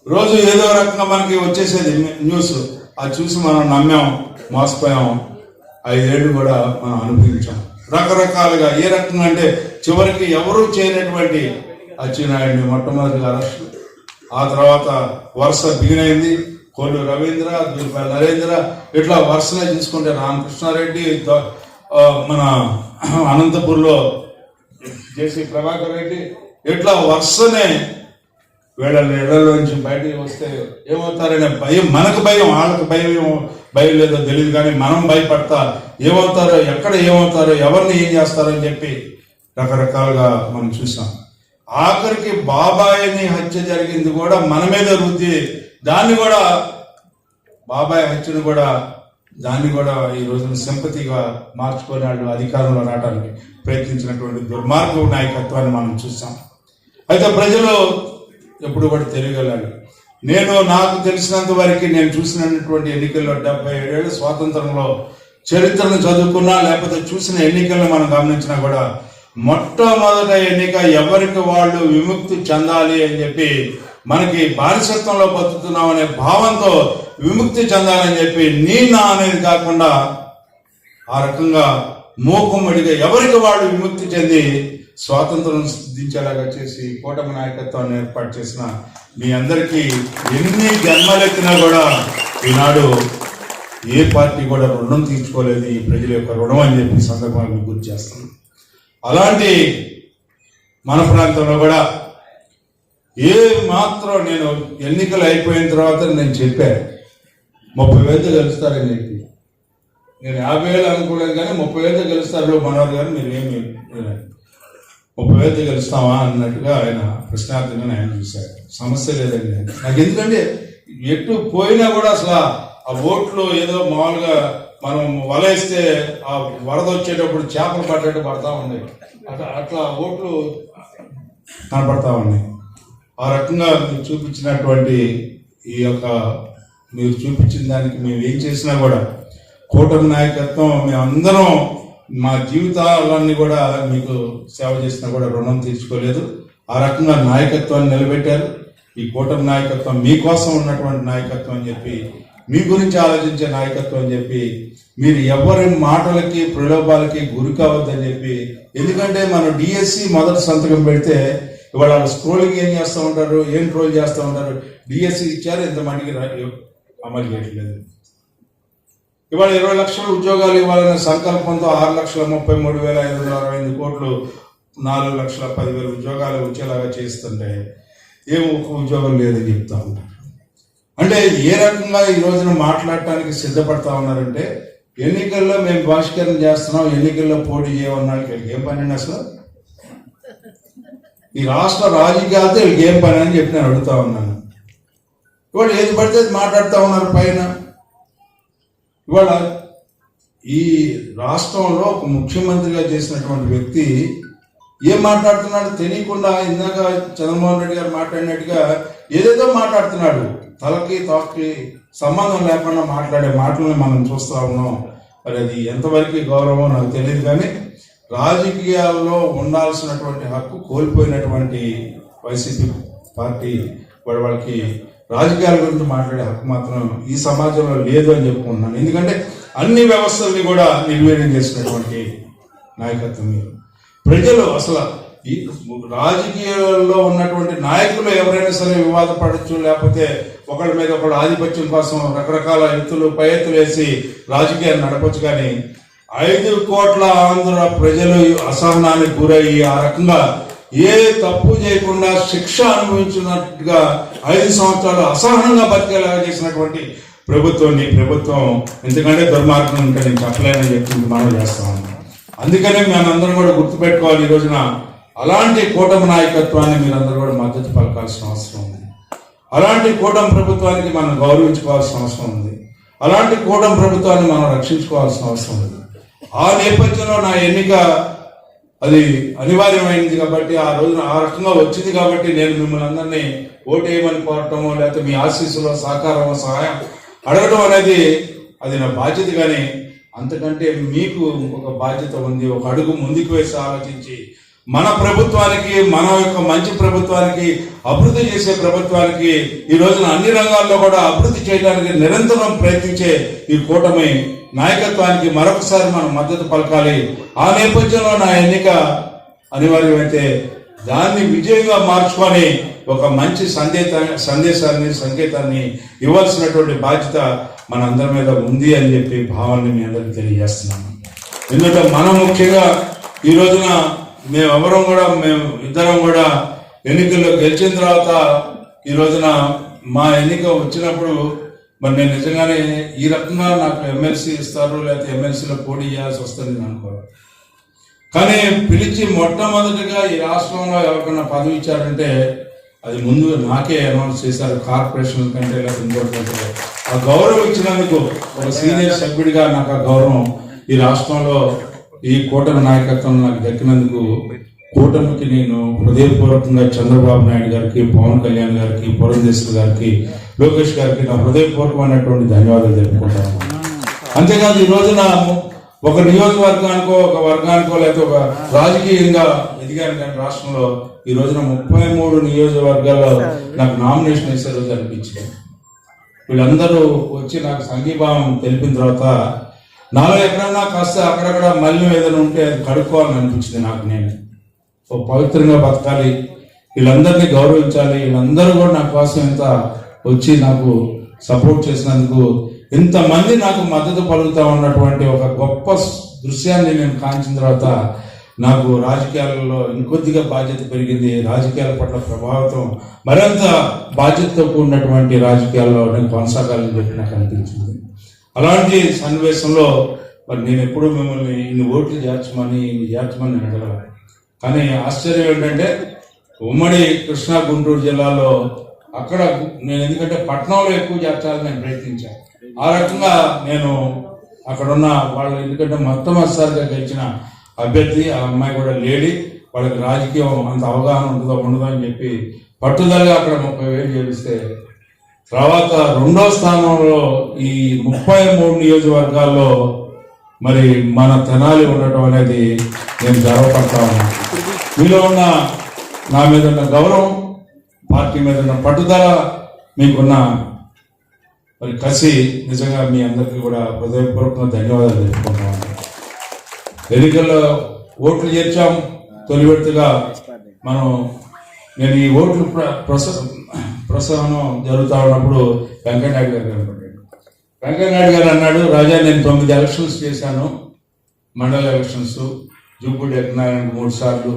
రోజు ఏదో రకంగా మనకి వచ్చేసేది న్యూస్, అది చూసి మనం నమ్మాం, మోసపోయాం. 5 ఏళ్ళు కూడా మనం అనుభవించాం రకరకాలుగా. ఏ రకంగా అంటే చివరికి ఎవరూ చేయనటువంటి అచ్చెన్నాయుడిని మొట్టమొదటిగా అరెస్ట్, ఆ తర్వాత వరుస బిగినైంది. కోల్లు రవీంద్ర, దుర్పల్లి నరేంద్ర, ఇట్లా వరుసనే చూసుకుంటే రామకృష్ణారెడ్డి, మన అనంతపూర్లో జేసీ ప్రభాకర్ రెడ్డి, ఇట్లా వరుసనే వీళ్ళని ఇళ్లలోంచి బయటికి వస్తే ఏమవుతారనే భయం, మనకు భయం, వాళ్ళకి భయం లేదో తెలియదు, కానీ మనం భయపడతా ఏమవుతారో, ఎక్కడ ఏమవుతారో, ఎవరిని ఏం చేస్తారో అని చెప్పి రకరకాలుగా మనం చూసాం. ఆఖరికి బాబాయిని హత్య జరిగింది కూడా మన మీద రుద్ది, దాన్ని కూడా బాబాయ్ హత్యను కూడా దాన్ని కూడా ఈ రోజున సింపతిగా మార్చుకొని వాళ్ళు అధికారంలో రావడానికి ప్రయత్నించినటువంటి దుర్మార్గ నాయకత్వాన్ని మనం చూసాం. అయితే ప్రజలు ఎప్పుడు కూడా తెలియగలరు. నాకు తెలిసినంత వరకు నేను చూసినటువంటి ఎన్నికల్లో 77 ఏళ్ళ స్వాతంత్రంలో చరిత్రను చదువుకున్నా లేకపోతే చూసిన ఎన్నికలను మనం గమనించినా కూడా మొట్టమొదట ఎన్నిక ఎవరికి వాళ్ళు విముక్తి చెందాలి అని చెప్పి, మనకి బానిసత్వంలో బతుకుతున్నాం అనే భావంతో విముక్తి చెందాలని చెప్పి నా అనేది కాకుండా ఆ రకంగా మూకుమ్మడిగా ఎవరికి వాళ్ళు విముక్తి చెంది స్వాతంత్రం సిద్ధించేలాగా చేసి కూటమి నాయకత్వాన్ని ఏర్పాటు చేసిన మీ అందరికీ ఎన్ని జన్మలెత్తినా కూడా ఈనాడు ఏ పార్టీ కూడా రుణం తీర్చుకోలేదు, ఈ ప్రజల యొక్క రుణం అని చెప్పి సందర్భంగా మీకు గుర్తు చేస్తాను. అలాంటి మన ప్రాంతంలో కూడా ఏ మాత్రం నేను ఎన్నికలు అయిపోయిన తర్వాత నేను చెప్పాను 30,000 గెలుస్తారని చెప్పి. నేను 50,000 అనుకోలేదు, కానీ 30,000 గెలుస్తారు మనోహర్ గారు, మీరు ఏమి 30,000 గెలుస్తావా అన్నట్టుగా ఆయన ప్రశ్నార్థంగా ఆయన చూశారు. సమస్య లేదండి నాకు, ఎందుకంటే ఎటు పోయినా కూడా అసలు ఆ ఓట్లు ఏదో మామూలుగా మనం వలేస్తే ఆ వరద వచ్చేటప్పుడు చేపలు పడ్డట్టు పడతా ఉన్నాయి, అట్లా ఓట్లు కనపడతా ఉన్నాయి. ఆ రకంగా మీరు చూపించినటువంటి ఈ యొక్క మీరు చూపించిన దానికి మేము ఏం చేసినా కూడా కూటమి నాయకత్వం మేమందరం మా జీవితాలన్నీ కూడా మీకు సేవ చేసినా కూడా రుణం తీర్చుకోలేదు. ఆ రకంగా నాయకత్వాన్ని నిలబెట్టారు. ఈ కూటమి నాయకత్వం మీకోసం ఉన్నటువంటి నాయకత్వం అని చెప్పి, మీ గురించి ఆలోచించే నాయకత్వం అని చెప్పి, మీరు ఎవరి మాటలకి ప్రలోభాలకి గురి కావద్దని చెప్పి. ఎందుకంటే మనం డిఎస్సి మొదటి సంతకం పెడితే ఇవాళ స్క్రోలింగ్ ఏం చేస్తూ ఉంటారు, ఏం ట్రోల్ చేస్తూ ఉంటారు. డిఎస్సి ఇచ్చారు, ఇంతమందికి అమలు చేయట్లేదు. ఇవాళ 20 లక్షల ఉద్యోగాలు ఇవ్వాలనే సంకల్పంతో 6,33,568 కోట్లు 4,10,000 ఉద్యోగాలు వచ్చేలాగా చేస్తుంటే ఒక ఉద్యోగం లేదని చెప్తా ఉంటారు. అంటే ఏ రకంగా ఈ రోజున మాట్లాడటానికి సిద్ధపడతా ఉన్నారంటే, ఎన్నికల్లో మేము బహిష్కరణ చేస్తున్నాం, ఎన్నికల్లో పోటీ చేయమన్నాళ్ళకి వీళ్ళకి ఏం పని అండి అసలు? ఈ రాష్ట్ర రాజకీయాలతో వీళ్ళకి ఏం పని అని చెప్పి నేను అడుగుతా ఉన్నాను. ఇవాళ ఏది పడితే మాట్లాడుతూ ఉన్నారు పైన. ఇవాళ ఈ రాష్ట్రంలో ఒక ముఖ్యమంత్రిగా చేసినటువంటి వ్యక్తి ఏం మాట్లాడుతున్నాడు తెలియకుండా, ఇందాక చంద్రమోహన్ రెడ్డి గారు మాట్లాడినట్టుగా ఏదేదో మాట్లాడుతున్నాడు. తలకి తోకకి సంబంధం లేకుండా మాట్లాడే మాటలను మనం చూస్తూ ఉన్నాం. మరి అది ఎంతవరకు గౌరవం నాకు తెలియదు, కానీ రాజకీయాల్లో ఉండాల్సినటువంటి హక్కు కోల్పోయినటువంటి వైసీపీ పార్టీ వాళ్ళకి రాజకీయాల గురించి మాట్లాడే హక్కు మాత్రం ఈ సమాజంలో లేదు అని చెప్పుకుంటున్నాను. ఎందుకంటే అన్ని వ్యవస్థల్ని కూడా నిర్వీర్యం చేసినటువంటి నాయకత్వం మీరు. ప్రజలు అసలు ఈ రాజకీయాల్లో ఉన్నటువంటి నాయకులు ఎవరైనా సరే వివాదపడచ్చు, లేకపోతే ఒకళ్ళ మీద ఒకళ్ళు ఆధిపత్యం కోసం రకరకాల ఎత్తులు పై ఎత్తులు వేసి రాజకీయాన్ని నడపచ్చు. కానీ 5 కోట్ల ఆంధ్ర ప్రజలు అసహనానికి గురయ్యి ఆ రకంగా ఏ తప్పు చేయకుండా శిక్ష అనుభవించినట్టుగా 5 సంవత్సరాలు అసహనంగా బతికేలాగా చేసినటువంటి ప్రభుత్వం ఎందుకంటే దుర్మార్గం ఇంకా నేను చెప్పలేనని చెప్పి మనం చేస్తా ఉన్నాం. అందుకనే మనందరం కూడా గుర్తుపెట్టుకోవాలి, ఈ రోజున అలాంటి కూటమి నాయకత్వాన్ని మీరందరూ కూడా మద్దతు పలకాల్సిన అవసరం ఉంది. అలాంటి కూటమి ప్రభుత్వానికి మనం గౌరవించుకోవాల్సిన అవసరం ఉంది. అలాంటి కూటమి ప్రభుత్వాన్ని మనం రక్షించుకోవాల్సిన అవసరం ఉంది. ఆ నేపథ్యంలో నా ఎన్నిక అది అనివార్యమైంది కాబట్టి, ఆ రోజున ఆ రకంగా వచ్చింది కాబట్టి నేను మిమ్మల్ని అందరినీ ఓటేయమని కోరటమో లేకపోతే మీ ఆశీస్సులో సహకారమో సహాయం అడగడం అనేది అది నా బాధ్యత. కానీ అంతకంటే మీకు ఒక బాధ్యత ఉంది. ఒక అడుగు ముందుకు వేసి ఆలోచించి మన ప్రభుత్వానికి, మన యొక్క మంచి ప్రభుత్వానికి, అభివృద్ధి చేసే ప్రభుత్వానికి, ఈ రోజున అన్ని రంగాల్లో కూడా అభివృద్ధి చేయడానికి నిరంతరం ప్రయత్నించే ఈ కూటమి నాయకత్వానికి మరొకసారి మనం మద్దతు పలకాలి. ఆ నేపథ్యంలో నా ఎన్నిక అనివార్యమైతే దాన్ని విజయంగా మార్చుకొని ఒక మంచి సంకేతాన్ని ఇవ్వాల్సినటువంటి బాధ్యత మన అందరి మీద ఉంది అని చెప్పి భావాన్ని మీ అందరికీ తెలియజేస్తున్నాను. ఎందుకంటే మనం ముఖ్యంగా ఈ రోజున మేము ఇద్దరం కూడా ఎన్నికల్లో గెలిచిన తర్వాత ఈ రోజున మా ఎన్నిక వచ్చినప్పుడు మరి నేను నిజంగానే ఈ రకంగా నాకు ఎమ్మెల్సీ ఇస్తారు లేకపోతే ఎమ్మెల్సీలో పోటీ చేయాల్సి వస్తుంది అనుకోవాలి. కానీ పిలిచి మొట్టమొదటిగా ఈ రాష్ట్రంలో ఎవరికైనా పదవి ఇచ్చారంటే అది ముందు నాకే అనౌన్స్ చేశారు. కార్పొరేషన్ కంటే లేదా ఇంకోటి ఆ గౌరవం ఇచ్చినందుకు ఒక సీనియర్ సభ్యుడిగా నాకు ఆ గౌరవం ఈ రాష్ట్రంలో ఈ కూటమి నాయకత్వం నాకు దక్కినందుకు కూటమికి నేను హృదయపూర్వకంగా చంద్రబాబు నాయుడు గారికి, పవన్ కళ్యాణ్ గారికి, పురంధేశ్వర్ గారికి, లోకేష్ గారికి నా హృదయపూర్వకమైనటువంటి ధన్యవాదాలు తెలుపుకుంటాను. అంతేకాదు ఈ రోజున ఒక నియోజకవర్గానికో ఒక వర్గానికో లేకపోతే ఒక రాజకీయంగా ఎదిగాను. కానీ రాష్ట్రంలో ఈ రోజున 33 నియోజకవర్గాల్లో నాకు నామినేషన్ వేసే రోజు అనిపించింది. వీళ్ళందరూ వచ్చి నాకు సంఘీభావం తెలిపిన తర్వాత నాలో ఎక్కడన్నా కాస్త అక్కడక్కడ మళ్ళీ ఏదైనా ఉంటే అది కడుక్కోవాలని అనిపించింది నాకు. నేను ఓ పవిత్రంగా బతకాలి, వీళ్ళందరినీ గౌరవించాలి, వీళ్ళందరూ కూడా నా కోసం ఇంత వచ్చి నాకు సపోర్ట్ చేసినందుకు, ఇంతమంది నాకు మద్దతు పలుకుతా ఉన్నటువంటి ఒక గొప్ప దృశ్యాన్ని నేను కాంచిన తర్వాత నాకు రాజకీయాలలో ఇంకొద్దిగా బాధ్యత పెరిగింది. రాజకీయాల పట్ల ప్రభావితం మరింత బాధ్యతతో కూడినటువంటి రాజకీయాల్లో నేను కొనసాగాలని చెప్పి నాకు అనిపించింది. అలాంటి సన్నివేశంలో మరి నేను ఎప్పుడూ మిమ్మల్ని ఇన్ని ఓట్లు చేర్చమని అడగలను. కానీ ఆశ్చర్యం ఏంటంటే ఉమ్మడి కృష్ణా గుంటూరు జిల్లాలో అక్కడ నేను ఎందుకంటే పట్టణంలో ఎక్కువ చేర్చాలని నేను ప్రయత్నించాను. ఆ రకంగా నేను అక్కడున్న వాళ్ళు ఎందుకంటే మొట్టమొదటిసారిగా గెలిచిన అభ్యర్థి, ఆ అమ్మాయి కూడా లేడీ, వాళ్ళకి రాజకీయం అంత అవగాహన ఉండదో అని చెప్పి పట్టుదలగా అక్కడ 30,000 చేపిస్తే తర్వాత 2వ స్థానంలో ఈ 33 నియోజకవర్గాల్లో మరి మన తెనాలి ఉండటం అనేది నేను గర్వపడతా ఉన్నాను. మీలో ఉన్న నా మీద ఉన్న గౌరవం, పార్టీ మీద ఉన్న పట్టుదల, మీకున్న మరి కసి నిజంగా మీ అందరికీ కూడా హృదయపూర్వకంగా ధన్యవాదాలు తెలుపుకుంటున్నాను. ఎన్నికల్లో ఓట్లు చేర్చాం. తొలి విడతగా నేను ఈ ఓట్లు ప్రసవనం జరుగుతూ ఉన్నప్పుడు వెంకయ్యనాయుడు గారు కనపడ్డాడు. వెంకయ్యనాయుడు గారు అన్నాడు, రాజా నేను 9 ఎలక్షన్స్ చేశాను, మండల ఎలక్షన్స్, జూపూడి ఎక్కనారాయణకు 3 సార్లు,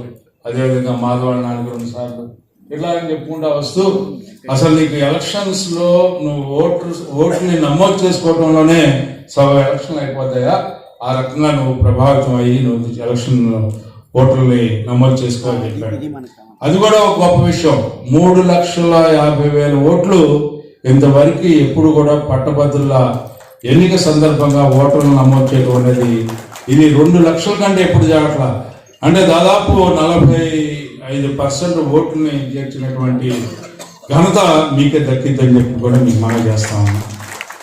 అదేవిధంగా మాధవాళ్ళ 4 సార్లు, ఇట్లా అని చెప్పుకుంటా వస్తూ అసలు నీకు ఎలక్షన్స్ లో నువ్వు ఓట్లని నమోదు చేసుకోవడంలోనే 100 ఎలక్షన్లు అయిపోతాయా? ఆ రకంగా నువ్వు ప్రభావితం అయ్యి నువ్వు ఎలక్షన్ ఓటర్ని నమోదు చేసుకోవాలని చెప్పాడు. అది కూడా ఒక గొప్ప విషయం. 3,50,000 ఓట్లు ఇంతవరకు ఎప్పుడు కూడా పట్టభద్రుల ఎన్నిక సందర్భంగా ఓటర్లు నమోదు చేయడం అనేది ఇది 2 లక్షల కంటే ఎప్పుడు జరగట్లా. అంటే దాదాపు 45% ఓట్లని చేర్చినటువంటి ఘనత మీకే దక్కిద్దని చెప్పి కూడా మీకు మనం చేస్తా ఉన్నాం.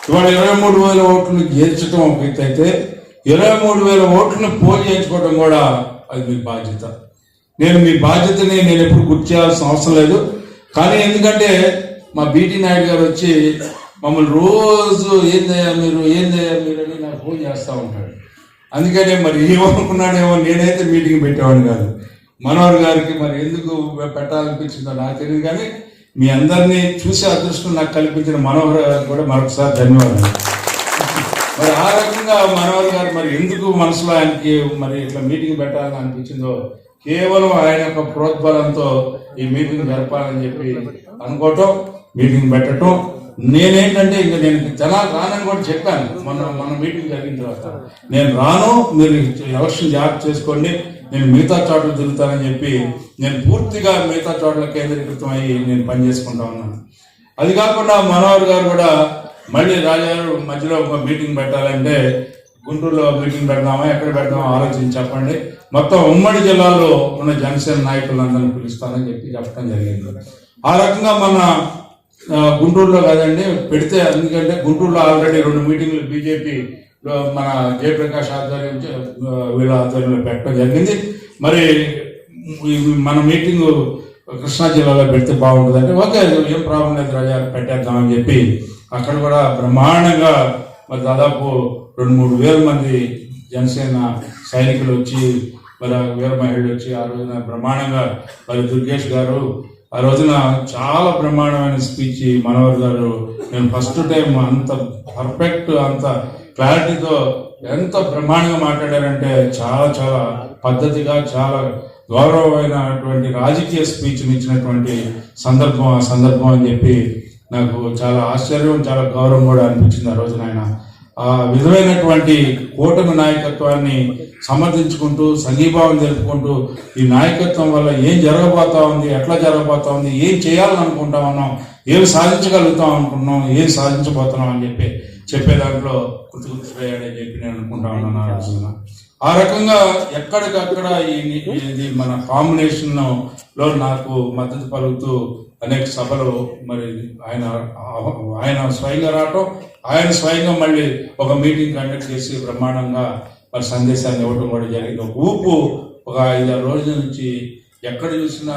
ఇవాళ 23,000 ఓట్లను చేర్చడం ఒక ఎత్తు అయితే 23,000 ఓట్లను పోల్ చేయించుకోవడం కూడా అది మీ బాధ్యత. నేను మీ బాధ్యతని నేను ఎప్పుడు గుర్తు చేయాల్సిన అవసరం లేదు. కానీ ఎందుకంటే మా బీటీ నాయుడు గారు వచ్చి మమ్మల్ని రోజు ఏందయ్యా మీరు అని నాకు ఫోన్ చేస్తూ ఉంటాడు. అందుకనే మరి ఏమనుకున్నాడేమో, నేనైతే మీటింగ్ పెట్టేవాడిని కాదు. మనోహర్ గారికి మరి ఎందుకు పెట్టాలనిపించిందో నాకు తెలియదు, కానీ మీ అందరినీ చూసే అదృష్టం నాకు కల్పించిన మనోహర్ గారికి కూడా మరొకసారి ధన్యవాదాలు. మరి ఆ రకంగా మనోహర్ గారు మరి ఎందుకు మనసులో ఆయనకి మరి ఇట్లా మీటింగ్ పెట్టాలని అనిపించిందో, కేవలం ఆయన యొక్క ప్రోద్బలంతో ఈ మీటింగ్ జరపాలని చెప్పి అనుకోవటం, మీటింగ్ పెట్టడం. నేనేంటంటే ఇంకా నేను జనాలు రానని కూడా చెప్పాను మన మీటింగ్ జరిగిన తర్వాత. నేను రాను, మీరు ఎలక్షన్ జాగ్రత్త చేసుకోండి, నేను మిగతా చోట్ల తిరుగుతానని చెప్పి నేను పూర్తిగా మిగతా చోట్ల కేంద్రీకృతం అయ్యి నేను పనిచేసుకుంటా ఉన్నాను. అది కాకుండా మనోహర్ గారు కూడా మళ్ళీ రాజాగారు మధ్యలో ఒక మీటింగ్ పెట్టాలంటే గుంటూరులో మీటింగ్ పెడదామా, ఎక్కడ పెడదామా ఆలోచించి చెప్పండి, మొత్తం ఉమ్మడి జిల్లాలో ఉన్న జనసేన నాయకులందరినీ పిలుస్తానని చెప్పడం జరిగింది. ఆ రకంగా మన గుంటూరులో కాదండి పెడితే, ఎందుకంటే గుంటూరులో ఆల్రెడీ 2 మీటింగ్లు బీజేపీ మన జయప్రకాష్ ఆధ్వర్యం వీళ్ళ ఆధ్వర్యంలో పెట్టడం జరిగింది. మరి మన మీటింగ్ కృష్ణా జిల్లాలో పెడితే బాగుంటుందంటే ఓకే, ఏం ప్రాబ్లం లేదు రాజా, పెట్టేద్దామని చెప్పి అక్కడ కూడా బ్రహ్మాండంగా మరి దాదాపు 2-3 వేల మంది జనసేన సైనికులు వచ్చి, మరి వీర మహిళలు వచ్చి ఆ రోజున బ్రహ్మాండంగా మరి దుర్గేష్ గారు ఆ రోజున చాలా బ్రహ్మాండమైన స్పీచ్ మనోహర్ గారు, నేను ఫస్ట్ టైం అంత పర్ఫెక్ట్, అంత క్లారిటీతో ఎంత బ్రహ్మాండంగా మాట్లాడారంటే చాలా చాలా పద్ధతిగా, చాలా గౌరవమైనటువంటి రాజకీయ స్పీచ్ని ఇచ్చినటువంటి సందర్భం అని చెప్పి నాకు చాలా ఆశ్చర్యం, చాలా గౌరవం కూడా అనిపించింది ఆ రోజున. ఆయన ఆ విధమైనటువంటి కూటమి నాయకత్వాన్ని సమర్థించుకుంటూ, సంఘీభావం జరుపుకుంటూ, ఈ నాయకత్వం వల్ల ఏం జరగబోతా ఉంది, ఎట్లా జరగబోతా ఉంది, ఏం చేయాలని అనుకుంటా ఉన్నాం, ఏం సాధించగలుగుతాం అనుకుంటున్నాం, ఏం సాధించబోతున్నాం అని చెప్పే దాంట్లో గుర్తుపోయాడని చెప్పి నేను అనుకుంటా ఉన్నాను ఆ రోజున. ఆ రకంగా ఎక్కడికక్కడ ఇది మన కాంబినేషన్ లో నాకు మద్దతు పలుకుతూ అనేక సభలు మరి ఆయన స్వయంగా రావటం, ఆయన స్వయంగా మళ్ళీ ఒక మీటింగ్ కండక్ట్ చేసి బ్రహ్మాండంగా మరి సందేశాన్ని ఇవ్వడం కూడా జరిగింది. ఒక 5-6 రోజుల నుంచి ఎక్కడ చూసినా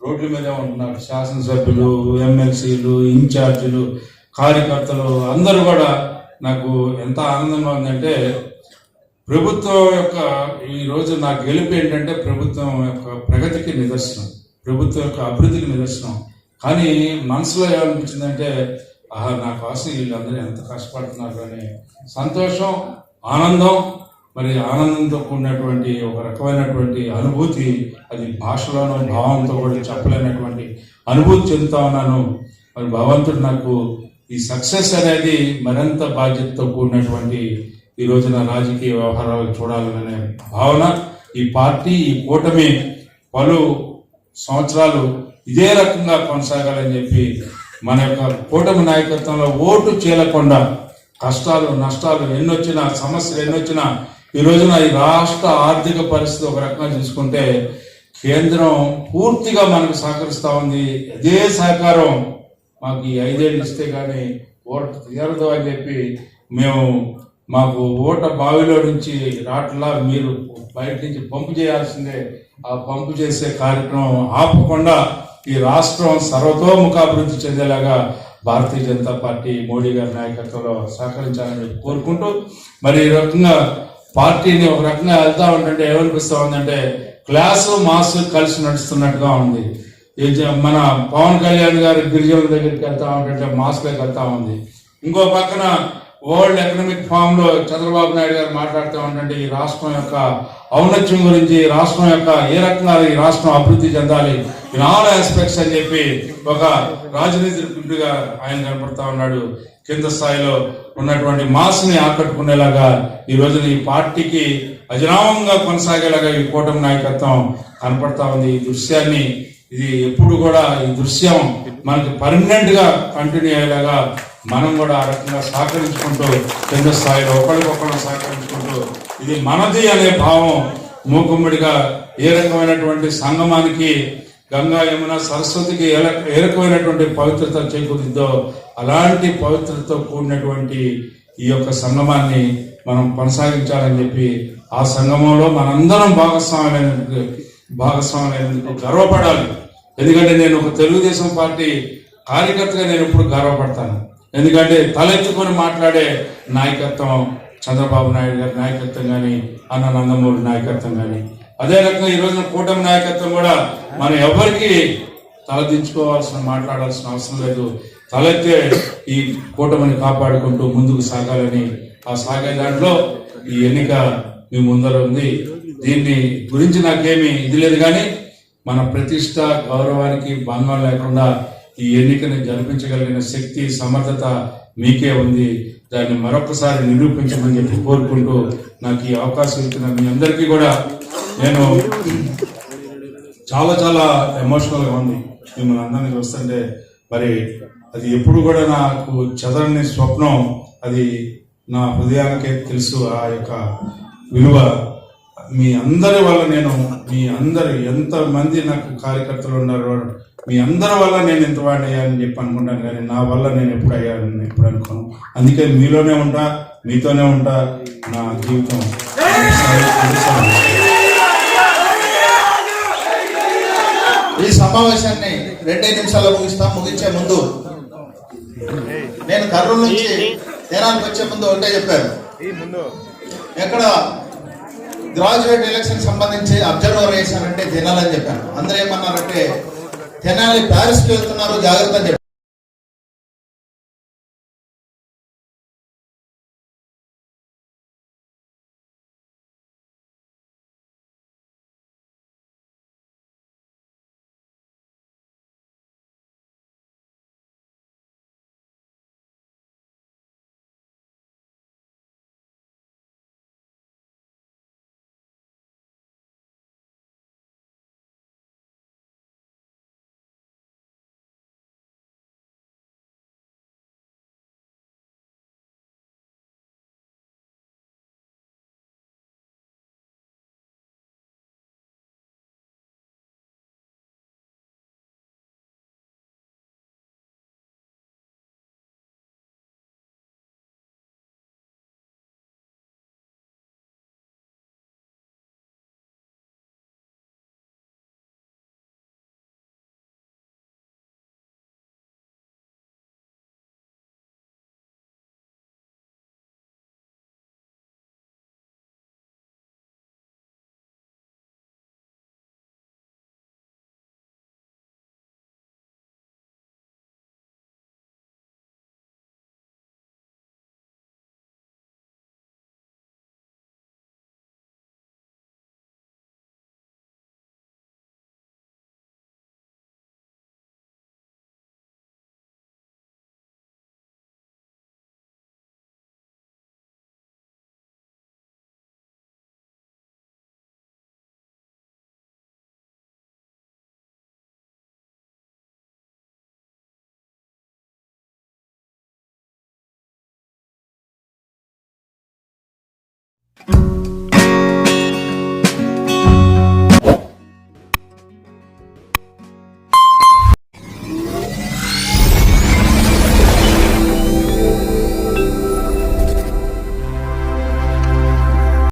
రోడ్ల మీదే ఉంటున్నారు శాసనసభ్యులు, ఎమ్మెల్సీలు, ఇన్ఛార్జీలు, కార్యకర్తలు అందరూ కూడా. నాకు ఎంత ఆనందంగా ఉందంటే, ప్రభుత్వం యొక్క ఈరోజు నాకు గెలుపు ఏంటంటే ప్రభుత్వం యొక్క ప్రగతికి నిదర్శనం, ప్రభుత్వం యొక్క అభివృద్ధికి నిదర్శనం. కానీ మనసులో ఏమనిపించిందంటే, నా కోసం వీళ్ళందరూ ఎంత కష్టపడుతున్నారు అనే సంతోషం, ఆనందం, మరి ఆనందంతో కూడినటువంటి ఒక రకమైనటువంటి అనుభూతి, అది భాషలోనూ భావంతో కూడా చెప్పలేనటువంటి అనుభూతి చెందుతా ఉన్నాను. మరి భగవంతుడు నాకు ఈ సక్సెస్ అనేది మరింత బాధ్యతతో కూడినటువంటి ఈ రోజున రాజకీయ వ్యవహారాలు చూడాలనే భావన, ఈ పార్టీ, ఈ కూటమి పలు సంవత్సరాలు ఇదే రకంగా కొనసాగాలని చెప్పి మన యొక్క కూటమి నాయకత్వంలో ఓటు చీలకుండా కష్టాలు, నష్టాలు ఎన్నొచ్చినా, సమస్యలు ఎన్నొచ్చినా, ఈ రోజున ఈ రాష్ట్ర ఆర్థిక పరిస్థితి ఒక రకంగా చూసుకుంటే కేంద్రం పూర్తిగా మనకు సహకరిస్తూ ఉంది. అదే సహకారం మాకు ఈ 5 ఏళ్ళు ఇస్తే కానీ ఓటు తీరదు అని చెప్పి మాకు ఓట బావిలో నుంచి రాట్లా మీరు బయట నుంచి పంపు చేయాల్సిందే, ఆ పంపు చేసే కార్యక్రమం ఆపకుండా ఈ రాష్ట్రం సర్వతోముఖాభివృద్ధి చెందేలాగా భారతీయ జనతా పార్టీ మోడీ గారి నాయకత్వంలో సహకరించాలని కోరుకుంటూ, మరి ఈ రకంగా పార్టీని ఒక రకంగా వెళ్తా ఉంటుంటే ఏమనిపిస్తా ఉందంటే క్లాసు మాస్ కలిసి నడుస్తున్నట్టుగా ఉంది. మన పవన్ కళ్యాణ్ గారి గిరిజనుల దగ్గరికి వెళ్తా ఉంటుంటే మాస్లోకి వెళ్తా ఉంది. ఇంకో పక్కన వరల్డ్ ఎకనామిక్ ఫామ్ లో చంద్రబాబు నాయుడు గారు మాట్లాడుతూ ఉంటుంటే ఈ రాష్ట్రం యొక్క ఔన్నత్యం గురించి, రాష్ట్రం యొక్క ఏ రకంగా ఈ రాష్ట్రం అభివృద్ధి చెందాలి ఇన్ ఆల్ ఆస్పెక్ట్స్ అని చెప్పి ఒక రాజనీతిజ్ఞుడిగా ఆయన కనపడతా ఉన్నాడు. కింద స్థాయిలో ఉన్నటువంటి మాస్ని ఆకట్టుకునేలాగా ఈ రోజున ఈ పార్టీకి అజరామంగా కొనసాగేలాగా ఈ కూటమి నాయకత్వం కనపడతా ఉంది. ఈ దృశ్యాన్ని, ఇది ఎప్పుడు కూడా ఈ దృశ్యం మనకి పర్మనెంట్ గా కంటిన్యూ అయ్యేలాగా మనం కూడా ఆ రకంగా సహకరించుకుంటూ కింద స్థాయిలో ఒకరికొకరు సహకరించుకుంటూ ఇది మనది అనే భావం మూకుమ్మడిగా ఏ రకమైనటువంటి సంగమానికి, గంగా యమున సరస్వతికి ఏ రకమైనటువంటి పవిత్రత చేకూరిందో అలాంటి పవిత్రతతో కూడినటువంటి ఈ యొక్క సంగమాన్ని మనం కొనసాగించాలని చెప్పి, ఆ సంగమంలో మనందరం భాగస్వామ్యులైనందుకు గర్వపడాలి. ఎందుకంటే నేను ఒక తెలుగుదేశం పార్టీ కార్యకర్తగా నేను ఎప్పుడు గర్వపడతాను. ఎందుకంటే తలెత్తుకొని మాట్లాడే నాయకత్వం చంద్రబాబు నాయుడు గారి నాయకత్వం కానీ, అన్న నందమూరి నాయకత్వం కానీ, అదే రకంగా ఈ రోజున కూటమి నాయకత్వం కూడా మనం ఎవరికి తలదించుకోవాల్సిన మాట్లాడాల్సిన అవసరం లేదు. తలెత్తే ఈ కూటమిని కాపాడుకుంటూ ముందుకు సాగాలని, ఆ సాగే దాంట్లో ఈ ఎన్నిక మీ ముందర ఉంది. దీన్ని గురించి నాకేమీ ఇది లేదు, కానీ మన ప్రతిష్ట గౌరవానికి భంగం లేకుండా ఈ ఎన్నికని జరిపించగలిగిన శక్తి సమర్థత మీకే ఉంది. దాన్ని మరొకసారి నిరూపించమని చెప్పి కోరుకుంటూ నాకు ఈ అవకాశం ఇచ్చిన మీ అందరికీ కూడా నేను చాలా చాలా ఎమోషనల్గా ఉంది మిమ్మల్ని అందరినీ చూస్తుంటే. మరి అది ఎప్పుడు కూడా నాకు చదరని స్వప్నం, అది నా హృదయానికే తెలుసు ఆ యొక్క విలువ. మీ అందరి వల్ల మీ అందరు ఎంతమంది నాకు కార్యకర్తలు ఉన్నారు, మీ అందరి వల్ల నేను ఎంత వాడిని అయ్యానని చెప్పి అనుకుంటాను, కానీ నా వల్ల నేను ఎప్పుడు అయ్యానని ఎప్పుడు అనుకోను. అందుకే మీలోనే ఉంటా, మీతోనే ఉంటా నా జీవితం. ఈ సమావేశాన్ని 2 నిమిషాల్లో ముగిస్తాం. ముగించే ముందు నేను కర్నూలు నుంచి నేరానికి వచ్చే ముందు ఒకటే చెప్పాను, ఎక్కడ గ్రాడ్యుయేట్ ఎలక్షన్ సంబంధించి అబ్జర్వర్ వేశానంటే తినాలని చెప్పాను. అందరూ ఏమన్నారంటే తెనాలి ప్యారిస్కి వెళ్తున్నారు, జాగ్రత్త అని చెప్పారు.